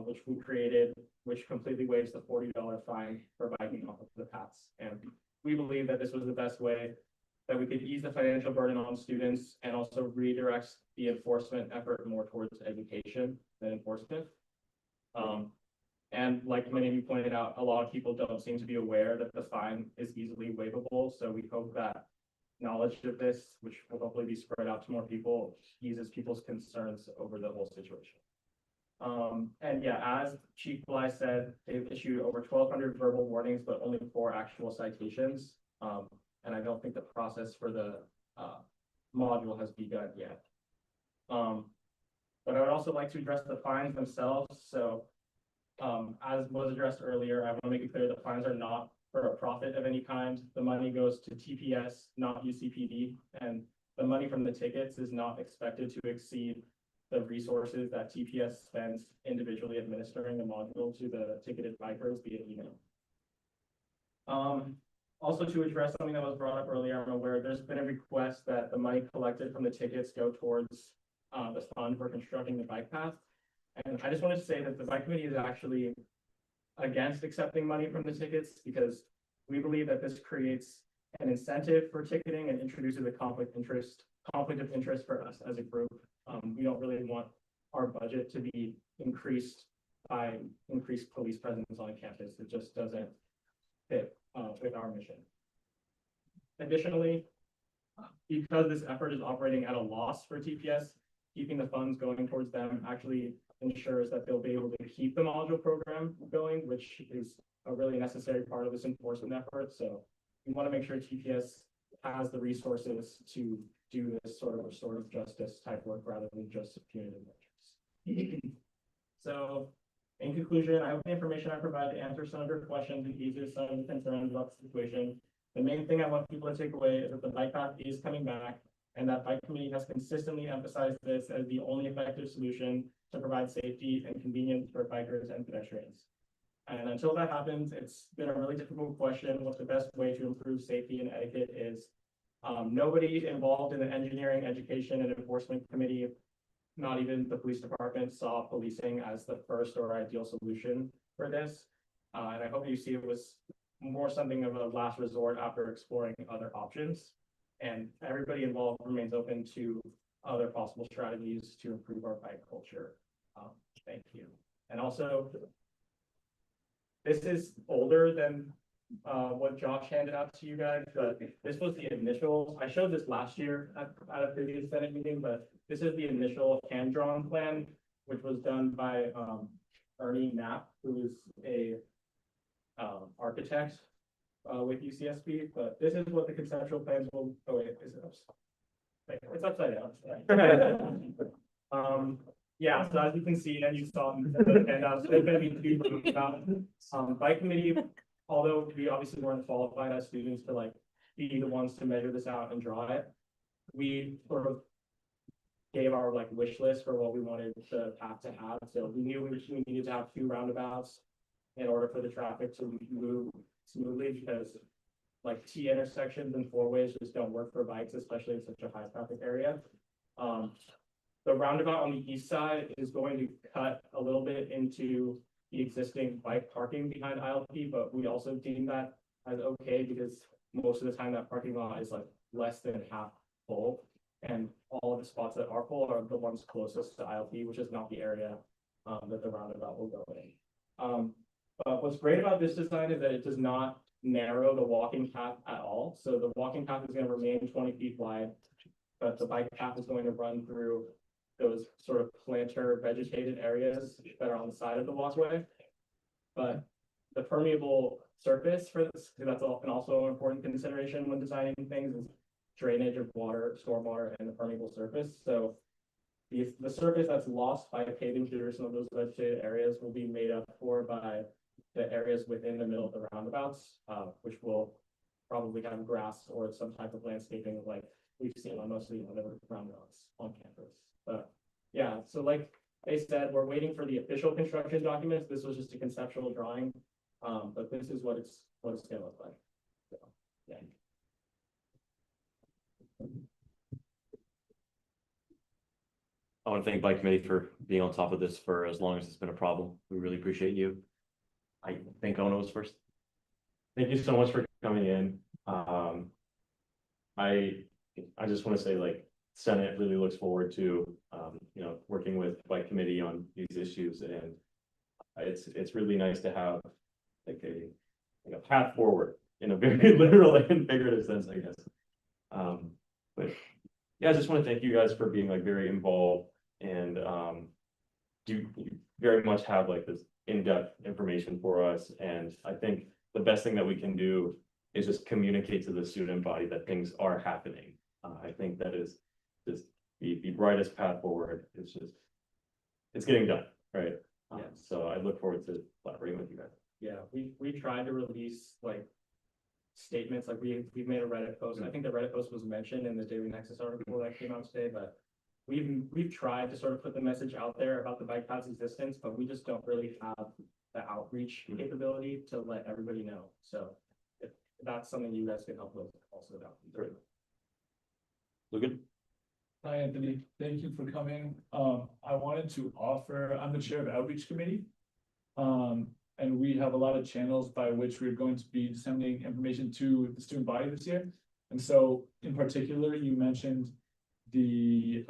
which we created, which completely waives the $40 fine for biking off of the paths. And we believe that this was the best way that we could ease the financial burden on students and also redirect the enforcement effort more towards education than enforcement. And like many of you pointed out, a lot of people don't seem to be aware that the fine is easily waivable. So we hope that knowledge of this, which will hopefully be spread out to more people, eases people's concerns over the whole situation. And yeah, as Chief Bly said, they've issued over 1,200 verbal warnings, but only 4 actual citations. And I don't think the process for the module has begun yet. But I would also like to address the fines themselves. So as was addressed earlier, I want to make it clear that fines are not for a profit of any kind. The money goes to TPS, not UCPD, and the money from the tickets is not expected to exceed the resources that TPS spends individually administering the module to the ticketed bikers via email. Also, to address something that was brought up earlier, I'm aware there's been a request that the money collected from the tickets go towards the fund for constructing the bike path. And I just wanted to say that the bike committee is actually against accepting money from the tickets because we believe that this creates an incentive for ticketing and introduces a conflict of interest for us as a group. We don't really want our budget to be increased by increased police presence on campus. It just doesn't fit with our mission. Additionally, because this effort is operating at a loss for TPS, keeping the funds going towards them actually ensures that they'll be able to keep the module program going, which is a really necessary part of this enforcement effort. So we want to make sure TPS has the resources to do this sort of restorative justice type work rather than just punitive measures. So in conclusion, I hope the information I provide to answer some of your questions and ease some of the concerns about the situation. The main thing I want people to take away is that the bike path is coming back, and that bike committee has consistently emphasized this as the only effective solution to provide safety and convenience for bikers and pedestrians. And until that happens, it's been a really difficult question what the best way to improve safety and etiquette is. Nobody involved in the engineering, education, and enforcement committee, not even the police department, saw policing as the first or ideal solution for this. And I hope you see it was more something of a last resort after exploring other options. And everybody involved remains open to other possible strategies to improve our bike culture. Thank you. And also, this is older than what Josh handed out to you guys, but this was the initial, I showed this last year at a previous Senate meeting, but this is the initial hand-drawn plan, which was done by Ernie Knapp, who is a architect with UCSB, but this is what the conceptual plans will, oh wait, is it upside? It's upside down. Yeah, so as you can see, and you saw, and there's gonna be two about bike committee, although we obviously weren't qualified as students to like be the ones to measure this out and draw it. We sort of gave our like wish list for what we wanted the path to have. So we knew we needed to have 2 roundabouts in order for the traffic to move smoothly, because like T intersections and 4-ways just don't work for bikes, especially in such a high traffic area. The roundabout on the east side is going to cut a little bit into the existing bike parking behind ILP, but we also deem that as okay because most of the time that parking lot is like less than half full, and all of the spots that are full are the ones closest to ILP, which is not the area that the roundabout will go in. But what's great about this design is that it does not narrow the walking path at all. So the walking path is going to remain 20 feet wide, but the bike path is going to run through those sort of planter vegetated areas that are on the side of the walkway. But the permeable surface for this, because that's also an important consideration when designing things, is drainage of water, stormwater, and the permeable surface. So the surface that's lost by paving through some of those vegetated areas will be made up for by the areas within the middle of the roundabouts, which will probably have grass or some type of landscaping like we've seen on most of the other roundabouts on campus. But yeah, so like they said, we're waiting for the official construction documents. This was just a conceptual drawing, but this is what it's going to look like. So yeah. I want to thank Bike Committee for being on top of this for as long as it's been a problem. We really appreciate you. I think Ona was first. Thank you so much for coming in. I just want to say, like, Senate really looks forward to working with Bike Committee on these issues, and it's really nice to have like a path forward in a very literal and figurative sense, I guess. But yeah, I just want to thank you guys for being like very involved, and you very much have like this in-depth information for us. And I think the best thing that we can do is just communicate to the student body that things are happening. I think that is just the brightest path forward. It's getting done, right? So I look forward to collaborating with you guys. Yeah, we tried to release like statements, like we've made a Reddit post. I think the Reddit post was mentioned in the Daily Nexus article that came out today, but we've tried to sort of put the message out there about the bike path's existence, but we just don't really have the outreach capability to let everybody know. So if that's something you guys can help with, also that would be great. Look good. Hi, Anthony. Thank you for coming. I wanted to offer, I'm the chair of Outreach Committee. And we have a lot of channels by which we're going to be disseminating information to the student body this year. And so in particular, you mentioned the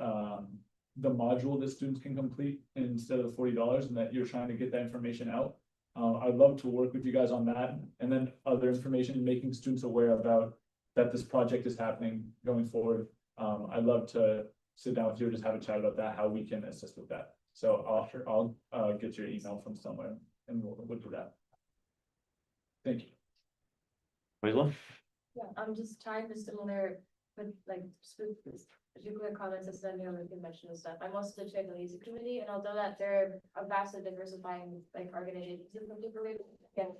module that students can complete instead of the $40, and that you're trying to get that information out. I'd love to work with you guys on that, and then other information, making students aware about that this project is happening going forward. I'd love to sit down with you and just have a chat about that, how we can assist with that. So I'll get your email from somewhere and we'll do that. Thank you. Maisla? Yeah, I'm just trying to similar, but like, particular comments as then, we can mention and stuff. I'm also the chair of the leadership committee, and although that they're a vastly diversifying, like, organizations from different ways, again,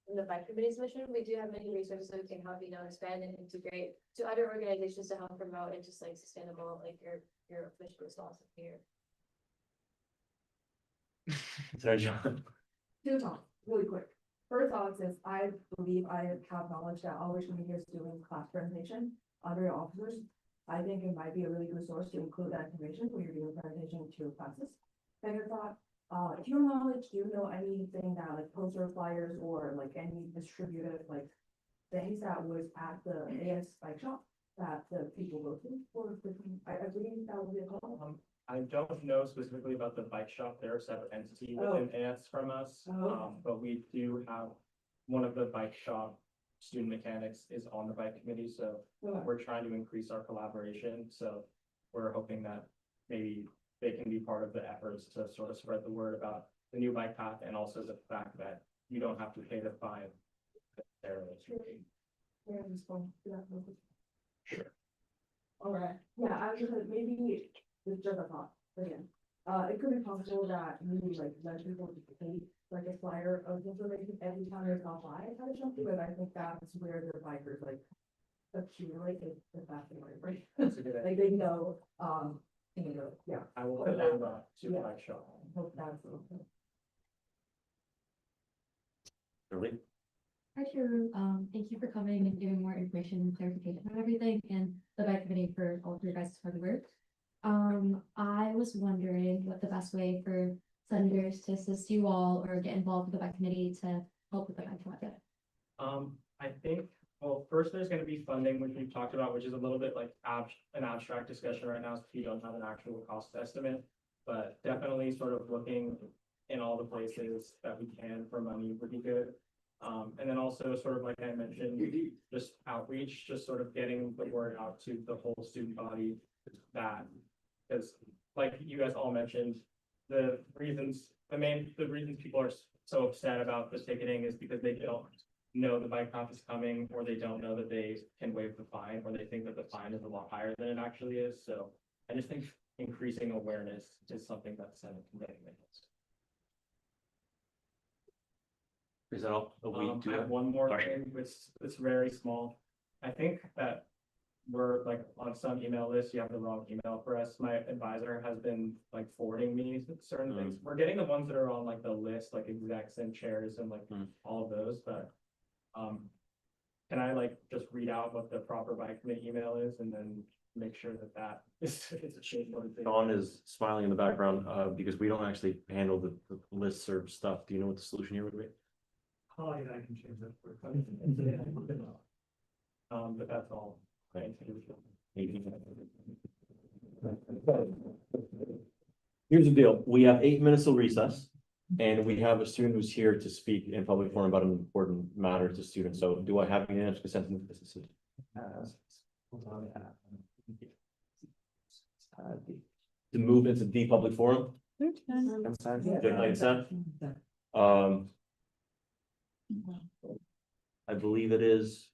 in the bike committee's mission, we do have many resources that can help, expand and integrate to other organizations to help promote and just like sustainable, like your official response here. Sorry, John. Two thoughts, really quick. First thought is, I believe I have knowledge that always when you're doing class presentation, other officers, I think it might be a really good source to include that information when you're doing presentation to classes. Second thought, to your knowledge, do you know anything that like poster flyers or like any distributed like things that was at the AS bike shop that the people go to for different, I believe that would be a call. I don't know specifically about the bike shop. They're a separate entity Oh. within AS from us. Oh. But we do have one of the bike shop student mechanics is on the bike committee, so Okay. we're trying to increase our collaboration. So we're hoping that maybe they can be part of the efforts to sort of spread the word about the new bike path and also the fact that you don't have to pay the fine. Sure. All right, yeah, I was just maybe it's just a thought, again. It could be possible that maybe like let people pay like a flyer of information every time they stop by kind of something, but I think that's where the bikers like accumulate if that's the right. That's a good idea. Like they know, yeah. I will put that on the Yeah. bike shop. Hope that's okay. Really? Hi, Drew. Thank you for coming and giving more information and clarification on everything and the bike committee for all of your guys' hard work. I was wondering what the best way for senators to assist you all or get involved with the bike committee to help with the bike project. I think, well, first there's gonna be funding, which we've talked about, which is a little bit like an abstract discussion right now, so we don't have an actual cost estimate. But definitely sort of looking in all the places that we can for money would be good. And then also sort of like I mentioned, just outreach, just sort of getting the word out to the whole student body that, because like you guys all mentioned, the reasons people are so upset about this ticketing is because they don't know the bike path is coming, or they don't know that they can waive the fine, or they think that the fine is a lot higher than it actually is. So I just think increasing awareness is something that the Senate can get against. Is that all? I have one more thing, which it's very small. I think that we're like on some email list, you have the wrong email for us. My advisor has been like forwarding me certain things. We're getting the ones that are on like the list, like execs and chairs and like all of those, but can I like just read out what the proper bike committee email is and then make sure that that is a change. Dawn is smiling in the background, because we don't actually handle the listserv stuff. Do you know what the solution here would be? Oh, yeah, I can change that for but that's all. Thank you. Here's the deal. We have 8 minutes till recess. And we have a student who's here to speak in public forum about an important matter to students. So do I have unanimous consent in this decision? To move into the public forum? Consent? I believe it is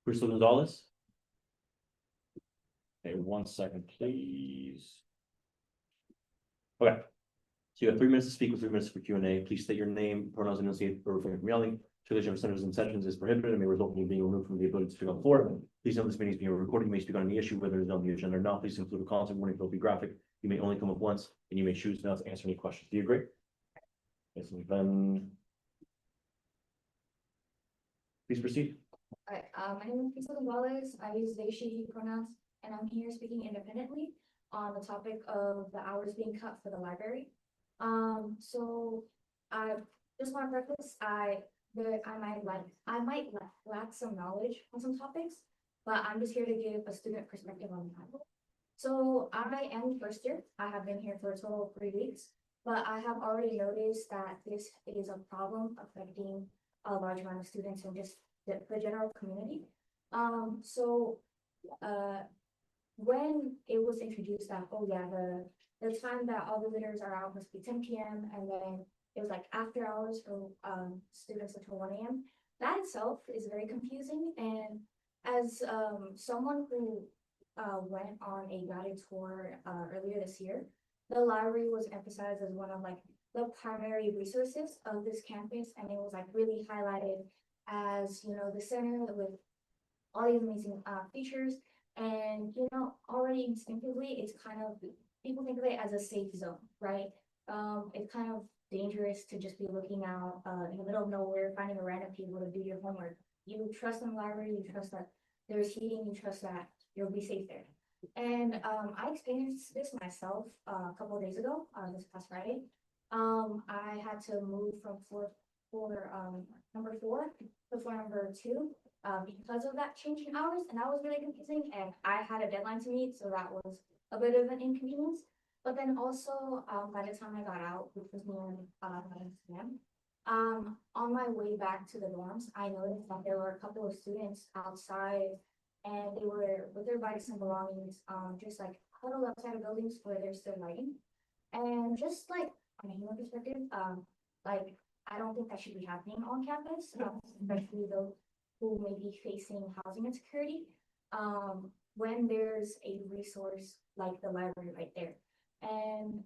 Crystal Gonzalez. Okay, 1 second, please. Okay. So you have 3 minutes to speak with 3 minutes for Q&A. Please state your name, pronouns enunciate or refrain from yelling. Tradition of senators and sessions is prohibited and may result in you being removed from the ability to speak on the floor. Please note this meeting is being recorded. You may speak on any issue, whether it's on the agenda or not. Please include a content warning, will be graphic. You may only come up once, and you may choose not to answer any questions. Do you agree? Yes, and then please proceed. Alright, my name is Crystal Gonzalez. I use they, she, he pronouns, and I'm here speaking independently on the topic of the hours being cut for the library. So I just want to preface, I might lack some knowledge on some topics, but I'm just here to give a student perspective on the Bible. So I am first year. I have been here for a total of 3 weeks, but I have already noticed that this is a problem affecting a large amount of students and just the general community. When it was introduced that, oh yeah, the time that all visitors are out must be 10 p.m. and then it was like after hours for students until 1 a.m. That itself is very confusing, and as someone who went on a guided tour earlier this year, the library was emphasized as one of like the primary resources of this campus, and it was like really highlighted as, you know, the center with all these amazing features. And, you know, already instinctively, it's kind of, people think of it as a safe zone, right? It's kind of dangerous to just be looking out in the middle of nowhere, finding a random people to do your homework. You trust in the library, you trust that there's heating, you trust that you'll be safe there. And I experienced this myself a couple of days ago, this past Friday. I had to move from floor number 4 to floor number 2 because of that change in hours, and that was really confusing, and I had a deadline to meet, so that was a bit of an inconvenience. But then also, by the time I got out, which was near 9 p.m., on my way back to the dorms, I noticed that there were a couple of students outside, and they were with their bikes and belongings, just like huddled outside of buildings where they're still lighting. And just like from a human perspective, like I don't think that should be happening on campus, especially those who may be facing housing insecurity. When there's a resource like the library right there. And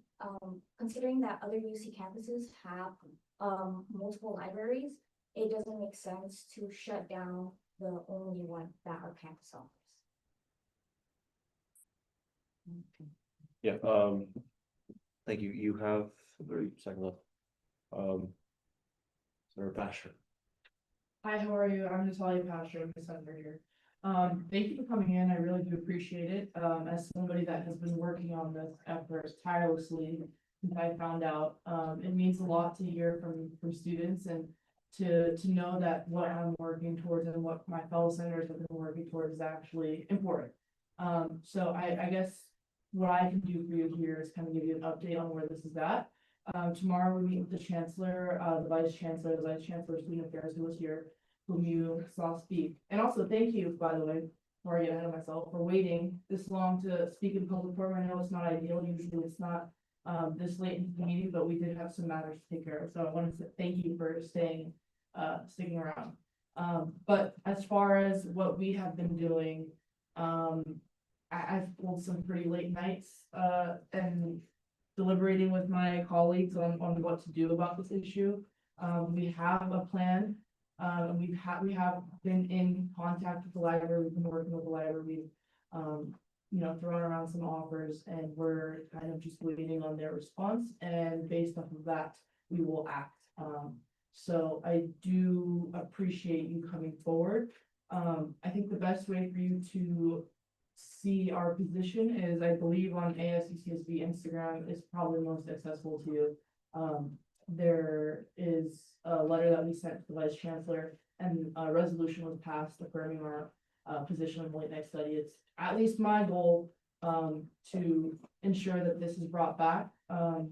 considering that other UC campuses have multiple libraries, it doesn't make sense to shut down the only one that our campus offers. Yeah, thank you. You have 30 seconds left. Senator Pastor. Hi, how are you? I'm Natalia Pastor, I'm the senator here. Thank you for coming in. I really do appreciate it. As somebody that has been working on this effort tirelessly since I found out, it means a lot to hear from students and to know that what I'm working towards and what my fellow senators have been working towards is actually important. So I guess what I can do for you here is kind of give you an update on where this is at. Tomorrow we meet with the chancellor, the vice chancellor of student affairs who was here, whom you saw speak. And also thank you, by the way, before I get ahead of myself, for waiting this long to speak in public forum. I know it's not ideal, usually it's not this late into the meeting, but we did have some matters to take care of. So I wanted to thank you for sticking around. But as far as what we have been doing, I've pulled some pretty late nights and deliberating with my colleagues on what to do about this issue. We have a plan. We have been in contact with the library. We've been working with the library. We've you know, thrown around some offers, and we're kind of just waiting on their response. And based off of that, we will act. So I do appreciate you coming forward. I think the best way for you to see our position is, I believe, on ASUCSB Instagram is probably most accessible to you. There is a letter that we sent to the vice chancellor, and a resolution was passed affirming our position on late night study. It's at least my goal to ensure that this is brought back.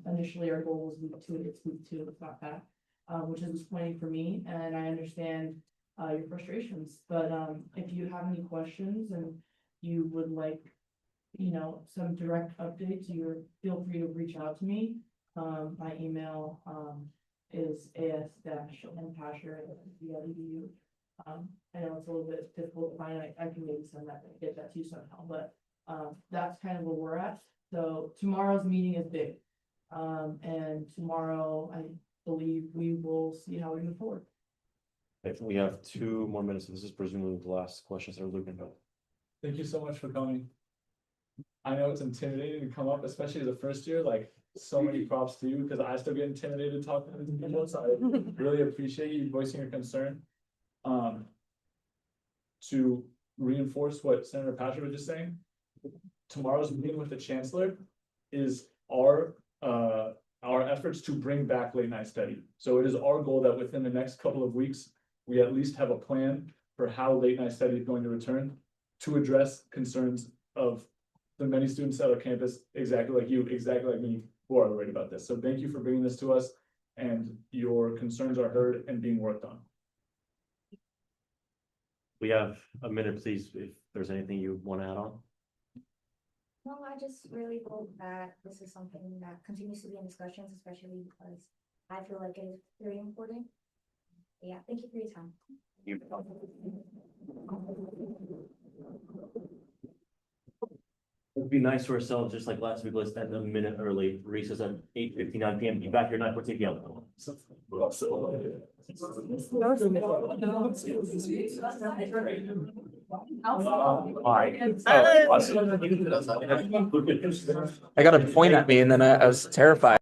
Initially, our goal was week 2. It's week 2. It's not back, which is disappointing for me, and I understand your frustrations. But if you have any questions and you would like, you know, some direct updates, feel free to reach out to me. My email is as-npasher@edu. I know it's a little bit difficult to find. I can maybe send that, get that to you somehow, but that's kind of where we're at. So tomorrow's meeting is big. And tomorrow, I believe we will see how we move forward. If we have 2 more minutes, this is presumably the last questions that are looking at. Thank you so much for coming. I know it's intimidating to come up, especially as a first year, like so many props to you, because I still get intimidated talking to people, so I really appreciate you voicing your concern. To reinforce what Senator Patrick was just saying, tomorrow's meeting with the chancellor is our efforts to bring back late night study. So it is our goal that within the next couple of weeks, we at least have a plan for how late night study is going to return to address concerns of the many students at our campus, exactly like you, exactly like me, who are worried about this. So thank you for bringing this to us, and your concerns are heard and being worked on. We have a minute, please, if there's anything you want to add on. No, I just really hope that this is something that continues to be in discussions, especially because I feel like it is very important. Yeah, thank you for your time. It'd be nice to ourselves, just like last week, let's end a minute early, recess at 8:59 PM, be back here 9:14 PM. I got a point at me and then I was terrified.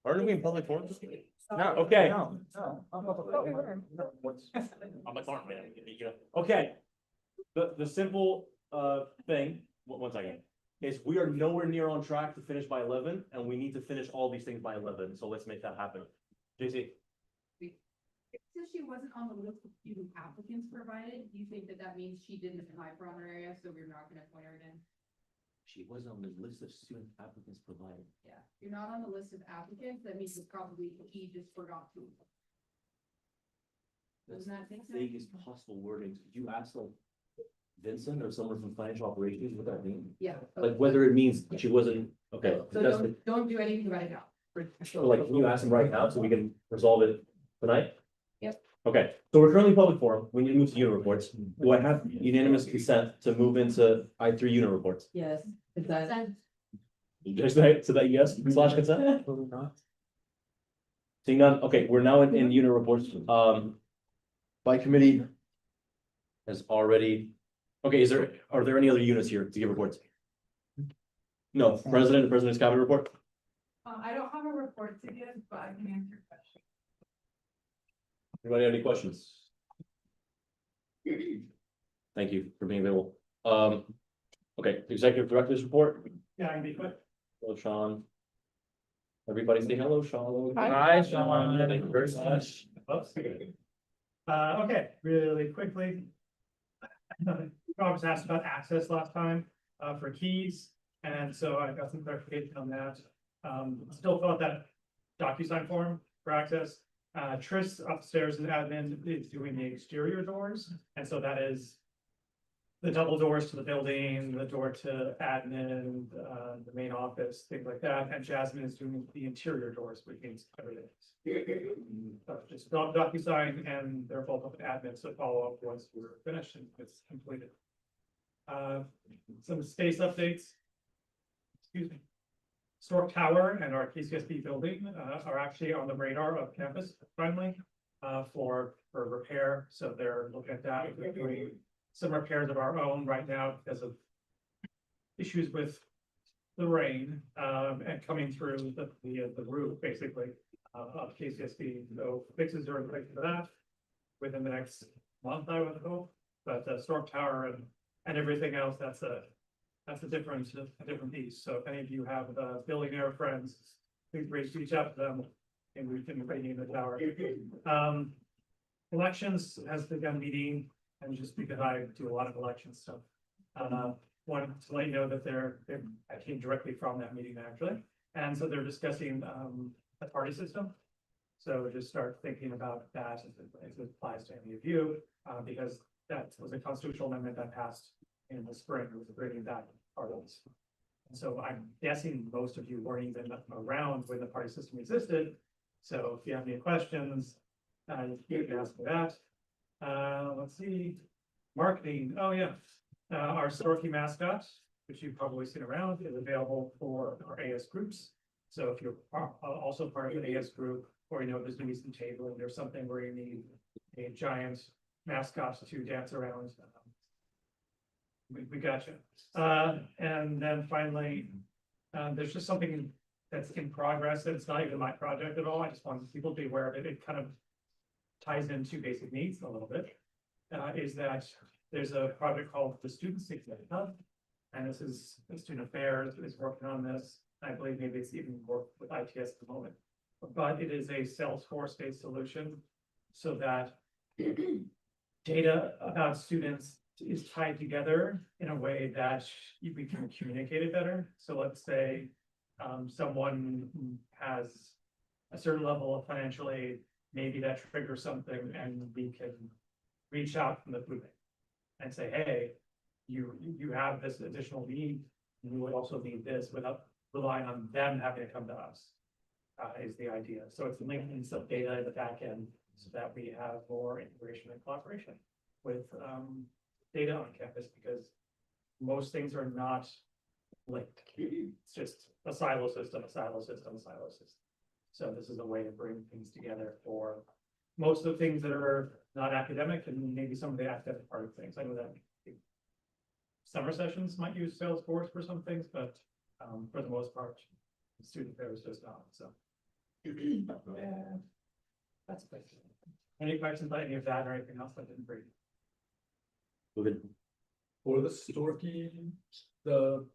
Aren't we in public forum? No, Okay. no. I'm like, "Aren't we?" Okay. The simple, thing, one second, is we are nowhere near on track to finish by 11, and we need to finish all these things by 11, so let's make that happen. JC? Since she wasn't on the list of few applicants provided, do you think that that means she didn't apply for our area, so we're not gonna appoint her again? She was on the list of student applicants provided. Yeah, you're not on the list of applicants, that means it's probably he just forgot to. That's Doesn't that make sense? vaguest possible wording. Did you ask like Vincent or someone from financial operations what that means? Yeah. Like whether it means she wasn't, okay. So that's don't do anything right now. So like, can you ask him right now so we can resolve it tonight? Yep. Okay, so we're currently public forum. We need to move to unit reports. Do I have unanimous consent to move into I3 unit reports? Yes. Is that? Just that, so that yes / consent? Seeing none, okay, we're now in unit reports. By committee has already, okay, are there any other units here to give reports? No, President's cabinet report? I don't have a report to give, but I can answer questions. Anybody have any questions? Thank you for being available. Okay, executive director's report. Yeah, I can be quick. Hello, Sean. Everybody say hello, Sean. Hi, Sean. Thank you very much. Oops. Okay, really quickly. Rob was asked about access last time, for keys, and so I got some clarification on that. Still fill out that DocuSign form for access. Tris upstairs in admin is doing the exterior doors, and so that is the double doors to the building, the door to admin, the main office, things like that, and Jasmine is doing the interior doors, which means everything. Just DocuSign, and they're both up in admin, so follow up once we're finished and it's completed. Some space updates. Excuse me. Stork Tower and our KCSB building are actually on the radar of campus finally for repair. So they're looking at that. We're doing some repairs of our own right now because of issues with the rain and coming through the roof basically of KCSB. So fixes are in place for that within the next month, I would hope. But Stork Tower and everything else, that's a different piece. So if any of you have billionaire friends, please reach out to them and we can bring in the tower. Elections has begun meeting, and just because I do a lot of election stuff. Wanted to let you know that I came directly from that meeting actually. And so they're discussing a party system. So just start thinking about that as it applies to any of you, because that was a constitutional amendment that passed in the spring, it was bringing back parties. And so I'm guessing most of you weren't even around when the party system existed. So if you have any questions, you can ask me that. Let's see, marketing, oh yeah. Our Storky mascot, which you've probably seen around, is available for our AS groups. So if you're also part of an AS group, or there's gonna be some tabling or something where you need a giant mascot to dance around. We got you. And then finally, there's just something that's in progress. It's not even my project at all. I just want people to be aware of it. It kind of ties into basic needs a little bit. Is that there's a project called the Student Success Hub. And this is the Student Affairs is working on this. I believe maybe it's even more with ITS at the moment. But it is a Salesforce-based solution so that data about students is tied together in a way that we can communicate it better. So let's say someone has a certain level of financial aid, maybe that triggers something and we can reach out from the food bank and say, hey, you have this additional need, and you would also need this without relying on them having to come to us, is the idea. So it's linking some data in the back end so that we have more integration and collaboration with data on campus, because most things are not linked. It's just a silo system, a silo system, a silo system. So this is a way to bring things together for most of the things that are not academic and maybe some of the academic part of things. I know that summer sessions might use Salesforce for some things, but for the most part, student affairs does not, so. Yeah. That's basically. Any questions on any of that or anything else I didn't bring? Good. For the Storky, the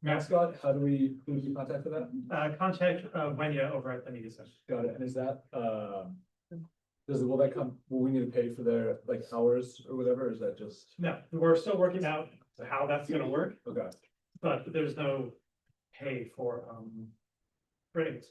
mascot, who do we contact for that? Contact Wenya over at the media center. Got it, and is that, will that come, will we need to pay for their like hours or whatever, or is that just? No, we're still working out how that's gonna work, Okay. but there's no pay for ratings.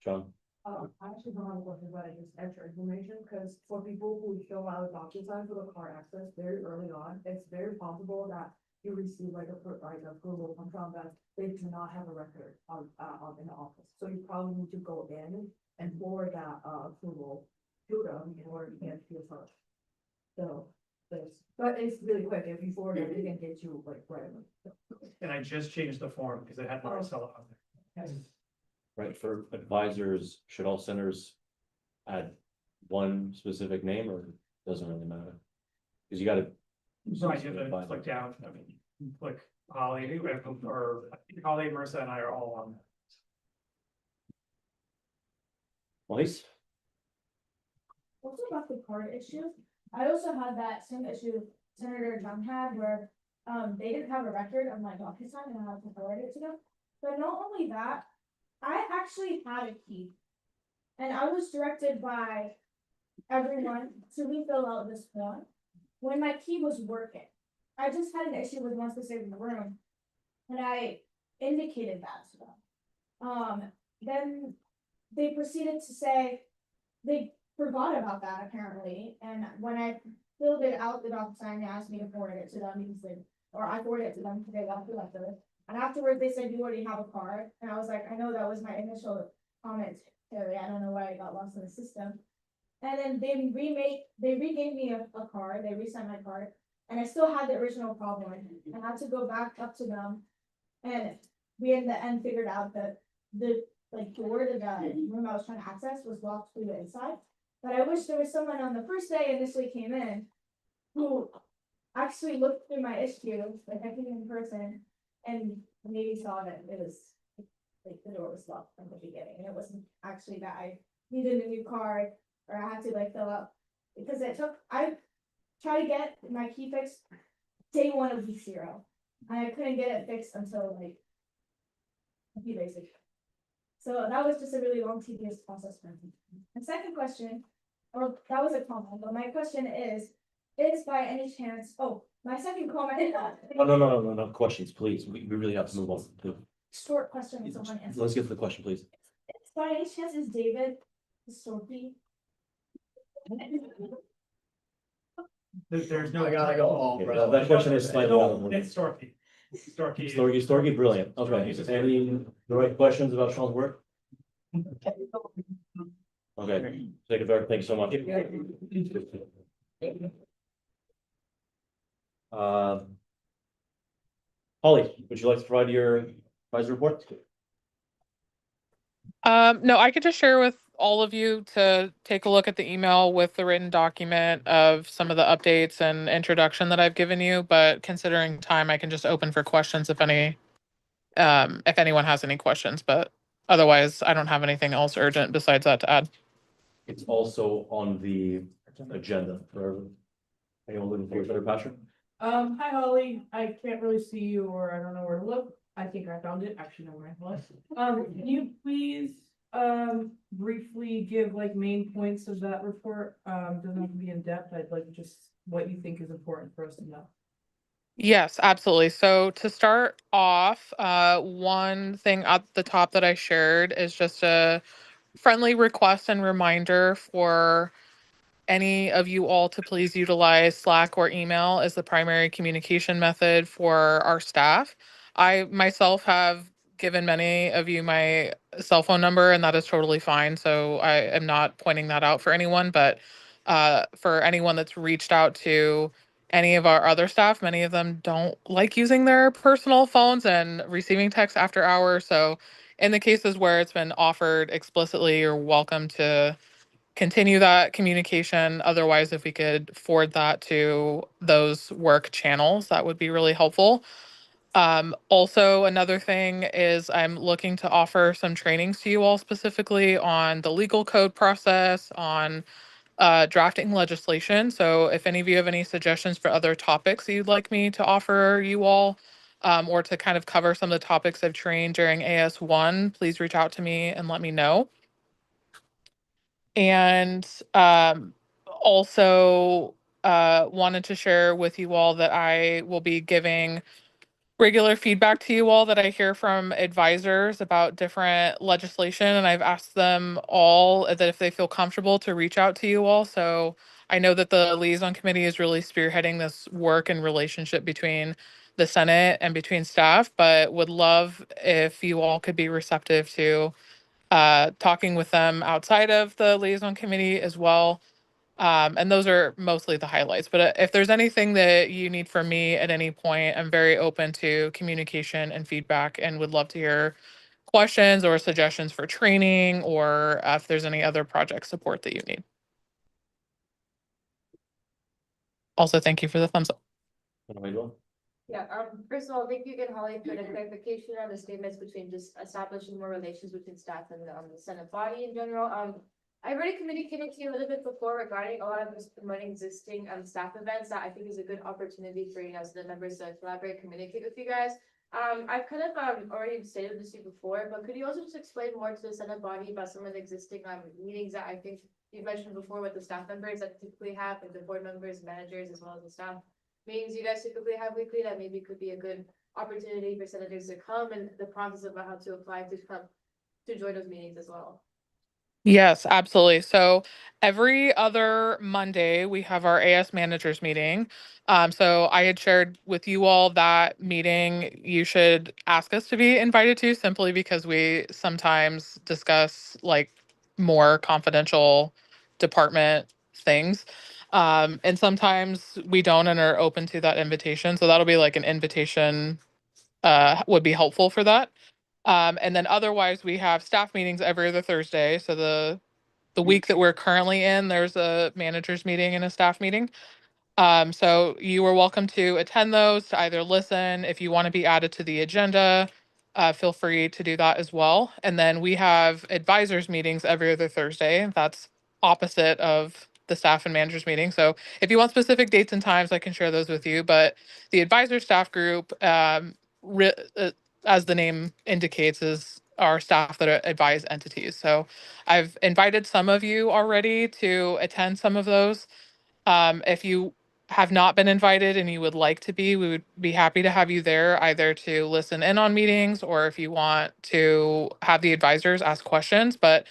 John? I actually don't have a question about it, just extra information, because for people who fill out a DocuSign for the car access very early on, it's very possible that you receive like approval from Trump that they do not have a record in the office. So you probably need to go in and forward that approval to them before you get to your first. So but it's really quick, if you forward it, it can get you like right away. And I just changed the form because it had Marcella on there. Okay. Right, for advisors, should all centers add one specific name or doesn't really matter? Cause you gotta. So I did a click down, I mean, click Holly, or Holly, Marissa and I are all on. Elise? Also about the card issue, I also had that same issue Senator John had where they didn't have a record of my DocuSign and I had to forward it to them. But not only that, I actually had a key. And I was directed by everyone to refill out this form when my key was working. I just had an issue with one specific room and I indicated that to them. Then they proceeded to say they forgot about that apparently, and when I filled it out, the DocuSign, they asked me to forward it to them because I forwarded it to them because they left it. And afterwards, they said, you already have a card, and I was like, I know that was my initial comment, Terry, I don't know why it got lost in the system. And then they regave me a card, they resent my card, and I still had the original problem. I had to go back up to them, and we in the end figured out that the door to the room I was trying to access was locked through the inside. But I wish there was someone on the first day initially came in who actually looked through my issue, like I came in person, and maybe saw that it was like the door was locked from the beginning, and it wasn't actually that I needed a new card or I had to like fill up because I tried to get my key fixed day one of week 0, and I couldn't get it fixed until like a few days ago. So that was just a really long, tedious process for me. The second question, or that was a comment, but my question is by any chance, my second comment. No, questions, please. We really have to move on. Short question with someone answer. Let's get to the question, please. By any chance is David Storky? There's no. I gotta go home, Okay, bro. that question is slightly out of order. It's Storky. Storky. Storky, brilliant. Okay, any the right questions about Sean's work? Okay, take it there. Thank you so much. Holly, would you like to provide your advisory report? No, I could just share with all of you to take a look at the email with the written document of some of the updates and introduction that I've given you, but considering time, I can just open for questions if anyone has any questions, but otherwise I don't have anything else urgent besides that to add. It's also on the agenda for anyone looking for a better pasture. Hi Holly, I can't really see you or I don't know where to look. I think I found it, actually no where it was. Can you please briefly give like main points of that report? Doesn't have to be in depth, I'd like just what you think is important for us to know. Yes, absolutely. So to start off, one thing at the top that I shared is just a friendly request and reminder for any of you all to please utilize Slack or email as the primary communication method for our staff. I myself have given many of you my cell phone number, and that is totally fine. So I am not pointing that out for anyone, but for anyone that's reached out to any of our other staff, many of them don't like using their personal phones and receiving texts after hours. So in the cases where it's been offered explicitly, you're welcome to continue that communication. Otherwise, if we could forward that to those work channels, that would be really helpful. Also, another thing is I'm looking to offer some trainings to you all specifically on the legal code process, on drafting legislation. So if any of you have any suggestions for other topics that you'd like me to offer you all, or to kind of cover some of the topics I've trained during AS1, please reach out to me and let me know. And also wanted to share with you all that I will be giving regular feedback to you all that I hear from advisors about different legislation. And I've asked them all that if they feel comfortable to reach out to you all. So I know that the liaison committee is really spearheading this work and relationship between the Senate and between staff, but would love if you all could be receptive to talking with them outside of the liaison committee as well. And those are mostly the highlights. But if there's anything that you need from me at any point, I'm very open to communication and feedback and would love to hear questions or suggestions for training or if there's any other project support that you need. Also, thank you for the thumbs up. Yeah, first of all, thank you again, Holly, for the clarification on the statements between just establishing more relations between staff and the Senate body in general. I've already communicated to you a little bit before regarding a lot of this promoting existing staff events that I think is a good opportunity for you as the members to collaborate, communicate with you guys. I've kind of already stated this to you before, but could you also just explain more to the Senate body about some of the existing meetings that I think you mentioned before with the staff members that typically have, like the board members, managers, as well as the staff meetings you guys typically have weekly that maybe could be a good opportunity for senators to come and the process about how to apply to come to join those meetings as well. Yes, absolutely. So every other Monday, we have our AS managers meeting. So I had shared with you all that meeting you should ask us to be invited to simply because we sometimes discuss like more confidential department things. And sometimes we don't and are open to that invitation. So that'll be like an invitation would be helpful for that. And then otherwise, we have staff meetings every other Thursday. So the week that we're currently in, there's a managers meeting and a staff meeting. So you are welcome to attend those, to either listen. If you want to be added to the agenda, feel free to do that as well. And then we have advisors meetings every other Thursday. That's opposite of the staff and managers meeting. So if you want specific dates and times, I can share those with you. But the advisor staff group, as the name indicates, is our staff that advise entities. So I've invited some of you already to attend some of those. If you have not been invited and you would like to be, we would be happy to have you there either to listen in on meetings or if you want to have the advisors ask questions. But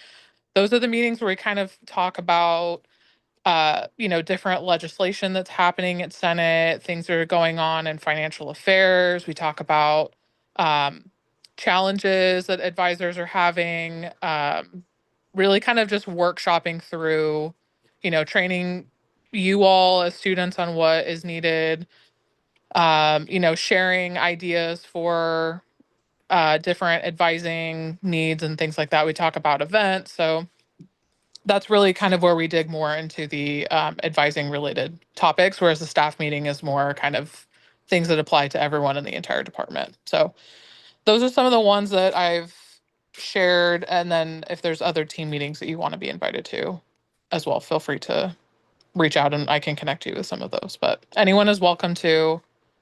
those are the meetings where we kind of talk about different legislation that's happening at Senate, things that are going on in financial affairs. We talk about challenges that advisors are having, really kind of just workshopping through, training you all as students on what is needed, sharing ideas for different advising needs and things like that. We talk about events. So that's really kind of where we dig more into the advising related topics, whereas the staff meeting is more kind of things that apply to everyone in the entire department. So those are some of the ones that I've shared. And then if there's other team meetings that you want to be invited to as well, feel free to reach out and I can connect you with some of those. But anyone is welcome to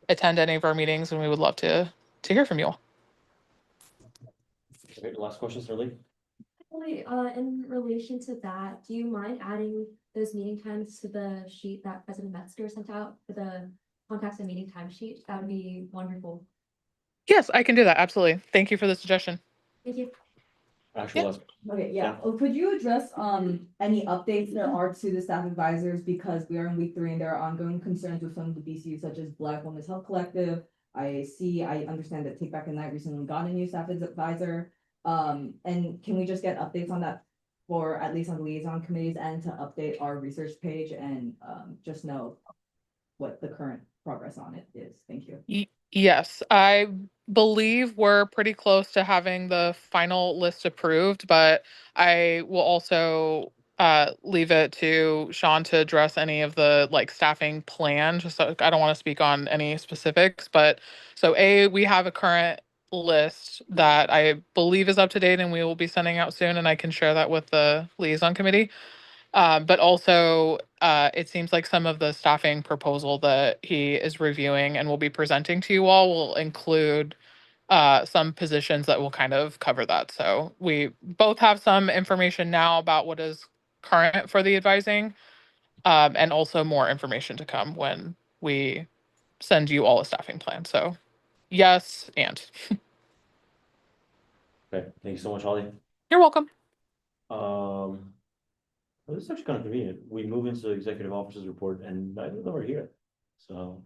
attend any of our meetings and we would love to hear from you all. Okay, last question, Sir Lee. In relation to that, do you mind adding those meeting times to the sheet that President Metzger sent out for the contacts and meeting time sheet? That would be wonderful. Yes, I can do that. Absolutely. Thank you for the suggestion. Thank you. Okay, yeah. Oh, could you address any updates there are to the staff advisors, because we are in week 3 and there are ongoing concerns with some of the BCUs such as Black Women's Health Collective. I understand that Take Back the Night recently got a new staff advisor. And can we just get updates on that for at least on the liaison committees and to update our research page and just know what the current progress on it is? Thank you. Yes, I believe we're pretty close to having the final list approved, but I will also leave it to Sean to address any of the like staffing plan, just so I don't want to speak on any specifics, but so we have a current list that I believe is up to date and we will be sending out soon, and I can share that with the liaison committee. But also, it seems like some of the staffing proposal that he is reviewing and will be presenting to you all will include some positions that will kind of cover that. So we both have some information now about what is current for the advising, and also more information to come when we send you all a staffing plan. So yes, and Okay, thank you so much, Holly. you're welcome. Well, this is actually kind of convenient. We move into the executive officer's report and neither of them are here. So.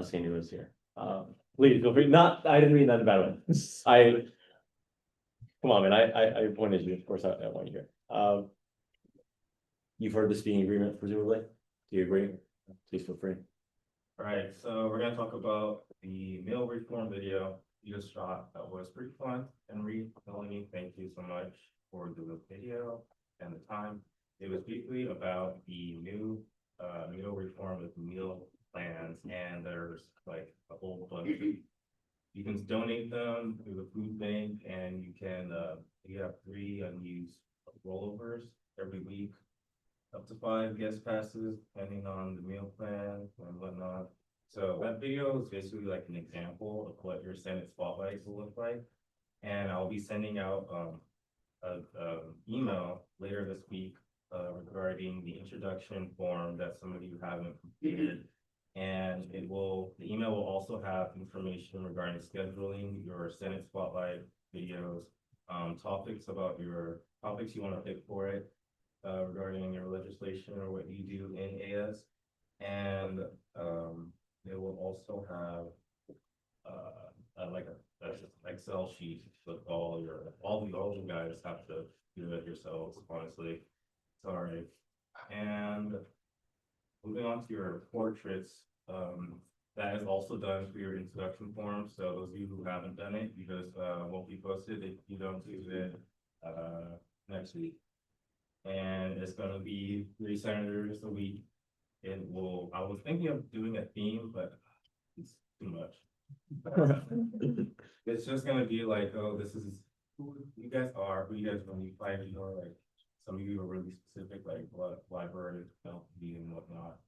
Sandy was here. Please feel free, not, I didn't mean that in a bad way. Come on, man, I appointed you, of course, I want you here. You've heard the speaking agreement presumably, do you agree? Please feel free. All right, so we're gonna talk about the meal reform video you just shot. That was pretty fun. And Melanie, thank you so much for the video and the time. It was briefly about the new meal reform with meal plans, and there's like a whole bunch of, you can donate them through the food bank, and you can you have 3 unused rollovers every week, up to 5 guest passes depending on the meal plan and whatnot. So that video is basically like an example of what your Senate spotlight will look like, and I'll be sending out an email later this week regarding the introduction form that some of you haven't completed. And the email will also have information regarding scheduling your Senate Spotlight videos, topics you want to pick for it, regarding your legislation or what you do in AS. And it will also have like a Excel sheet with all you guys have to do it yourselves, honestly. Sorry. And moving on to your portraits, that is also done for your introduction form. So those of you who haven't done it, you just won't be posted if you don't do it next week. And it's gonna be 3 senators a week. I was thinking of doing a theme, but it's too much. It's just gonna be like, oh, this is who you guys are, who you guys really find, you know, like some of you are really specific, like what library, and whatnot.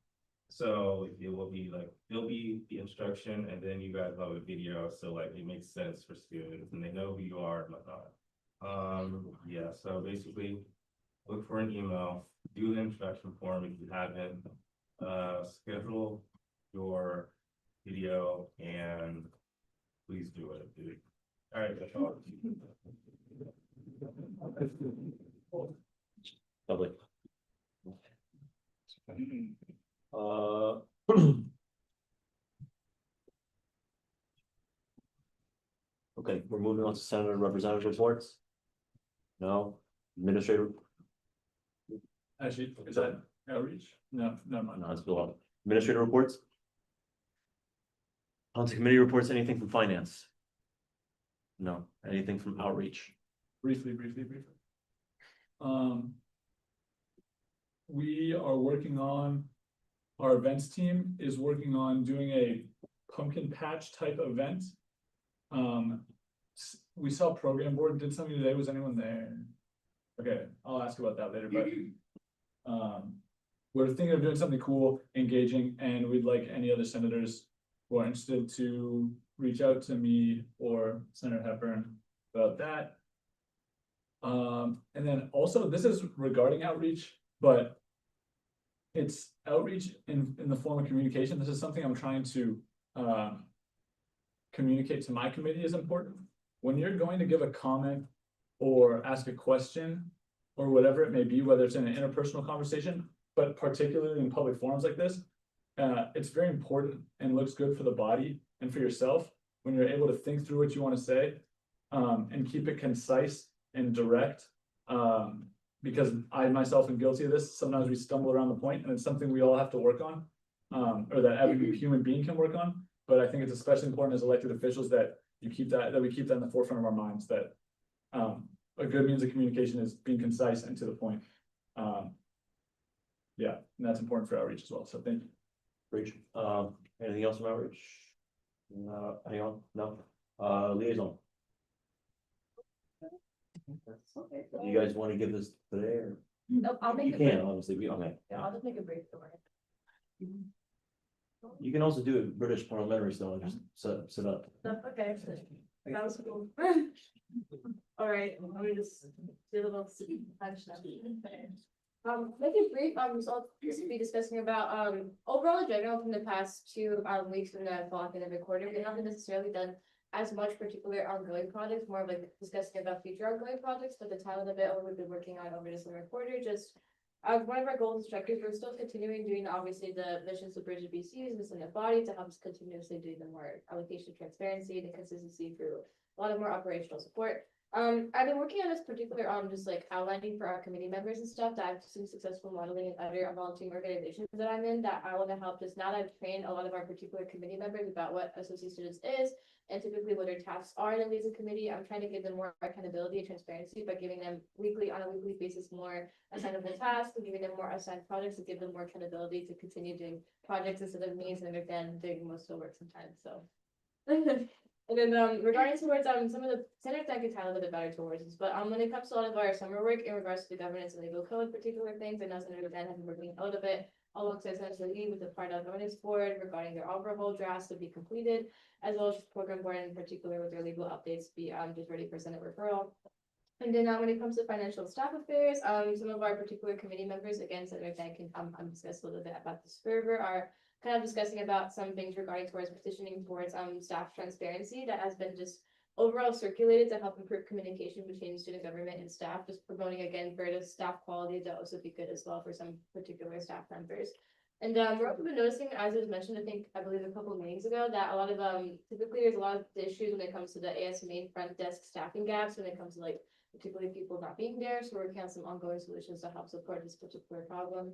So it will be like, it'll be the instruction, and then you guys have a video, so like it makes sense for students and they know who you are and whatnot. Yeah, so basically look for an email, do the instruction form if you haven't, schedule your video, and please do it, dude. All right, that's all. Lovely. Okay, we're moving on to Senator Representative reports. No, administrator. Actually, is that outreach? No, never mind. No, it's below. Administrator reports. On to committee reports, anything from finance? No, anything from outreach? Briefly. We are working on, our events team is working on doing a pumpkin patch type event. We saw program board did something today. Was anyone there? Okay, I'll ask about that later, but we're thinking of doing something cool, engaging, and we'd like any other senators who are interested to reach out to me or Senator Hepburn about that. And then also, this is regarding outreach, but it's outreach in the form of communication. This is something I'm trying to communicate to my committee is important. When you're going to give a comment or ask a question or whatever it may be, whether it's in an interpersonal conversation, but particularly in public forums like this, it's very important and looks good for the body and for yourself when you're able to think through what you want to say, and keep it concise and direct. Because I myself am guilty of this. Sometimes we stumble around the point, and it's something we all have to work on, or that every human being can work on. But I think it's especially important as elected officials that we keep that in the forefront of our minds, that a good means of communication is being concise and to the point. Yeah, and that's important for outreach as well, so thank you. Rich, anything else from outreach? Anyone? No? Liaison, you guys want to give this today or? Nope, I'll make You it. can, brief. obviously, okay. Yeah, I'll just make a brief story. You can also do it British parliamentary style, and just sit up. Okay, that was cool. All right, let me just do a little action. Make it brief, so I'll just be discussing about, overall in general, from the past 2 weeks in the fall academic quarter, we haven't necessarily done as much particular ongoing projects, more of like discussing about future ongoing projects, but the title of it, what we've been working on over the summer quarter, just one of our goals and objectives, we're still continuing doing obviously the missions of Bridge of BCs and the Senate body to help us continuously do the more allocation transparency and consistency through a lot of more operational support. I've been working on this particular just like outlining for our committee members and stuff that I've seen successful modeling in other volunteering organizations that I'm in, that I want to help just now that I've trained a lot of our particular committee members about what associate students is and typically what their tasks are in a liaison committee. I'm trying to give them more accountability and transparency by giving them on a weekly basis more assignable tasks and giving them more assigned projects to give them more accountability to continue doing projects instead of me and understand doing most of the work sometimes. So and then regarding towards some of the centers that I could tell a little bit better towards this, but when it comes to a lot of our summer work in regards to the governance and legal code, particular things, I know Senator Dan has been working a little bit alongside Senator Lee with the part of governance board regarding their overhaul drafts to be completed, as well as program board in particular with their legal updates to be just ready for Senate referral. And then when it comes to financial staff affairs, some of our particular committee members, again, Senator Dan can discuss a little bit about this further, are kind of discussing about some things regarding towards petitioning towards staff transparency that has been just overall circulated to help improve communication between student government and staff, just promoting again for the staff quality to also be good as well for some particular staff members. And we're also been noticing, as was mentioned, I believe a couple of meetings ago, that a lot of typically there's a lot of issues when it comes to the AS main front desk staffing gaps when it comes to like particularly people not being there. So we're working on some ongoing solutions to help support this particular problem.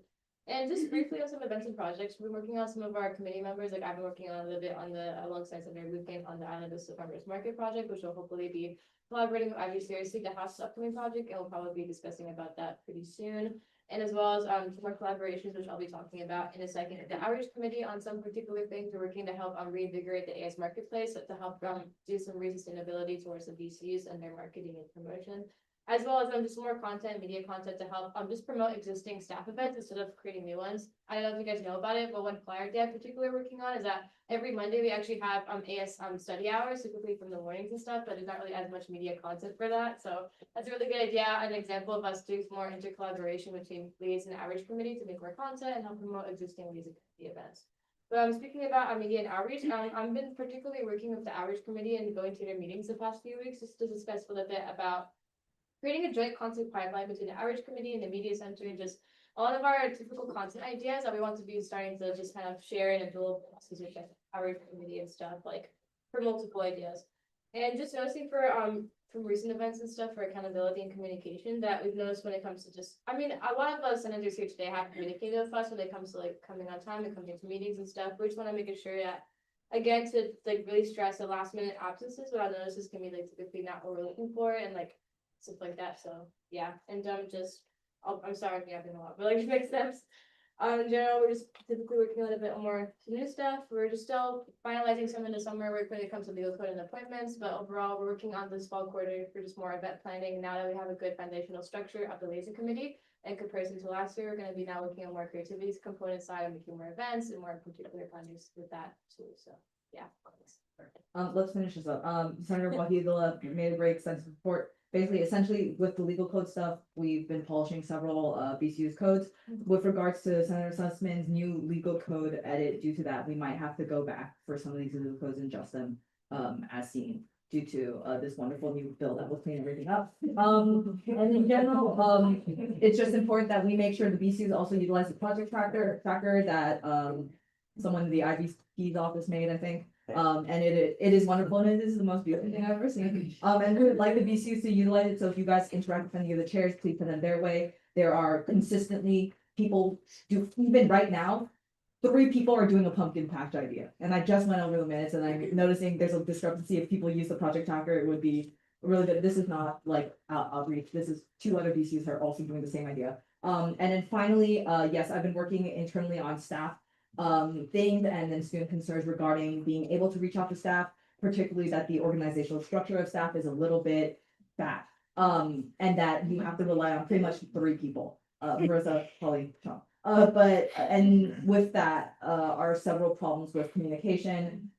And just briefly on some events and projects, we've been working on some of our committee members, like I've been working on a little bit on alongside Senator Lucan on the Island of Farmers Market project, which will hopefully be collaborating with Ivy Seriously to host the upcoming project, and we'll probably be discussing about that pretty soon. And as well as some more collaborations, which I'll be talking about in a second. The outreach committee on some particular things, we're working to help reinvigorate the AS marketplace, to help do some re-sustainability towards the VCs and their marketing and promotion. As well as just more content, media content to help just promote existing staff events instead of creating new ones. I don't know if you guys know about it, but one flyer day I'm particularly working on is that every Monday we actually have AS study hours, typically from the mornings and stuff, but there's not really as much media content for that. So that's a really good idea. An example of us doing more intercollaboration between liaison and outreach committee to make more content and help promote existing liaison committee events. But I'm speaking about media and outreach. I've been particularly working with the outreach committee and going to their meetings the past few weeks just to discuss a little bit about creating a joint content pipeline between the outreach committee and the media center, and just a lot of our typical content ideas that we want to be starting to just kind of share in a dual process with the outreach committee and stuff, like for multiple ideas. And just noticing from recent events and stuff for accountability and communication that we've noticed when it comes to a lot of us senators here today have communicated with us when it comes to like coming on time and coming to meetings and stuff. We just want to make sure that, again, to like really stress the last minute absences, but I notice this can be like typically not what we're looking for and like stuff like that. So yeah, and I'm sorry if you have been a lot, but like it makes sense. In general, we're just typically working a little bit more new stuff. We're just still finalizing some in the summer work when it comes to legal code and appointments, but overall we're working on this fall quarter for just more event planning. Now that we have a good foundational structure of the liaison committee in comparison to last year, we're going to be now looking at more creativity component side and making more events and more particular plannings with that too. So yeah. Let's finish this up. Senator Wahidullah made a very extensive report. Basically, essentially, with the legal code stuff, we've been polishing several BCU's codes. With regards to Senator Sussman's new legal code edit, due to that, we might have to go back for some of these legal codes and adjust them as seen due to this wonderful new bill that will clean everything up. And in general, it's just important that we make sure the BCUs also utilize the project tracker that someone in the IVP's office made, I think. And it is wonderful, and it is the most beautiful thing I've ever seen. And we would like the BCUs to utilize it, so if you guys interact with any of the chairs, please put them their way. There are consistently people even right now, 3 people are doing a pumpkin patch idea. And I just went over the minutes and I'm noticing there's a discrepancy. If people use the project tracker, it would be really good. This is not like outreach. This is two other BCs that are also doing the same idea. And then finally, yes, I've been working internally on staff things and then student concerns regarding being able to reach out to staff, particularly that the organizational structure of staff is a little bit fat. And that you have to rely on pretty much 3 people, Marissa, Polly, Sean. And with that, are several problems with communication,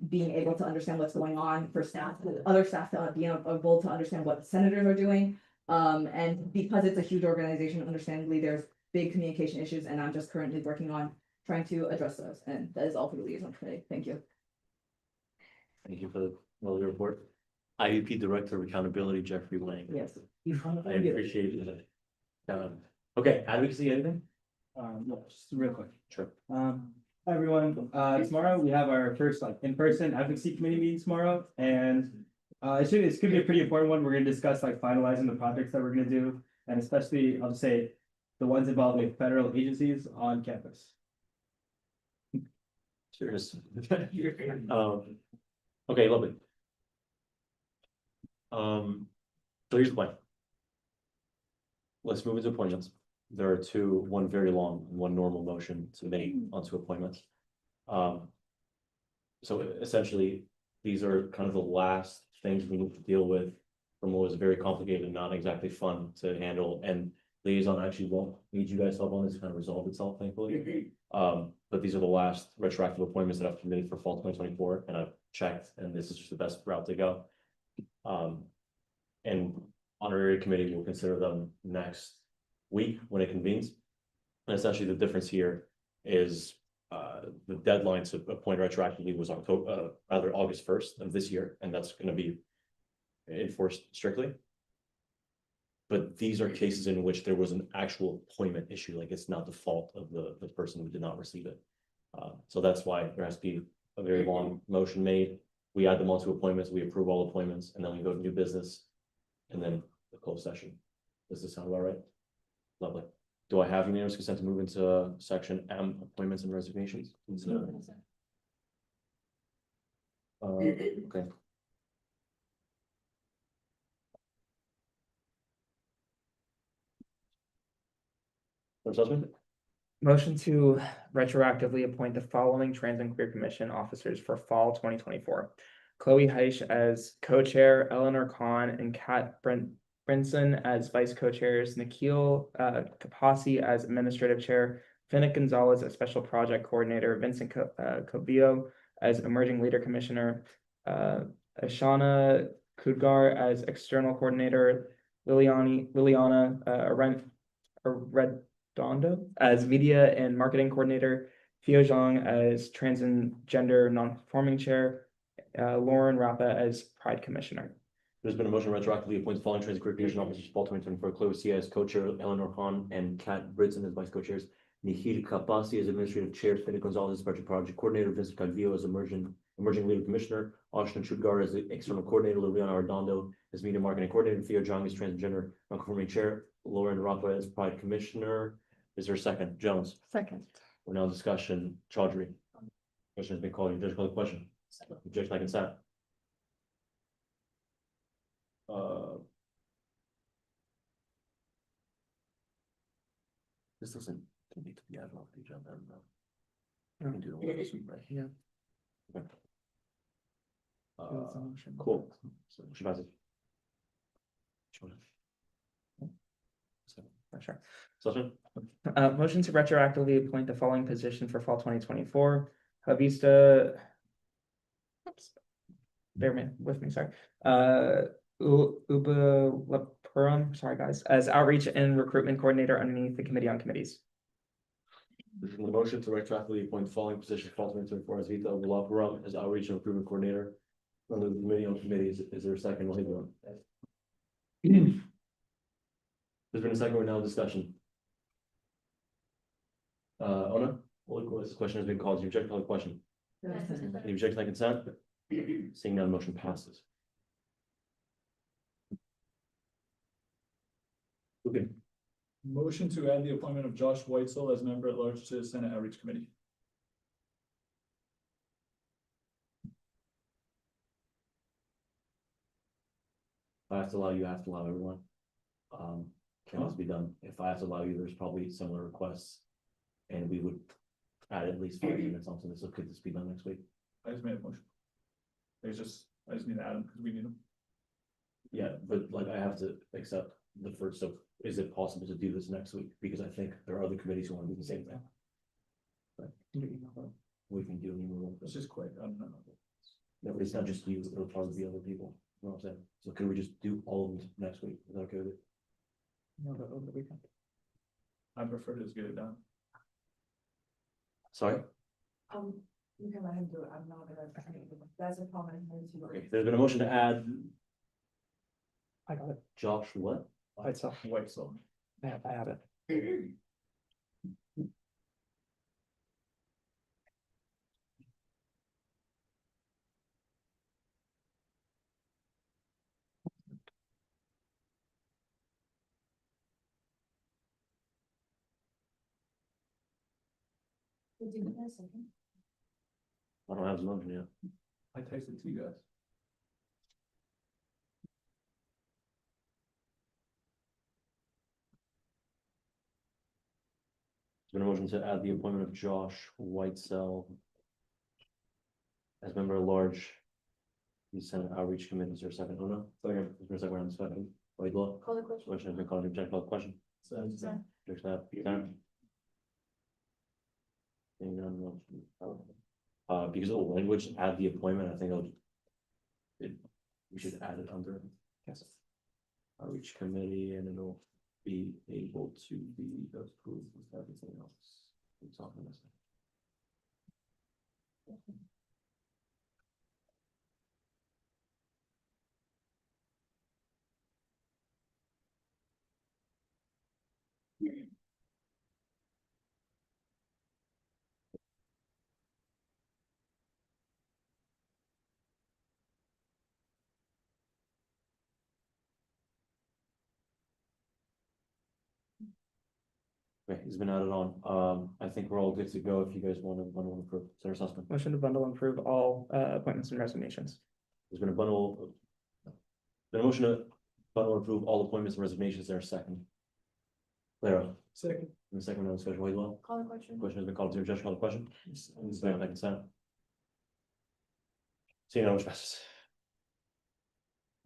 being able to understand what's going on for staff, other staff to be able to understand what the senators are doing. And because it's a huge organization, understandably, there's big communication issues, and I'm just currently working on trying to address those. And that is all for the liaison today. Thank you. Thank you for the lovely report. IUP Director of Accountability, Jeffrey Lang. Yes. I appreciate it. Okay, advocacy, anything? No, just real quick. Sure. Hi, everyone. Tomorrow we have our first in-person advocacy committee meeting tomorrow, and it's gonna be a pretty important one. We're gonna discuss finalizing the projects that we're gonna do, and especially I'll just say the ones involving federal agencies on campus. Serious. Okay, lovely. So here's the plan. Let's move into appointments. There are one very long, and one normal motion to make onto appointments. So essentially, these are kind of the last things we need to deal with from what was very complicated and not exactly fun to handle. And liaison actually won't need you guys help on this to kind of resolve itself, thankfully. But these are the last retroactive appointments that I've committed for fall 2024, and I've checked, and this is just the best route to go. And honorary committee will consider them next week when it convenes. And essentially the difference here is the deadline to appoint retroactively was August 1st of this year, and that's going to be enforced strictly. But these are cases in which there was an actual appointment issue, like it's not the fault of the person who did not receive it. So that's why there has to be a very long motion made. We add them onto appointments, we approve all appointments, and then we go to new business, and then the closed session. Does this sound about right? Lovely. Do I have unanimous consent to move into section M, appointments and resignations? Okay. Motion to retroactively appoint the following Trans and Queer Commission officers for fall 2024. Chloe Heisch as co-chair, Eleanor Kahn and Kat Brinson as vice co-chairs, Nikhil Kapasi as administrative chair, Finnick Gonzalez as special project coordinator, Vincent Covillo as emerging leader commissioner, Ashana Kudgar as external coordinator, Liliana Redondo as media and marketing coordinator, Theo Zhang as trans and gender non-conforming chair, Lauren Rappa as pride commissioner. There's been a motion to retroactively appoint the following trans and queer commission officers for fall 2024: Chloe Sia as co-chair, Eleanor Khan and Kat Britson as vice co-chairs, Nikhil Kapasi as administrative chair, Finnick Gonzalez as special project coordinator, Vincent Cadvillo as emerging leader commissioner, Ashna Chudgar as the external coordinator, Liliana Redondo as media marketing coordinator, Theo Zhang as transgender non-conforming chair, Lauren Rappa as pride commissioner. Is there a second? Jones. Second. We're now in discussion. Chaudhry. Question has been called. You just call the question. Objection by consent. This doesn't need to be added off the agenda. I can do it right here. Okay. Cool. So she passes. Sure. Session. Motion to retroactively appoint the following position for fall 2024. Havista. Bear with me, sorry. Uba Lepuram, sorry guys, as outreach and recruitment coordinator underneath the committee on committees. This is the motion to retroactively appoint the following position for fall 2024 as Vita Lapuram as outreach and recruitment coordinator under the committee on committees. Is there a second? There's been a second. We're now in discussion. Ona, this question has been called. You object to the question? Any objection by consent? Seeing none, motion passes. Okay. Motion to add the appointment of Josh Weitzel as member at large to the Senate Outreach Committee. I have to allow you, I have to allow everyone. Can also be done. If I have to allow you, there's probably similar requests. And we would add at least 5 minutes onto this, so could this be done next week? I just made a motion. I just need to add them because we need them. Yeah, but like I have to accept the first, so is it possible to do this next week? Because I think there are other committees who want to do the same thing. But we can do an email. It's just quick. I don't know. No, it's not just you, it'll probably be other people, you know what I'm saying? So can we just do all of them next week? Is that okay with you? No, but over the weekend. I prefer to just get it done. Sorry? You can let him do it, I'm not gonna, that's a comment. Okay, there's been a motion to add I got it. Josh, what? White Cell. White Cell. Yeah, I have it. I don't have the motion yet. I texted to you guys. There's been a motion to add the appointment of Josh Whitesell as member at large. The Senate Outreach Committee, is there a second? Oh, no, second, is there a second on the second? White law? Call the question. Question has been called, object called question. Object that, Karen? Seeing none, motion. Because of the language, add the appointment, I think we should add it under. Yes. Outreach Committee, and it'll be able to be approved with everything else. It's on this. Okay, it's been added on. I think we're all good to go if you guys want to bundle and approve. Senator Sussman. Motion to bundle and approve all appointments and resignations. There's been a bundle. Been a motion to bundle and approve all appointments and resignations. There a second. Clara. Second. And the second round discussion, Whitelaw. Call the question. Question has been called to the judge. Call the question. Stand on consent. Seeing no which passes.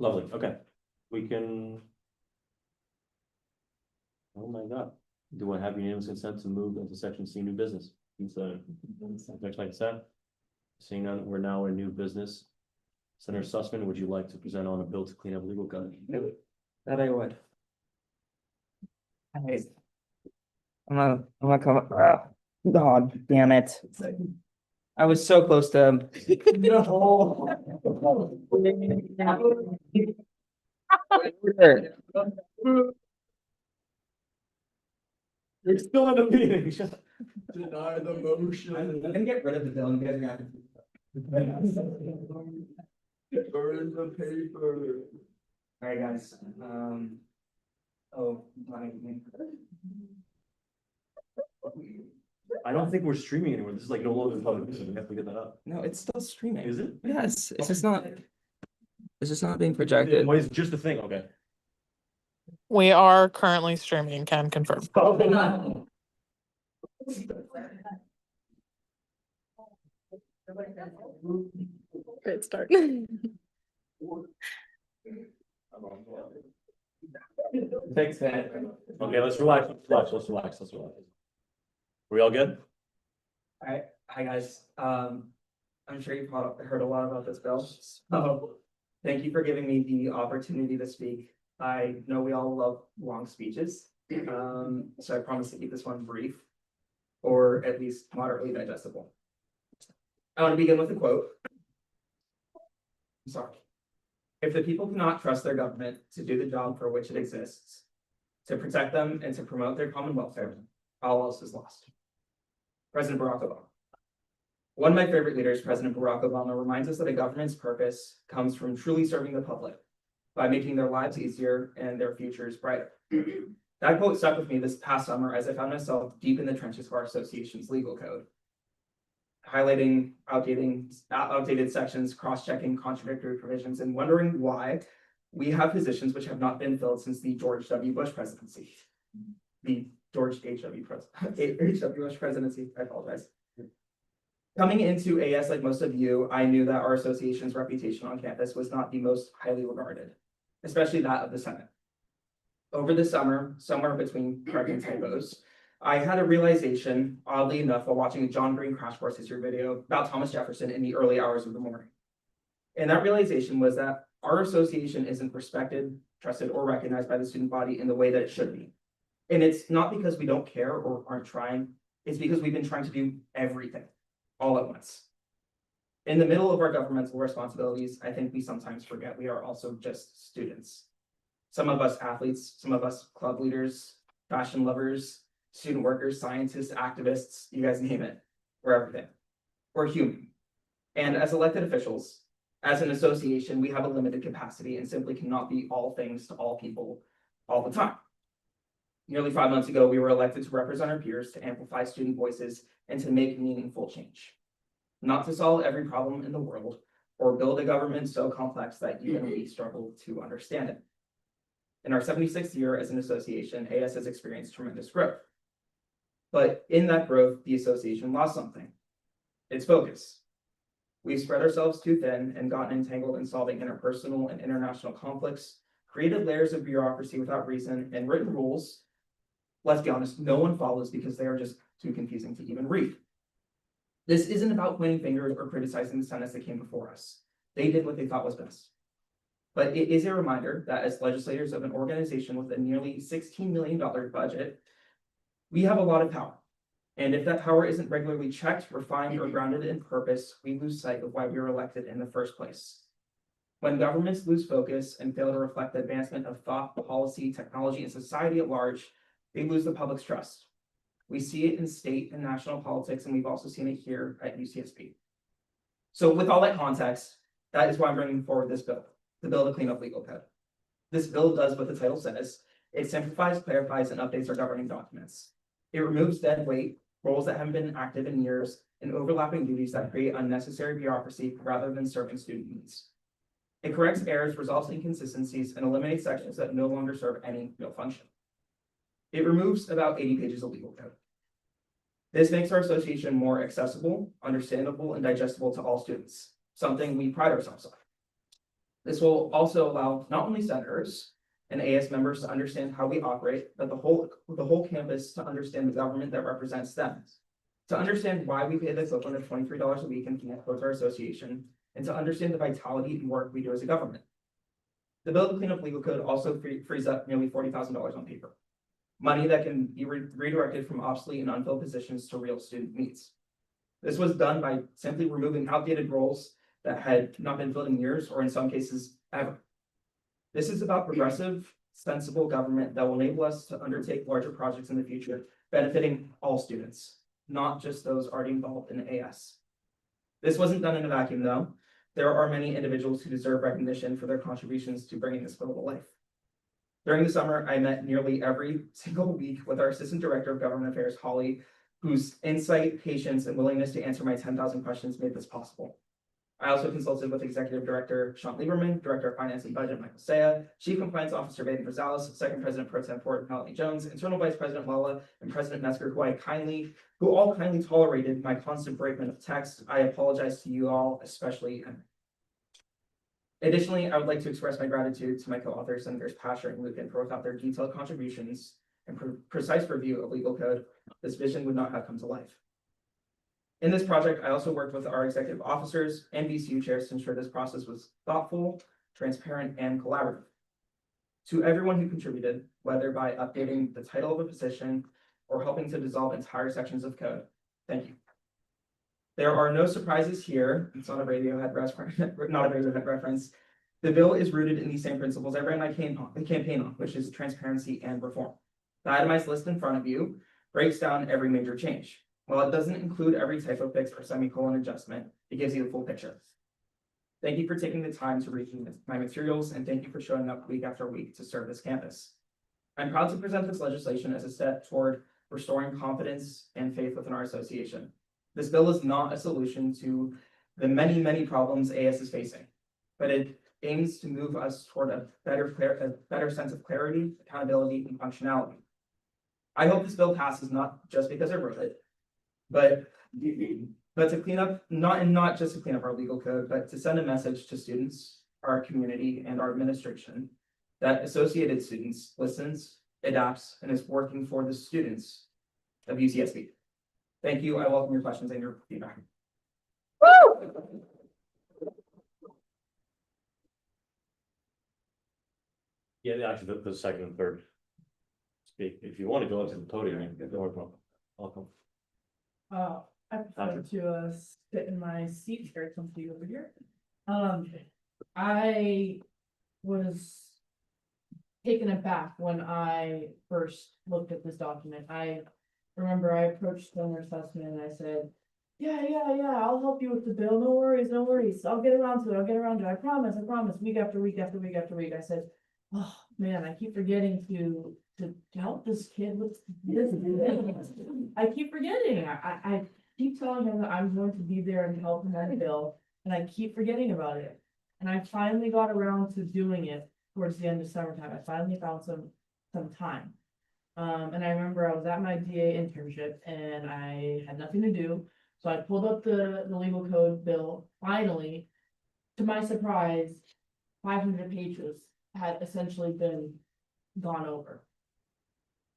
Lovely. Okay, we can. Oh my God. Do I have unanimous consent to move into section C, new business? Consent. Next, like consent. Seeing none, we're now in new business. Senator Sussman, would you like to present on a bill to clean up legal code? That I would. I'm not coming. God damn it. I was so close to. You're still in the meeting. Deny the motion. I'm gonna get rid of the bill and get it. Burn the paper. Alright, guys, oh, I don't think we're streaming anymore. This is like no longer public. We have to get that up. no, it's still streaming. Is it? Yes, it's just not being projected. Why is it just a thing? Okay. We are currently streaming, can confirm. Great start. Thanks, man. Okay, let's relax. Let's relax. We all good? Alright, hi guys, I'm sure you've heard a lot about this bill, so thank you for giving me the opportunity to speak. I know we all love long speeches, so I promise to keep this one brief, or at least moderately digestible. I want to begin with a quote. I'm sorry. If the people cannot trust their government to do the job for which it exists, to protect them and to promote their common welfare, all else is lost. President Barack Obama. One of my favorite leaders, President Barack Obama, reminds us that a government's purpose comes from truly serving the public by making their lives easier and their futures brighter. That quote stuck with me this past summer as I found myself deep in the trenches of our association's legal code, highlighting outdated sections, cross-checking contradictory provisions, and wondering why We have positions which have not been filled since the George W. Bush presidency. The George H.W. Bush presidency, I apologize. Coming into AS, like most of you, I knew that our association's reputation on campus was not the most highly regarded, especially that of the Senate. Over the summer, somewhere between correcting typos, I had a realization, oddly enough, while watching a John Green Crash Course History video about Thomas Jefferson in the early hours of the morning. And that realization was that our association isn't respected, trusted, or recognized by the student body in the way that it should be. And it's not because we don't care or aren't trying, it's because we've been trying to do everything all at once. In the middle of our governmental responsibilities, I think we sometimes forget we are also just students. Some of us athletes, some of us club leaders, fashion lovers, student workers, scientists, activists, you guys name it. We're everything. We're human. And as elected officials, as an association, we have a limited capacity and simply cannot be all things to all people all the time. Nearly 5 months ago, we were elected to represent our peers, to amplify student voices, and to make meaningful change. Not to solve every problem in the world, or build a government so complex that even we struggle to understand it. In our 76th year as an association, AS has experienced tremendous growth. But in that growth, the association lost something: its focus. We've spread ourselves too thin and gotten entangled in solving interpersonal and international conflicts, created layers of bureaucracy without reason, and written rules, let's be honest, no one follows because they are just too confusing to even read. This isn't about pointing fingers or criticizing the Senate that came before us. They did what they thought was best. But it is a reminder that as legislators of an organization with a nearly $16 million budget, we have a lot of power. And if that power isn't regularly checked, refined, or grounded in purpose, we lose sight of why we were elected in the first place. When governments lose focus and fail to reflect the advancement of thought, policy, technology, and society at large, they lose the public's trust. We see it in state and national politics, and we've also seen it here at UCSB. So with all that context, that is why I'm bringing forward this bill, the bill to clean up legal code. This bill does what the title says. It simplifies, clarifies, and updates our governing documents. It removes dead weight, roles that haven't been active in years, and overlapping duties that create unnecessary bureaucracy rather than serving student needs. It corrects errors, resolves inconsistencies, and eliminates sections that no longer serve any real function. It removes about 80 pages of legal code. This makes our association more accessible, understandable, and digestible to all students, something we pride ourselves on. This will also allow not only senators and AS members to understand how we operate, but the whole campus to understand the government that represents them, to understand why we pay the equivalent of $23 a week in connect towards our association, and to understand the vitality and work we do as a government. The bill to clean up legal code also frees up nearly $40,000 on paper, money that can be redirected from obsolete and unfilled positions to real student needs. This was done by simply removing outdated roles that had not been filled in years, or in some cases, ever. This is about progressive, sensible government that will enable us to undertake larger projects in the future, benefiting all students, not just those already involved in AS. This wasn't done in a vacuum, though. There are many individuals who deserve recognition for their contributions to bringing this bill to life. During the summer, I met nearly every single week with our Assistant Director of Government Affairs, Holly, whose insight, patience, and willingness to answer my 10,000 questions made this possible. I also consulted with Executive Director Sean Lieberman, Director of Finance and Budget Michael Saya, Chief Compliance Officer Baden Rosales, Second President Pro Tempore Melanie Jones, Internal Vice President Lala, and President Metzger, who all kindly tolerated my constant breakment of text. I apologize to you all, especially Emily. Additionally, I would like to express my gratitude to my co-authors, Senators Pasher and Lucan, for without their detailed contributions and precise review of legal code, this vision would not have come to life. In this project, I also worked with our executive officers and VCU chairs to ensure this process was thoughtful, transparent, and collaborative. To everyone who contributed, whether by updating the title of a position or helping to dissolve entire sections of code, thank you. There are no surprises here. It's not a Radiohead reference. The bill is rooted in the same principles I ran my campaign on, which is transparency and reform. The itemized list in front of you breaks down every major change. While it doesn't include every typo fix or semicolon adjustment, it gives you the full picture. Thank you for taking the time to read my materials, and thank you for showing up week after week to serve this campus. I'm proud to present this legislation as a step toward restoring confidence and faith within our association. This bill is not a solution to the many, many problems AS is facing, but it aims to move us toward a better sense of clarity, accountability, and functionality. I hope this bill passes not just because I wrote it, but to clean up, not just to clean up our legal code, but to send a message to students, our community, and our administration that Associated Students listens, adapts, and is working for the students of UCSB. Thank you. I welcome your questions and your feedback. Yeah, actually, the second and third. Speak, if you want to go up to the podium, you're welcome. I prefer to sit in my seat very comfy over here. I was taken aback when I first looked at this document. I remember I approached Senator Sussman and I said, yeah, I'll help you with the bill. No worries, no worries. I'll get around to it. I promise, week after week after week after week. I said, oh man, I keep forgetting to help this kid with this. I keep forgetting. I keep telling him that I'm going to be there and help him on the bill, and I keep forgetting about it. And I finally got around to doing it towards the end of summertime. I finally found some time. And I remember I was at my DA internship and I had nothing to do. So I pulled up the legal code bill. Finally, to my surprise, 500 pages had essentially been gone over.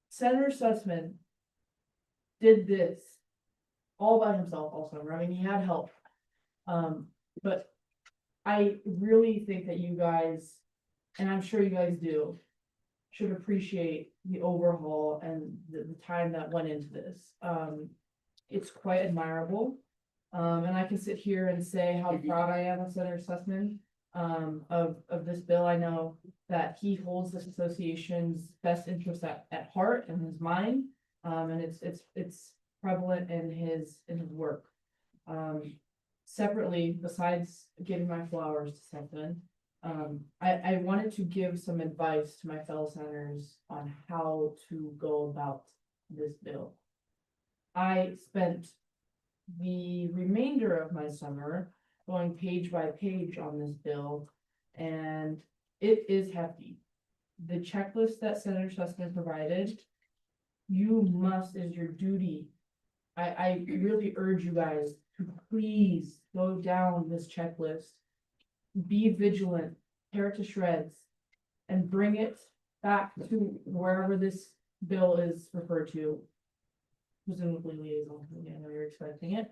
Senator Sussman did this all by himself all summer. I mean, he had help. But I really think that you guys, and I'm sure you guys do, should appreciate the overhaul and the time that went into this. It's quite admirable. And I can sit here and say how proud I am of Senator Sussman of this bill. I know that he holds this association's best interest at heart and his mind. And it's prevalent in his work. Separately, besides giving my flowers to Sussman, I wanted to give some advice to my fellow senators on how to go about this bill. I spent the remainder of my summer going page by page on this bill, and it is hefty. The checklist that Senator Sussman provided, you must, is your duty. I really urge you guys to please go down this checklist, be vigilant, tear it to shreds, and bring it back to wherever this bill is referred to. Presumably liaison, I know you're expecting it.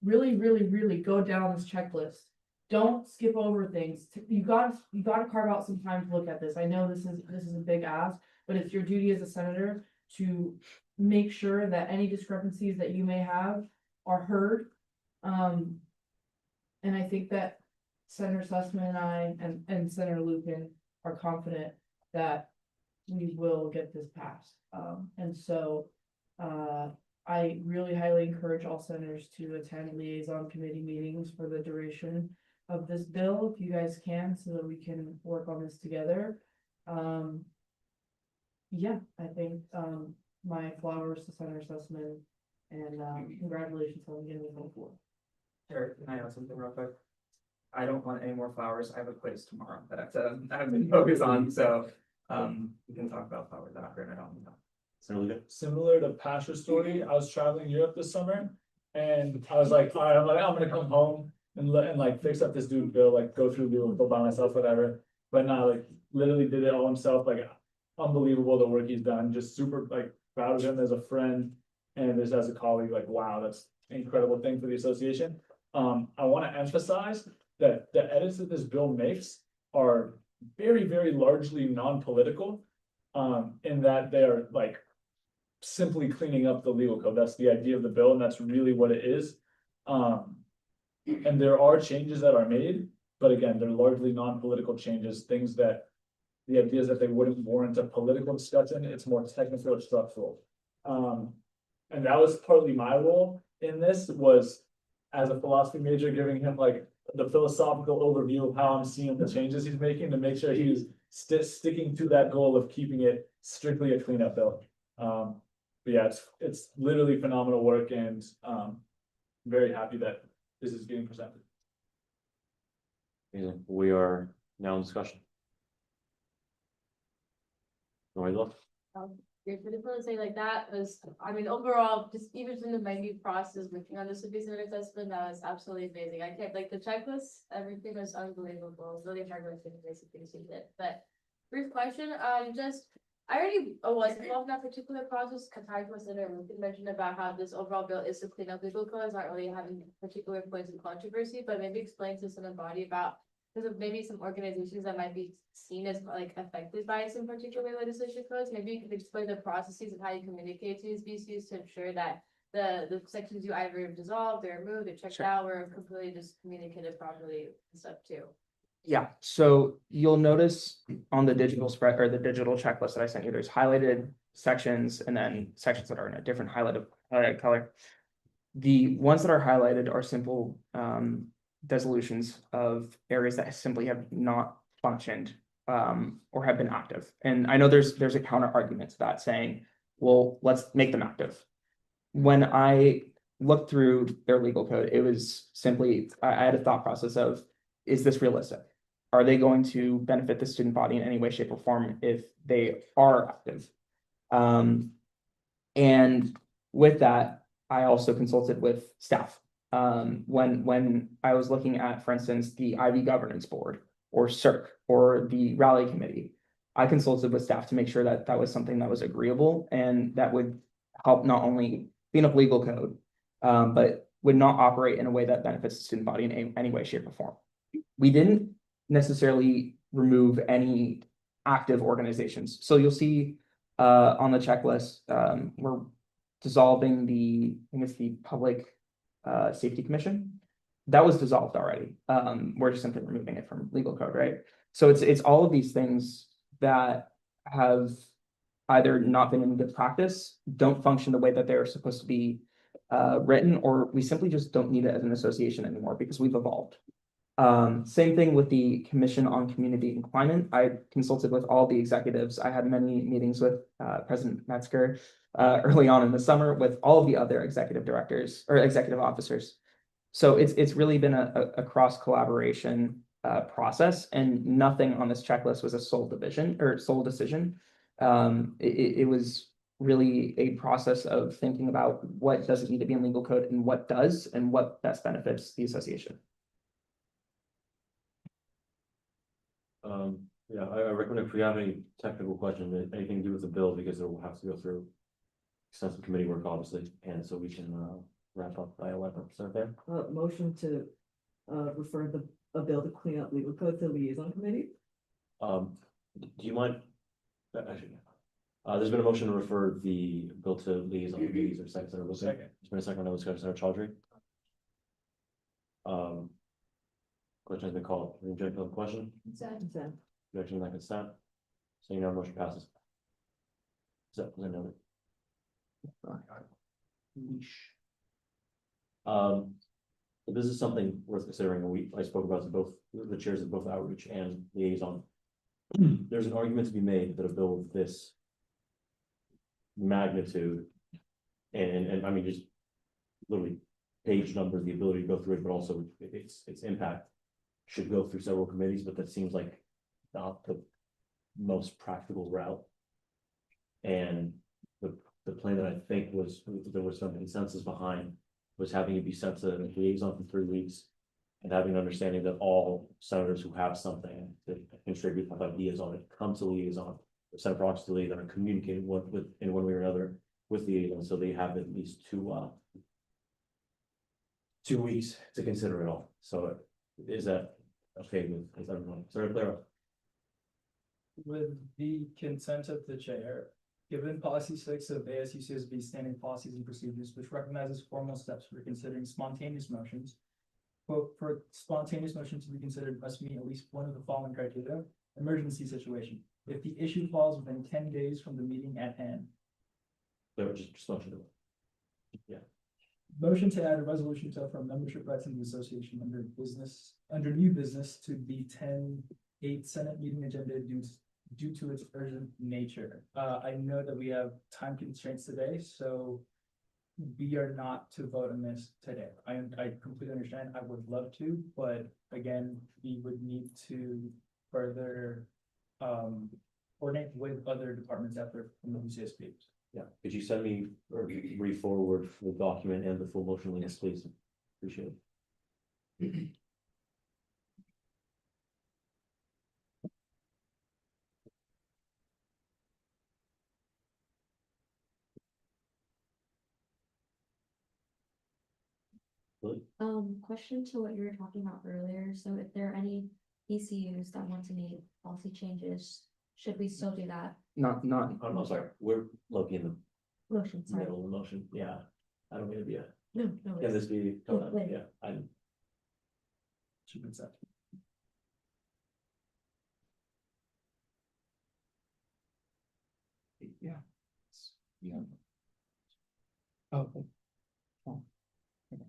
Really go down this checklist. Don't skip over things. You gotta carve out some time to look at this. I know this is a big ask, but it's your duty as a senator to make sure that any discrepancies that you may have are heard. And I think that Senator Sussman and I and Senator Lucan are confident that we will get this passed. And so I really highly encourage all senators to attend liaison committee meetings for the duration of this bill, if you guys can, so that we can work on this together. Yeah, I think my flowers to Senator Sussman, and congratulations on getting it on board. Eric, can I add something real quick? I don't want any more flowers. I have a quiz tomorrow that I have been focused on, so we can talk about flowers after, and I don't know. Similar to Pastor's story, I was traveling Europe this summer, and I was like, all right, I'm gonna come home and like fix up this dude bill, like go through the bill by myself, whatever. But now, like, literally did it all himself. Like, unbelievable the work he's done. Just super like proud of him as a friend and as a colleague. Like, wow, that's an incredible thing for the association. I want to emphasize that the edits that this bill makes are very largely non-political, in that they are like simply cleaning up the legal code. That's the idea of the bill, and that's really what it is. And there are changes that are made, but again, they're largely non-political changes, things that the idea is that they wouldn't warrant a political discussion. It's more technical or structural. And that was partly my role in this, was as a philosophy major, giving him like the philosophical overview of how I'm seeing the changes he's making to make sure he's sticking to that goal of keeping it strictly a cleanup bill. But yeah, it's literally phenomenal work, and very happy that this is getting presented. Amazing. We are now in discussion. Go ahead, Laura. Great, but I just want to say like that was, I mean, overall, just even in the menu process, working on this Obesity assessment, that was absolutely amazing. I kept like the checklist, everything was unbelievable, really hard working to basic things you did, but brief question, I already was involved in that particular process, compared to what Senator Lucan mentioned about how this overall bill is to clean up legal codes, not really having particular points of controversy, but maybe explain to some body about because of maybe some organizations that might be seen as like affected by some particular legislation codes, maybe you could explain the processes of how you communicate to these BCUs to ensure that the sections you either dissolved or removed or checked out were completely just communicated properly and stuff too. Yeah, so you'll notice on the digital spread or the digital checklist that I sent you, there's highlighted sections and then sections that are in a different highlighted color. The ones that are highlighted are simple resolutions of areas that simply have not functioned or have been active. And I know there's a counter argument to that saying, well, let's make them active. When I looked through their legal code, it was simply, I had a thought process of, is this realistic? Are they going to benefit the student body in any way, shape, or form if they are active? And with that, I also consulted with staff. When I was looking at, for instance, the Ivy Governance Board or CERC or the Rally Committee, I consulted with staff to make sure that that was something that was agreeable and that would help not only clean up legal code, but would not operate in a way that benefits the student body in any way, shape, or form. We didn't necessarily remove any active organizations. So you'll see on the checklist, we're dissolving I think it's the Public Safety Commission. That was dissolved already. We're just simply removing it from legal code, right? So it's all of these things that have either not been in good practice, don't function the way that they're supposed to be written, or we simply just don't need it as an association anymore because we've evolved. Same thing with the Commission on Community and Climate. I consulted with all the executives. I had many meetings with President Metzger early on in the summer with all of the other executive directors or executive officers. So it's really been a cross collaboration process, and nothing on this checklist was a sole decision. It was really a process of thinking about what doesn't need to be in legal code and what does, and what best benefits the association. Yeah, I recommend if we have any technical questions, anything to do with the bill, because it will have to go through extensive committee work, obviously, and so we can wrap up by 11%. There. Motion to refer a bill to clean up legal code to liaison committee. Do you mind? Actually, there's been a motion to refer the bill to liaison committees or second. There's been a second on discussion. Senator Chaudhry. Question has been called. Reject the question. Consent. Objection on consent. So you know, motion passes. So, noted. This is something worth considering. I spoke about to both the chairs of both outreach and liaison. There's an argument to be made that a bill of this magnitude and I mean just literally page numbers, the ability to go through it, but also its impact should go through several committees, but that seems like not the most practical route. And the plan that I think there was some consensus behind was having it be sent to the liaison for 3 weeks and having an understanding that all senators who have something to contribute with ideas on it come to liaison, or send proxies to liaison, and communicate in one way or another with the liaison, so they have at least 2 weeks to consider it all. So is that okay with everyone? Sorry, Clara. With the consent of the chair, given policy 6 of ASUCSB standing policies and procedures, which recognizes formal steps for considering spontaneous motions. Quote, for spontaneous motion to be considered must meet at least one of the following criteria: emergency situation. If the issue falls within 10 days from the meeting at hand. Clara, just motion. Yeah. Motion to add a resolution to affirm membership rights in the association under new business to the 10-8 Senate meeting agenda due to its urgent nature. I know that we have time constraints today, so we are not to vote on this today. I completely understand. I would love to, but again, we would need to further coordinate with other departments out there from the UCSB. Yeah, could you send me or re-forward the document and the full motion links, please? Appreciate it. Question to what you were talking about earlier. So if there are any ECUs that want to make policy changes, should we still do that? Not, I'm sorry, we're Loki in the Motion, sorry. middle of the motion, yeah. I don't mean to be a, No, no. can this be, later. yeah, I. Should be set. Yeah. Yeah. Oh. Okay. Oh. Okay.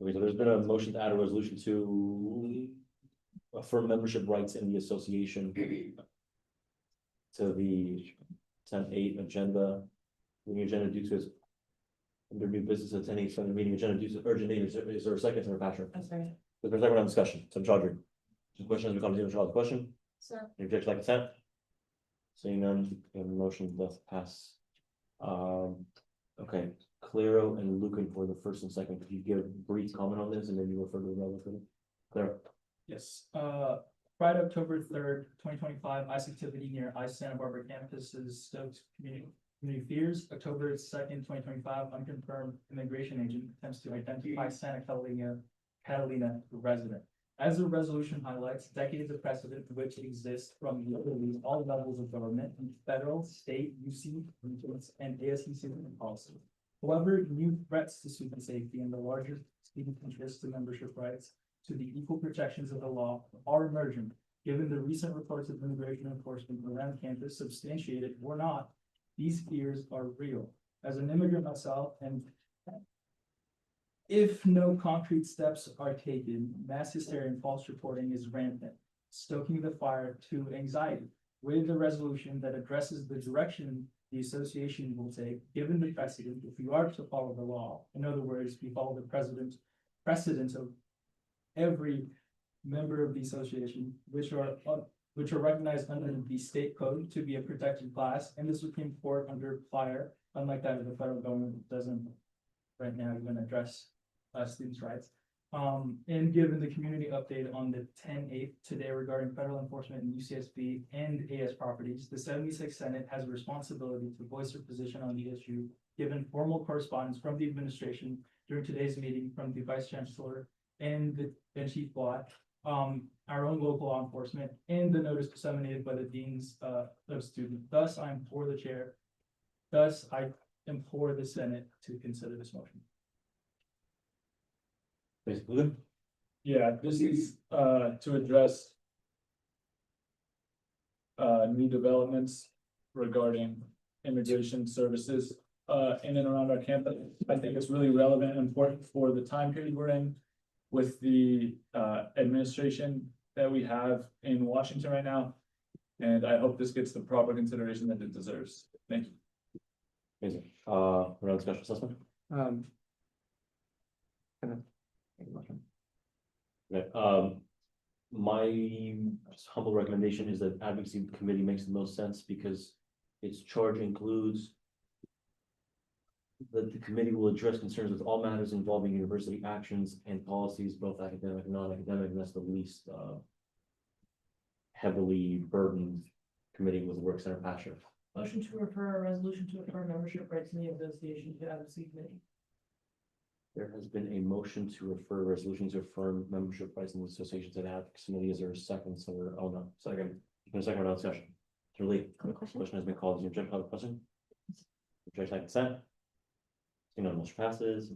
Okay, so there's been a motion to add a resolution to affirm membership rights in the association to the 10-8 agenda. The agenda due to its under new business at 10-8, so the meeting agenda due to urgent need. Is there a second, Senator Patrick? I'm sorry. Is there a second on discussion? Senator Chaudhry. Some questions, we come to the question. So, Any objection like consent? Seeing none, the motion does pass. Okay, Claro and Lucan for the first and second. Could you give a brief comment on this and then you refer to the relevant? Claro. Yes, Friday, October 3rd, 2025, ice activity near ICE Santa Barbara campuses stoked community fears. October 2nd, 2025, unconfirmed immigration agent attempts to identify Santa Catalina resident. As the resolution highlights, decades of precedent which exist from literally all levels of government, federal, state, UC, regions, and ASCC policy. However, new threats to student safety and the larger student interest to membership rights to the equal protections of the law are emerging, given the recent reports of immigration enforcement around campus, substantiated or not, these fears are real. As an immigrant myself, and if no concrete steps are taken, mass hysteria and false reporting is rampant, stoking the fire to anxiety. With the resolution that addresses the direction the association will take, given the precedent, if you are to follow the law, in other words, we follow the precedent of every member of the association, which are recognized under the state code to be a protected class, and the Supreme Court under fire, unlike that of the federal government, doesn't right now even address students' rights. And given the community update on the 10-8 today regarding federal enforcement in UCSB and AS properties, the 76th Senate has a responsibility to voice their position on the issue, given formal correspondence from the administration during today's meeting from the Vice Chancellor and Chief Black, our own local law enforcement, and the notice disseminated by the deans of students. Thus, I implore the chair. Thus, I implore the Senate to consider this motion. Basically, Yeah, this is to address new developments regarding immigration services in and around our campus. I think it's really relevant and important for the time period we're in with the administration that we have in Washington right now. And I hope this gets the proper consideration that it deserves. Thank you. amazing. Around special assessment. Okay, my humble recommendation is that advocacy committee makes the most sense because its charge includes that the committee will address concerns with all matters involving university actions and policies, both academic and non-academic, and that's the least heavily burdened committee with work center passion. Motion to refer a resolution to affirm membership rights in the association to advocacy committee. There has been a motion to refer resolutions to affirm membership rights in the association to the advocacy committee. Is there a second? So we're, oh no, second. A second round of discussion. Mr. Lee, question has been called. Do you object to the question? Objection, consent. Seeing none, motion passes.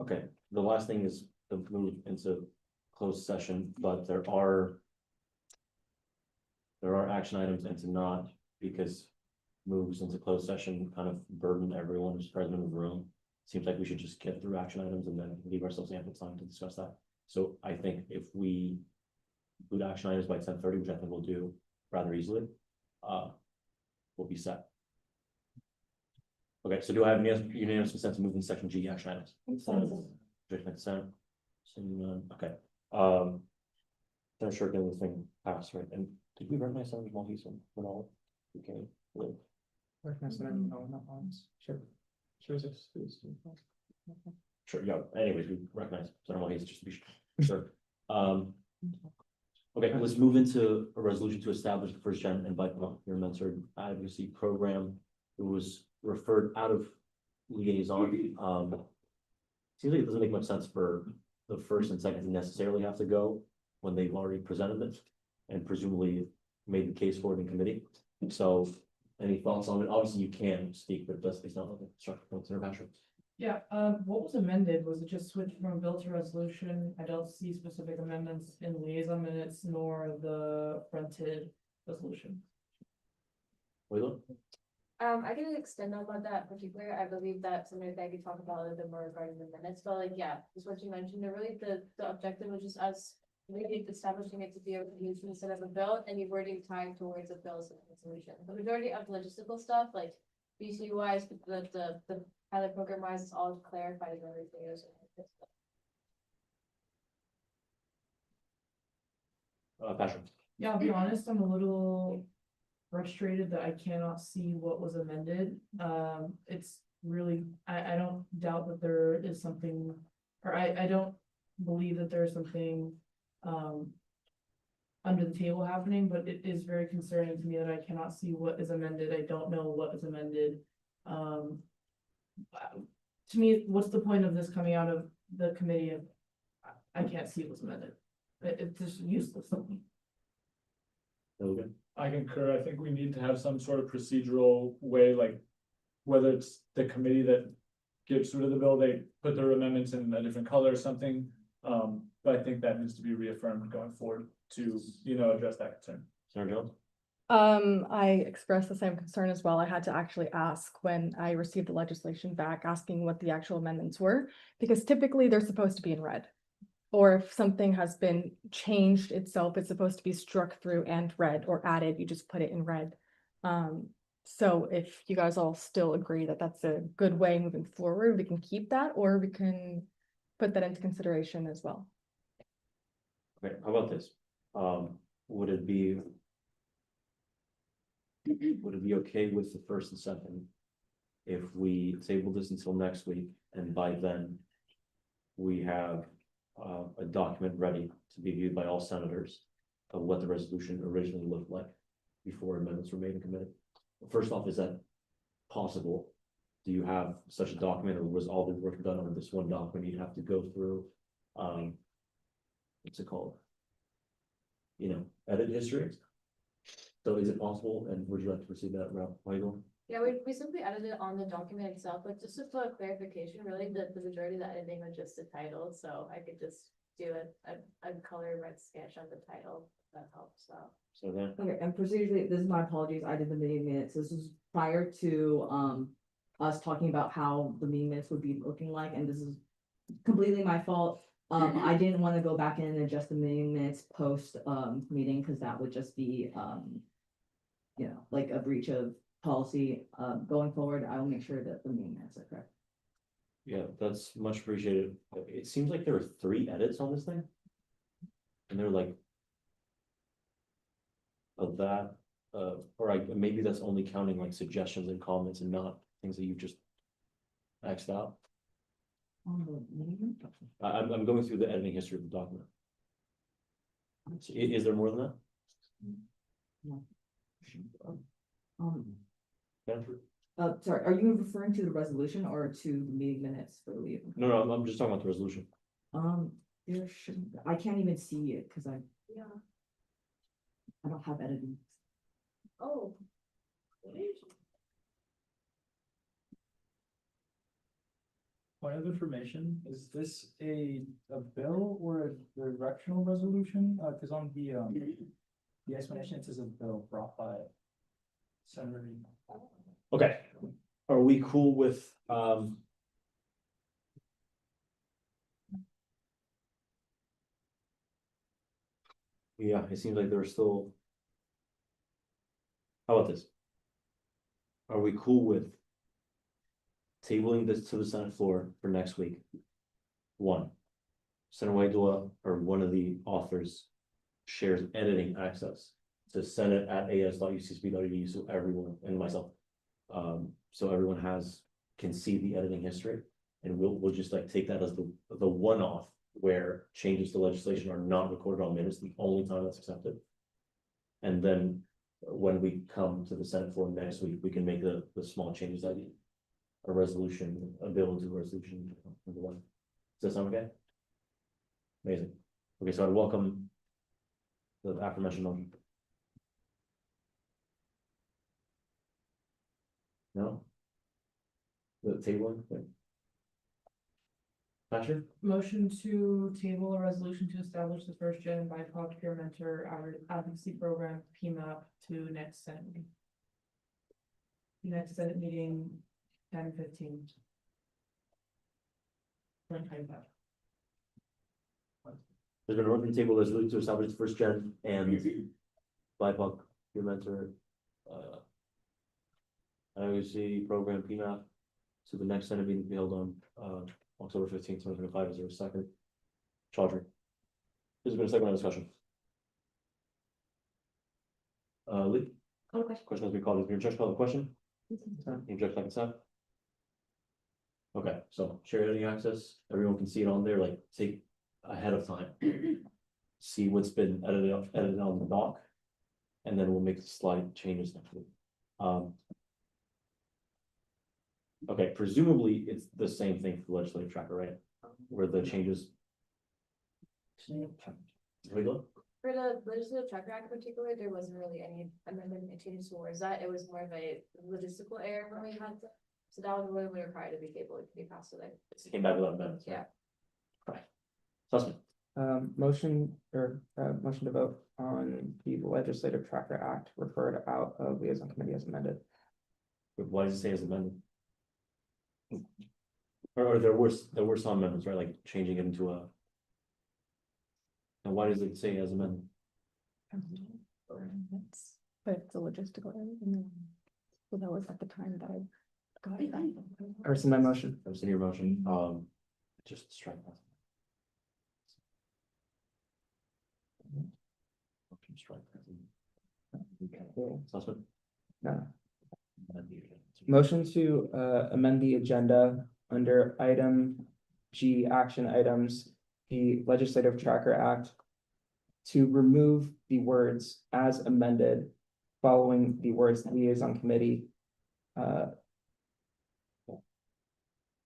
Okay, the last thing is the move into closed session, but there are action items and to not, because moves into closed session kind of burden everyone who's present in the room. seems like we should just get through action items and then leave ourselves ample time to discuss that. So I think if we include action items by 10:30, which I think we'll do rather easily, we'll be set. Okay, so do I have unanimous consent to move in section G action items? Consent. Seeing none. Okay, Senator Shirkin, the thing passed, right? And did we recognize Senator Mulhey when all? Okay. Recognize that I'm not ones. Sure. Sure, yeah, anyways, we recognize Senator Mulhey just to be sure. Okay, let's move into a resolution to establish the first gen and bike your mentored advocacy program. It was referred out of liaison. Seems like it doesn't make much sense for the first and second to necessarily have to go when they've already presented it and presumably made the case for it in committee. So any thoughts on it? Obviously you can speak, but it's not like a structure. Senator Patrick. Yeah, what was amended? Was it just switched from bill to resolution? I don't see specific amendments in liaison minutes nor the printed resolution. I can extend on that particular, I believe that something that I could talk about a little bit more regarding the minutes, but like, yeah, just what you mentioned, really the objective was just us really establishing it to be a resolution instead of a bill, and you've already tied towards a bill's resolution. The majority of logistical stuff, like BC wise, the pilot program wise, it's all clarified and everything. Patrick. Yeah, I'll be honest, I'm a little frustrated that I cannot see what was amended. It's really, I don't doubt that there is something, or I don't believe that there's something under the table happening, but it is very concerning to me that I cannot see what is amended. I don't know what is amended. To me, what's the point of this coming out of the committee of, I can't see what's amended. It's just useless to me. Okay. I concur. I think we need to have some sort of procedural way, like whether it's the committee that gives rid of the bill, they put their amendments in a different color or something. But I think that needs to be reaffirmed going forward to, address that concern. Senator Jones. I expressed the same concern as well. I had to actually ask when I received the legislation back, asking what the actual amendments were, because typically they're supposed to be in red. Or if something has been changed itself, it's supposed to be struck through and red or added, you just put it in red. So if you guys all still agree that that's a good way moving forward, we can keep that, or we can put that into consideration as well. Okay, how about this? Would it be okay with the first and second if we table this until next week, and by then we have a document ready to be viewed by all senators of what the resolution originally looked like before amendments were made and committed? First off, is that possible? Do you have such a document, or was all the work done on this one document you'd have to go through? What's it called? Edit history. So is it possible, and would you like to proceed that route, Michael? Yeah, we simply added it on the document itself, but just for clarification, really, the majority of the editing was just the title, so I could just do a color red sketch on the title, if that helps, so. So then. Okay, and procedurally, this is my apologies, I did the meeting minutes, this was prior to, us talking about how the meeting minutes would be looking like, and this is completely my fault. I didn't want to go back in and adjust the meeting minutes post, meeting, because that would just be, like a breach of policy. Going forward, I will make sure that the meeting minutes are correct. Yeah, that's much appreciated. It seems like there are 3 edits on this thing. And they're like. Of that, or maybe that's only counting like suggestions and comments and not things that you've just X'd out. I'm going through the editing history of the document. So is there more than that? No. Sorry, are you referring to the resolution or to the meeting minutes for the leave? No, I'm just talking about the resolution. There shouldn't, I can't even see it because I don't have editing. Oh. Point of information, is this a bill or a directional resolution? Because on the explanation, it says a bill brought by Senator. Okay, are we cool with Yeah, it seems like there's still. How about this? Are we cool with tabling this to the Senate floor for next week? One, Senator Whitedula or one of the authors shares editing access to senate@as.ucsb.edu, so everyone, and myself. So everyone can see the editing history, and we'll just like take that as the one-off where changes to legislation are not recorded on minutes, the only time that's accepted. And then when we come to the Senate floor next week, we can make the small changes that a resolution, a bill to a resolution. Number one. Does that sound okay? Amazing. Okay, so I'd welcome the aforementioned motion. No? The table? Pastor? Motion to table a resolution to establish the first gen BIPOC peer mentor advocacy program, PMAP, to next Senate meeting. Next Senate meeting, 10/15. 2025. There's been a motion to table resolution to establish the first gen and BIPOC peer mentor IOC program PMAP. So the next Senate meeting will be held on October 15th, 2025. Is there a second? Chaudhry. There's been a second round of discussion. Lee? Call the question. Question has been called. Is your objection called the question? Any objection, like consent? Okay, so share editing access. Everyone can see it on there, like take ahead of time. See what's been edited on the doc. And then we'll make the slide changes next week. Okay, presumably it's the same thing for the legislative tracker, right? Where the changes. For the legislative tracker act in particular, there wasn't really any amendment and changes towards that. It was more of a logistical error when we had to. So that was when we were required to be able to be passed today. It came back without amendments. Yeah. Right. Sussman. Motion to vote on the Legislative Tracker Act referred out of liaison committee as amended. Why does it say as amended? Or there were some amendments, right? Like changing it into a. And why does it say as amended? But it's a logistical error. So that was at the time that I got it. I rescind my motion. I rescind your motion. Just strike that. Motion strike that. Sussman? No. Motion to amend the agenda under item G, action items, the Legislative Tracker Act, to remove the words as amended following the words liaison committee. The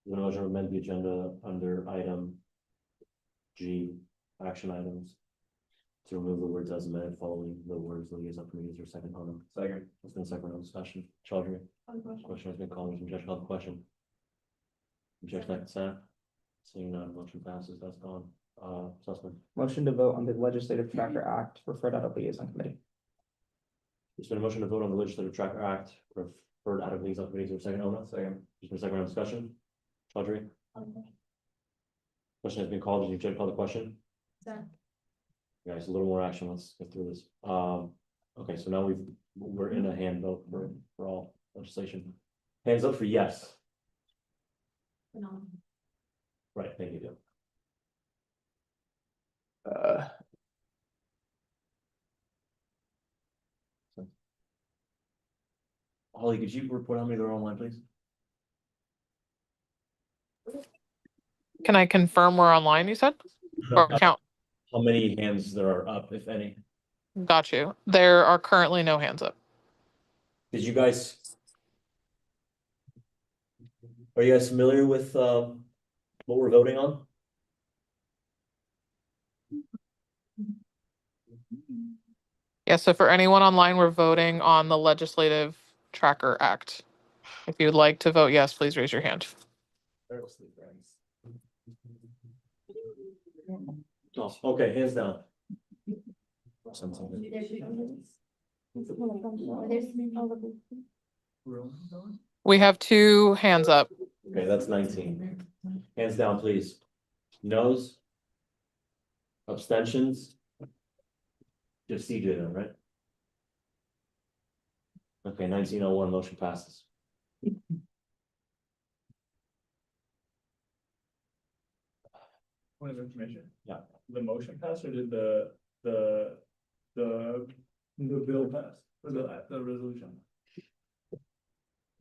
motion to amend the agenda under item G, action items, to remove the words as amended following the words liaison committee. Is there a second on them? Second. There's been a second on discussion. Chaudhry. Question has been called. There's objection on the question. Objection on consent. Seeing none, motion passes. That's gone. Sussman. Motion to vote on the Legislative Tracker Act referred out of liaison committee. There's been a motion to vote on the Legislative Tracker Act referred out of liaison committee. Is there a second? Oh, no. Second. There's been a second round of discussion. Chaudhry. Question has been called. Did you object to call the question? Guys, a little more action. Let's get through this. Okay, so now we're in a hand vote for all legislation. Hands up for yes. Right, thank you. Holly, could you report how many there are online, please? Can I confirm we're online, you said? Or count? How many hands there are up, if any? Got you. There are currently no hands up. Are you guys familiar with what we're voting on? Yeah, so for anyone online, we're voting on the Legislative Tracker Act. If you'd like to vote yes, please raise your hand. Oh, okay, hands down. We have 2 hands up. Okay, that's 19. Hands down, please. Noes? Abstentions? Just CJ then, right? Okay, 1901 motion passes. Point of information. Yeah. The motion pass or did the bill pass, or the resolution?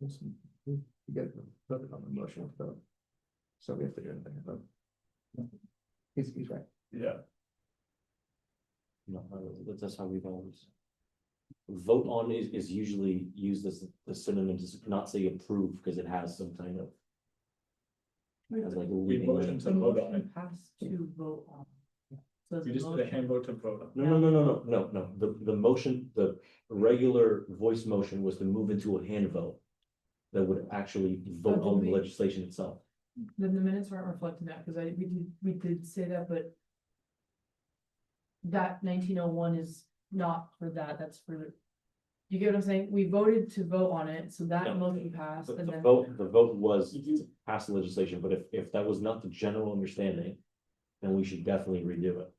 You get voted on the motion, so we have to do anything about. He's right. Yeah. No, that's how we've always. Vote on is usually used as the synonym to not say approve, because it has some kind of. Has like a We leading motion name. to vote on it. Has to vote on. So We the just did a motion- hand vote to vote on. No. The motion, the regular voice motion was to move into a hand vote. That would actually vote Oh, on did the we? legislation itself. Then the minutes aren't reflecting that, because we did say that, but. That 1901 is not for that, that's for. You get what I'm saying? We voted to vote on it, so Yeah. that motion passed, The and then. vote was to pass the legislation, but if that was not the general understanding, then we should definitely redo it.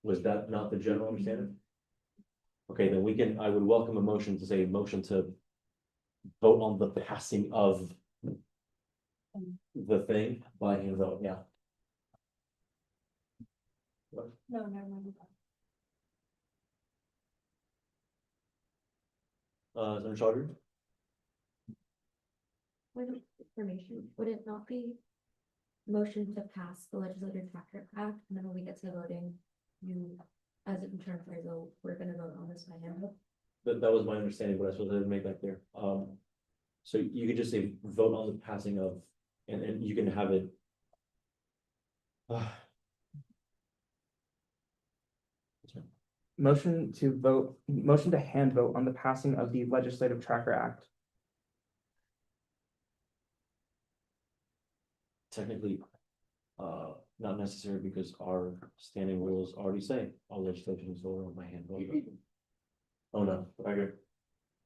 Was that not the general understanding? Okay, then I would welcome a motion to say, motion to vote on the passing of the thing by hand vote, yeah. No, never mind. Senator Chaudhry? Point of information, would it not be motion to pass the legislative tracker act, and then when we get to voting, you, as an internal appraisal, we're gonna vote on this by hand vote? That was my understanding, but I suppose I didn't make that clear. So you could just say vote on the passing of, and you can have it. Motion to hand vote on the passing of the Legislative Tracker Act. Technically, not necessary because our standing rules already say all legislation is voted on by hand vote. Oh, no, okay.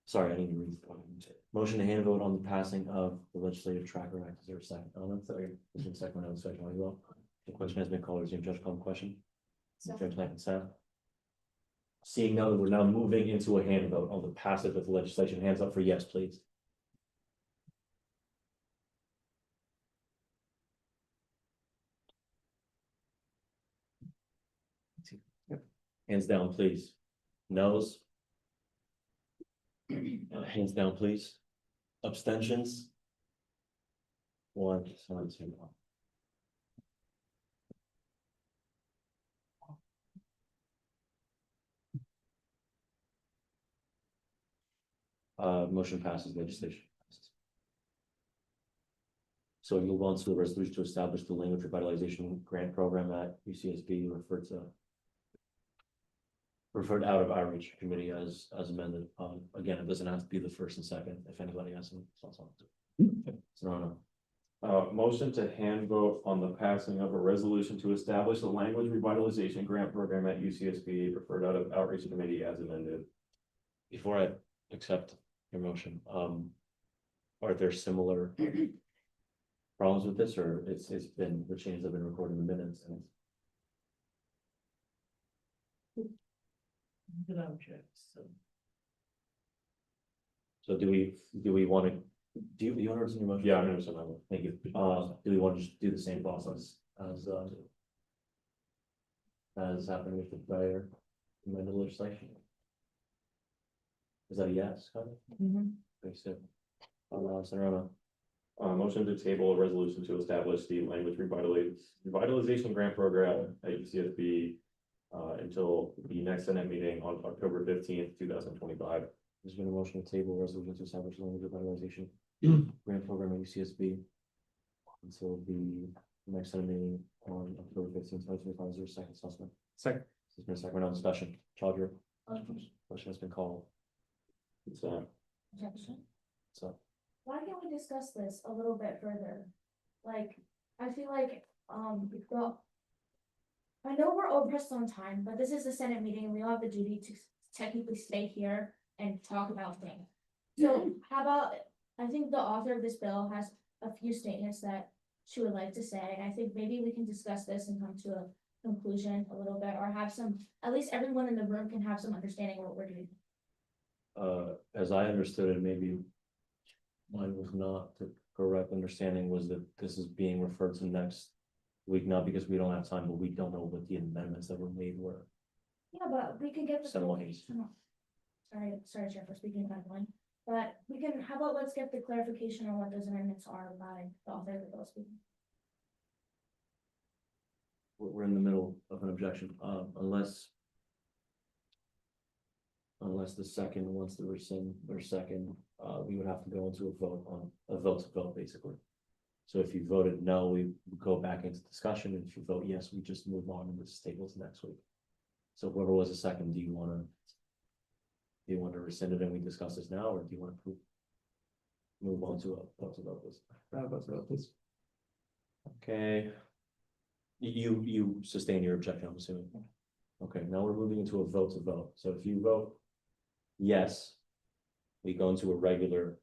Sorry, I didn't read the document. Motion to hand vote on the passing of the Legislative Tracker Act. Is there a second? Oh, no, second. There's a second, no second, as well. The question has been called. Is the judge call the question? Judge Knapp and Sam. Seeing now that we're now moving into a hand vote on the passage of the legislation, hands up for yes, please. Hands down, please. Noes. Hands down, please. Abstentions. One, two, one. Motion passes, legislation passes. So you'll go on to the resolution to establish the language revitalization grant program at UCSB referred out of outreach committee as amended. Again, it doesn't have to be the first and second, if anybody has some thoughts on it. So no. Motion to hand vote on the passing of a resolution to establish a language revitalization grant program at UCSB referred out of outreach committee as amended. Before I accept your motion, are there similar problems with this, or it's been, the changes have been recorded in the minutes and so do we want to, do you want to rescind your motion? Yeah, I'm gonna rescind my vote. Thank you. Do we want to just do the same process as happened with the prior amended legislation? Is that a yes, Scott? Thanks, Sid. Serrano. Motion to table a resolution to establish the language revitalization grant program at UCSB until the next Senate meeting on October 15th, 2025. There's been a motion to table resolution to establish language revitalization grant program at UCSB until the next Senate meeting on October 15th, 2025. Is there a second, Sussman? Second. There's been a second round of discussion. Chaudhry. Question has been called. Objection. So. Why can't we discuss this a little bit further? Like, I feel like, well, I know we're all pressed on time, but this is the Senate meeting, and we all have the duty to technically stay here and talk about things. So how about, I think the author of this bill has a few statements that she would like to say, and I think maybe we can discuss this and come to conclusion a little bit, or have some, at least everyone in the room can have some understanding of what we're doing. As I understood it, maybe mine was not the correct understanding, was that this is being referred to next week, not because we don't have time, but we don't know what the amendments that were made were. Yeah, but we can get the. Several things. Sorry, Chair, for speaking that one, but we can, how about let's get the clarification on what those amendments are by the author of the bill speaking. We're in the middle of an objection, unless the second wants to rescind their second, we would have to go into a vote to vote, basically. So if you voted no, we go back into discussion, and if you vote yes, we just move on and this tables next week. So whoever was a second, do you want to rescind it and we discuss this now, or do you want to move on to a vote to vote, please? Vote to vote, please. Okay. You sustain your objection, I'm assuming. Okay, now we're moving into a vote to vote. So if you vote yes, we go into a regular.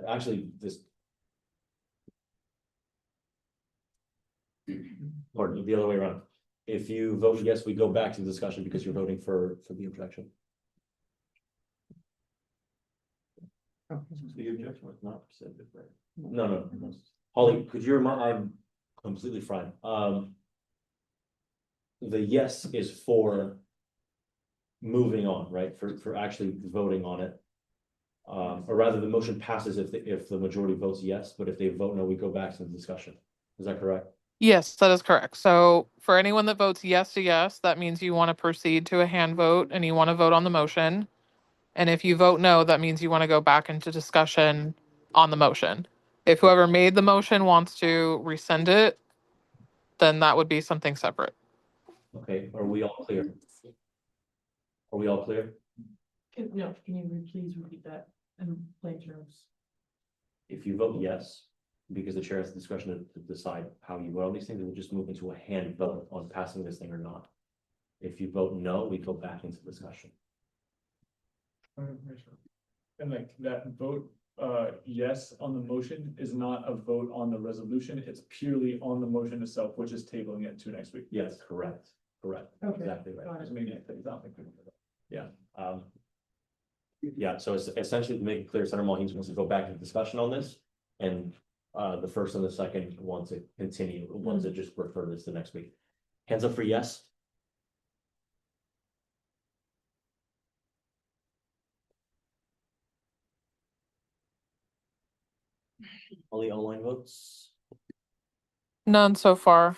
Actually, this. Or the other way around. If you vote yes, we go back to the discussion because you're voting for the objection. The objection was not said before. No. Holly, could you remind, I'm completely fried. The yes is for moving on, right? For actually voting on it. Or rather, the motion passes if the majority votes yes, but if they vote no, we go back to the discussion. Is that correct? Yes, that is correct. So for anyone that votes yes to yes, that means you want to proceed to a hand vote and you want to vote on the motion. And if you vote no, that means you want to go back into discussion on the motion. If whoever made the motion wants to rescind it, then that would be something separate. Okay, are we all clear? Are we all clear? Can you please repeat that in plain terms? If you vote yes, because the chair has the discretion to decide how you vote on these things, we'll just move into a hand vote on passing this thing or not. If you vote no, we go back into discussion. And like that vote, yes on the motion is not a vote on the resolution, it's purely on the motion itself, which is tabling it to next week. Yes, correct, Okay, exactly right. got it. Just making it exactly. Yeah, yeah, so it's essentially to make it clear, Senator Mulhines wants to go back into discussion on this. And the first and the second want to continue, want to just refer this to next week. Hands up for yes. All the online votes, None so far.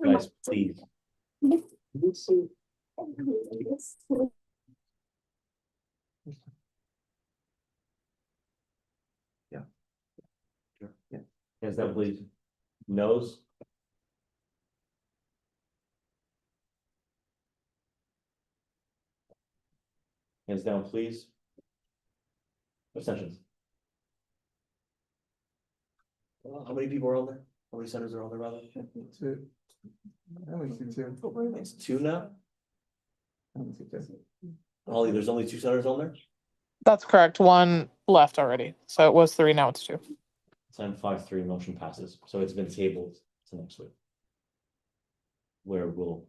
guys, please. Yeah. Sure, yeah. Hands down, please. Noes. Hands down, please. Abstentions. How many people are on there? How many senators are on there, rather? Two. I only see two. It's two now? Holly, there's only two senators on there? That's correct. One left already. So it was 3, now it's 2. 10-5-3 motion passes, so it's been tabled to next week. Where we'll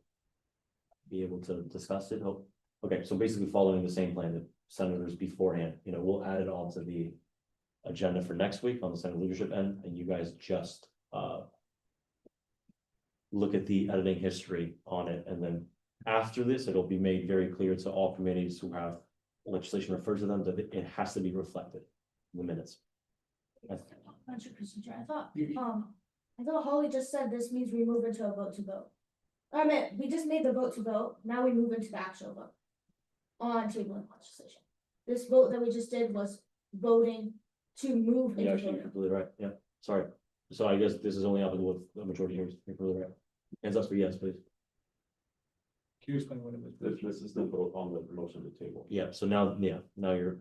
be able to discuss it, hope. Okay, so basically following the same plan that senators beforehand, we'll add it on to the agenda for next week on the Senate leadership end, and you guys just look at the editing history on it, and then after this, it'll be made very clear to all committees who have legislation referred to them that it has to be reflected in the minutes. Procedure. I thought Holly just said this means we move into a vote to vote. I mean, we just made the vote to vote, now we move into the actual vote. On tabling legislation. This vote that we just did was voting to move into Yeah, actually, you're voting. completely right, yeah, sorry. So I guess this is only applicable with the majority here, you're completely right. Hands up for yes, please. Can you explain what it was? This is the vote on the motion to table. Yeah, so now you're.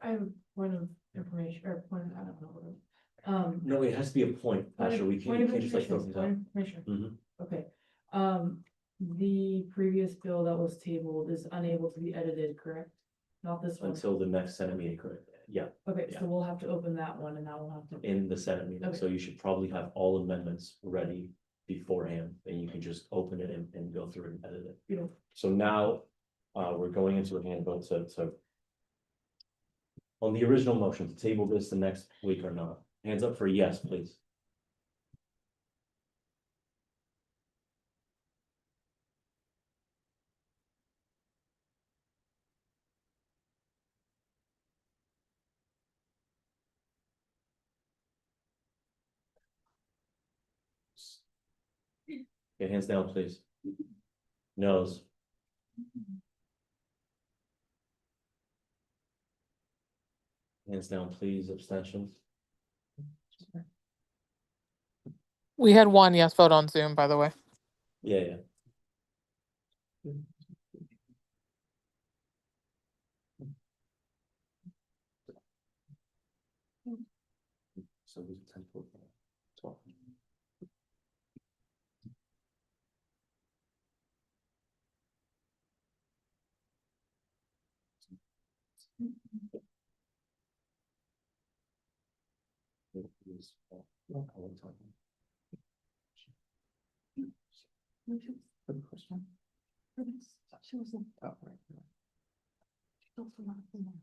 I have a point of information, or point of, I don't know. No, it has to be a point, Asher, we Point can't of just like throw things out. information. Mhm. Okay, the previous bill that was tabled is unable to be edited, correct? Not this one. Until the next Senate meeting, correct? yeah, Okay, Yeah. so we'll have to open that one and that will have to. in the Senate meeting, so you should probably have all amendments ready beforehand, and you can just open it and go through and edit it. Yeah. So now, we're going into a hand vote to on the original motion, to table this the next week or not. Hands up for yes, please. Okay, hands down, please. Noes. Hands down, please. Abstentions. We had one yes vote on Zoom, by the way. Yeah, yeah. So we 10, 12. She wasn't. Oh, right. She also not in there.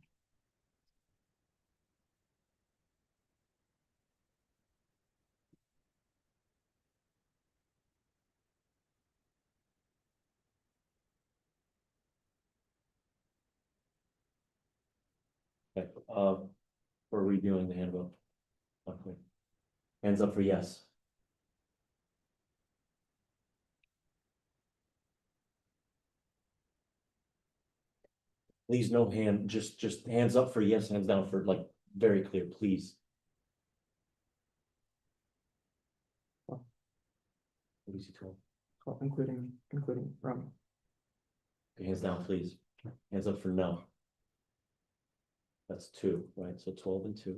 Okay, we're reviewing the handbook. Okay. Hands up for yes. Please, no hand, just hands up for yes, hands down for like, very clear, please. What do you see, 12? Including Romy. Okay, hands down, please. Hands up for no. That's 2, right? So 12 and 2.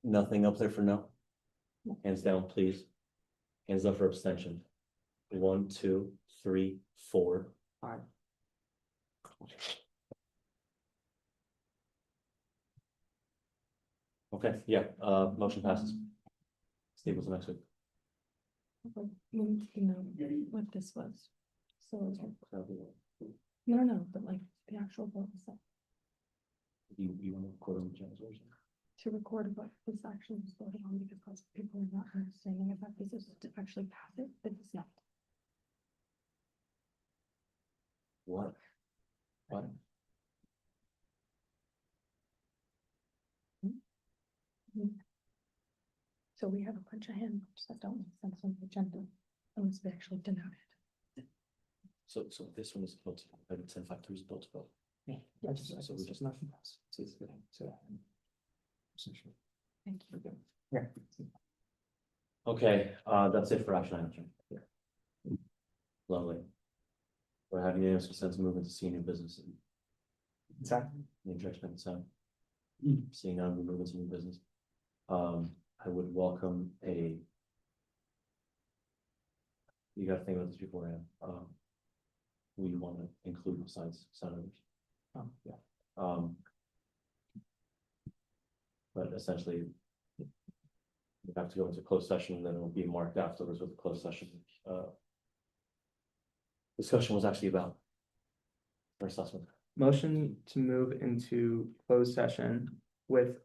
Nothing up there for no? Hands down, please. Hands up for abstention. 1, 2, 3, 4, 5. Okay, yeah, motion passes. Staples next week. We need to know what this was. So, it's like- no, but like the actual vote was that You want to record on the channel version? to record what this actually was voted on because lots of people are not understanding about this is to actually pass it, but it's not. What? What? So we have a bunch of handbooks that don't make sense on the agenda unless we actually denote it. So this one is supposed to, 10.5.3 is supposed to go. Yeah, So we just nothing else. Thank you. Yeah. Okay, that's it for action item. Yeah. Lovely. We're having unanimous consent to move into senior business. Exactly. The introduction consent. Seeing none, we move into new business. I would welcome a. You gotta think about this beforehand. Who you want to include besides senators. Yeah. But essentially. We have to go into closed session, then it'll be marked afterwards with the closed session. Discussion was actually about. Our assessment. Motion to move into closed session with.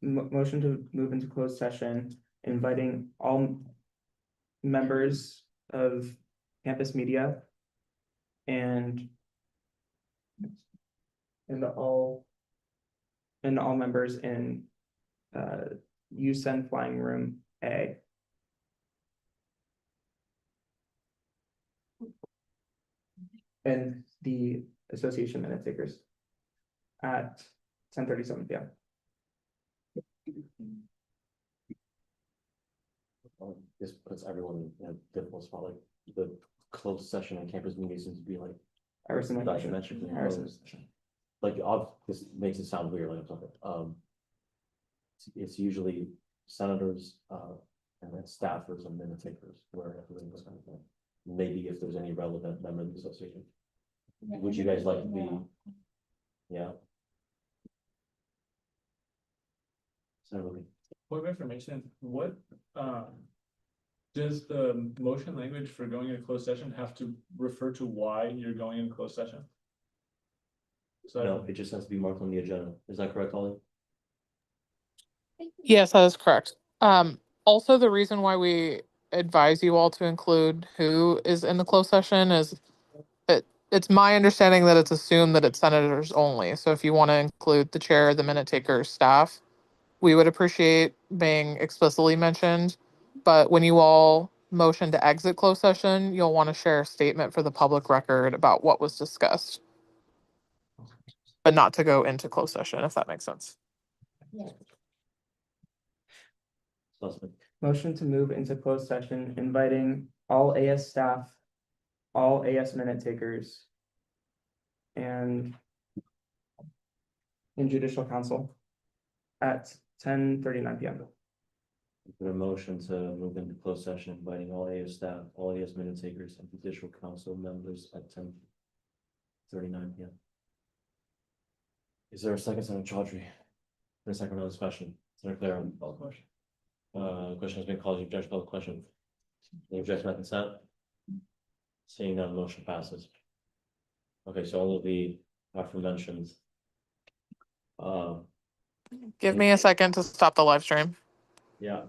Motion to move into closed session, inviting all members of campus media. And all members in USEN Flying Room A. And the association minute takers at 10:37 p.m. This puts everyone in a difficult spot, like the closed session and campus meetings seems to be like. Diametrically opposed. Like, this makes it sound weird, like I'm talking, it's usually senators, and then staffers and minute takers, where everything goes kind of thing. maybe if there's any relevant member of the association. Would you guys like to be? Yeah. So, Point of information, what, does the motion language for going into closed session have to refer to why you're going into closed session? So no, it just has to be marked on the agenda. Is that correct, Ollie? Yes, that is correct. Also, the reason why we advise you all to include who is in the closed session is it's my understanding that it's assumed that it's senators only. So if you want to include the chair, the minute taker, staff, we would appreciate being explicitly mentioned. But when you all motion to exit closed session, you'll want to share a statement for the public record about what was discussed. But not to go into closed session, if that makes sense. Motion to move into closed session, inviting all AS staff, all AS minute takers, and judicial council at 10:39 PM. Put a motion to move into closed session, inviting all AS staff, all AS minute takers, and judicial council members at 10:39 PM. Is there a second, Senator Chaudhry? For a second on this question, Senator Claire, on the question. Question has been called, you object to the question. Any objection by consent? Seeing none, motion passes. Okay, so all of the aforementioned. Give me a second to stop the live stream. Yeah,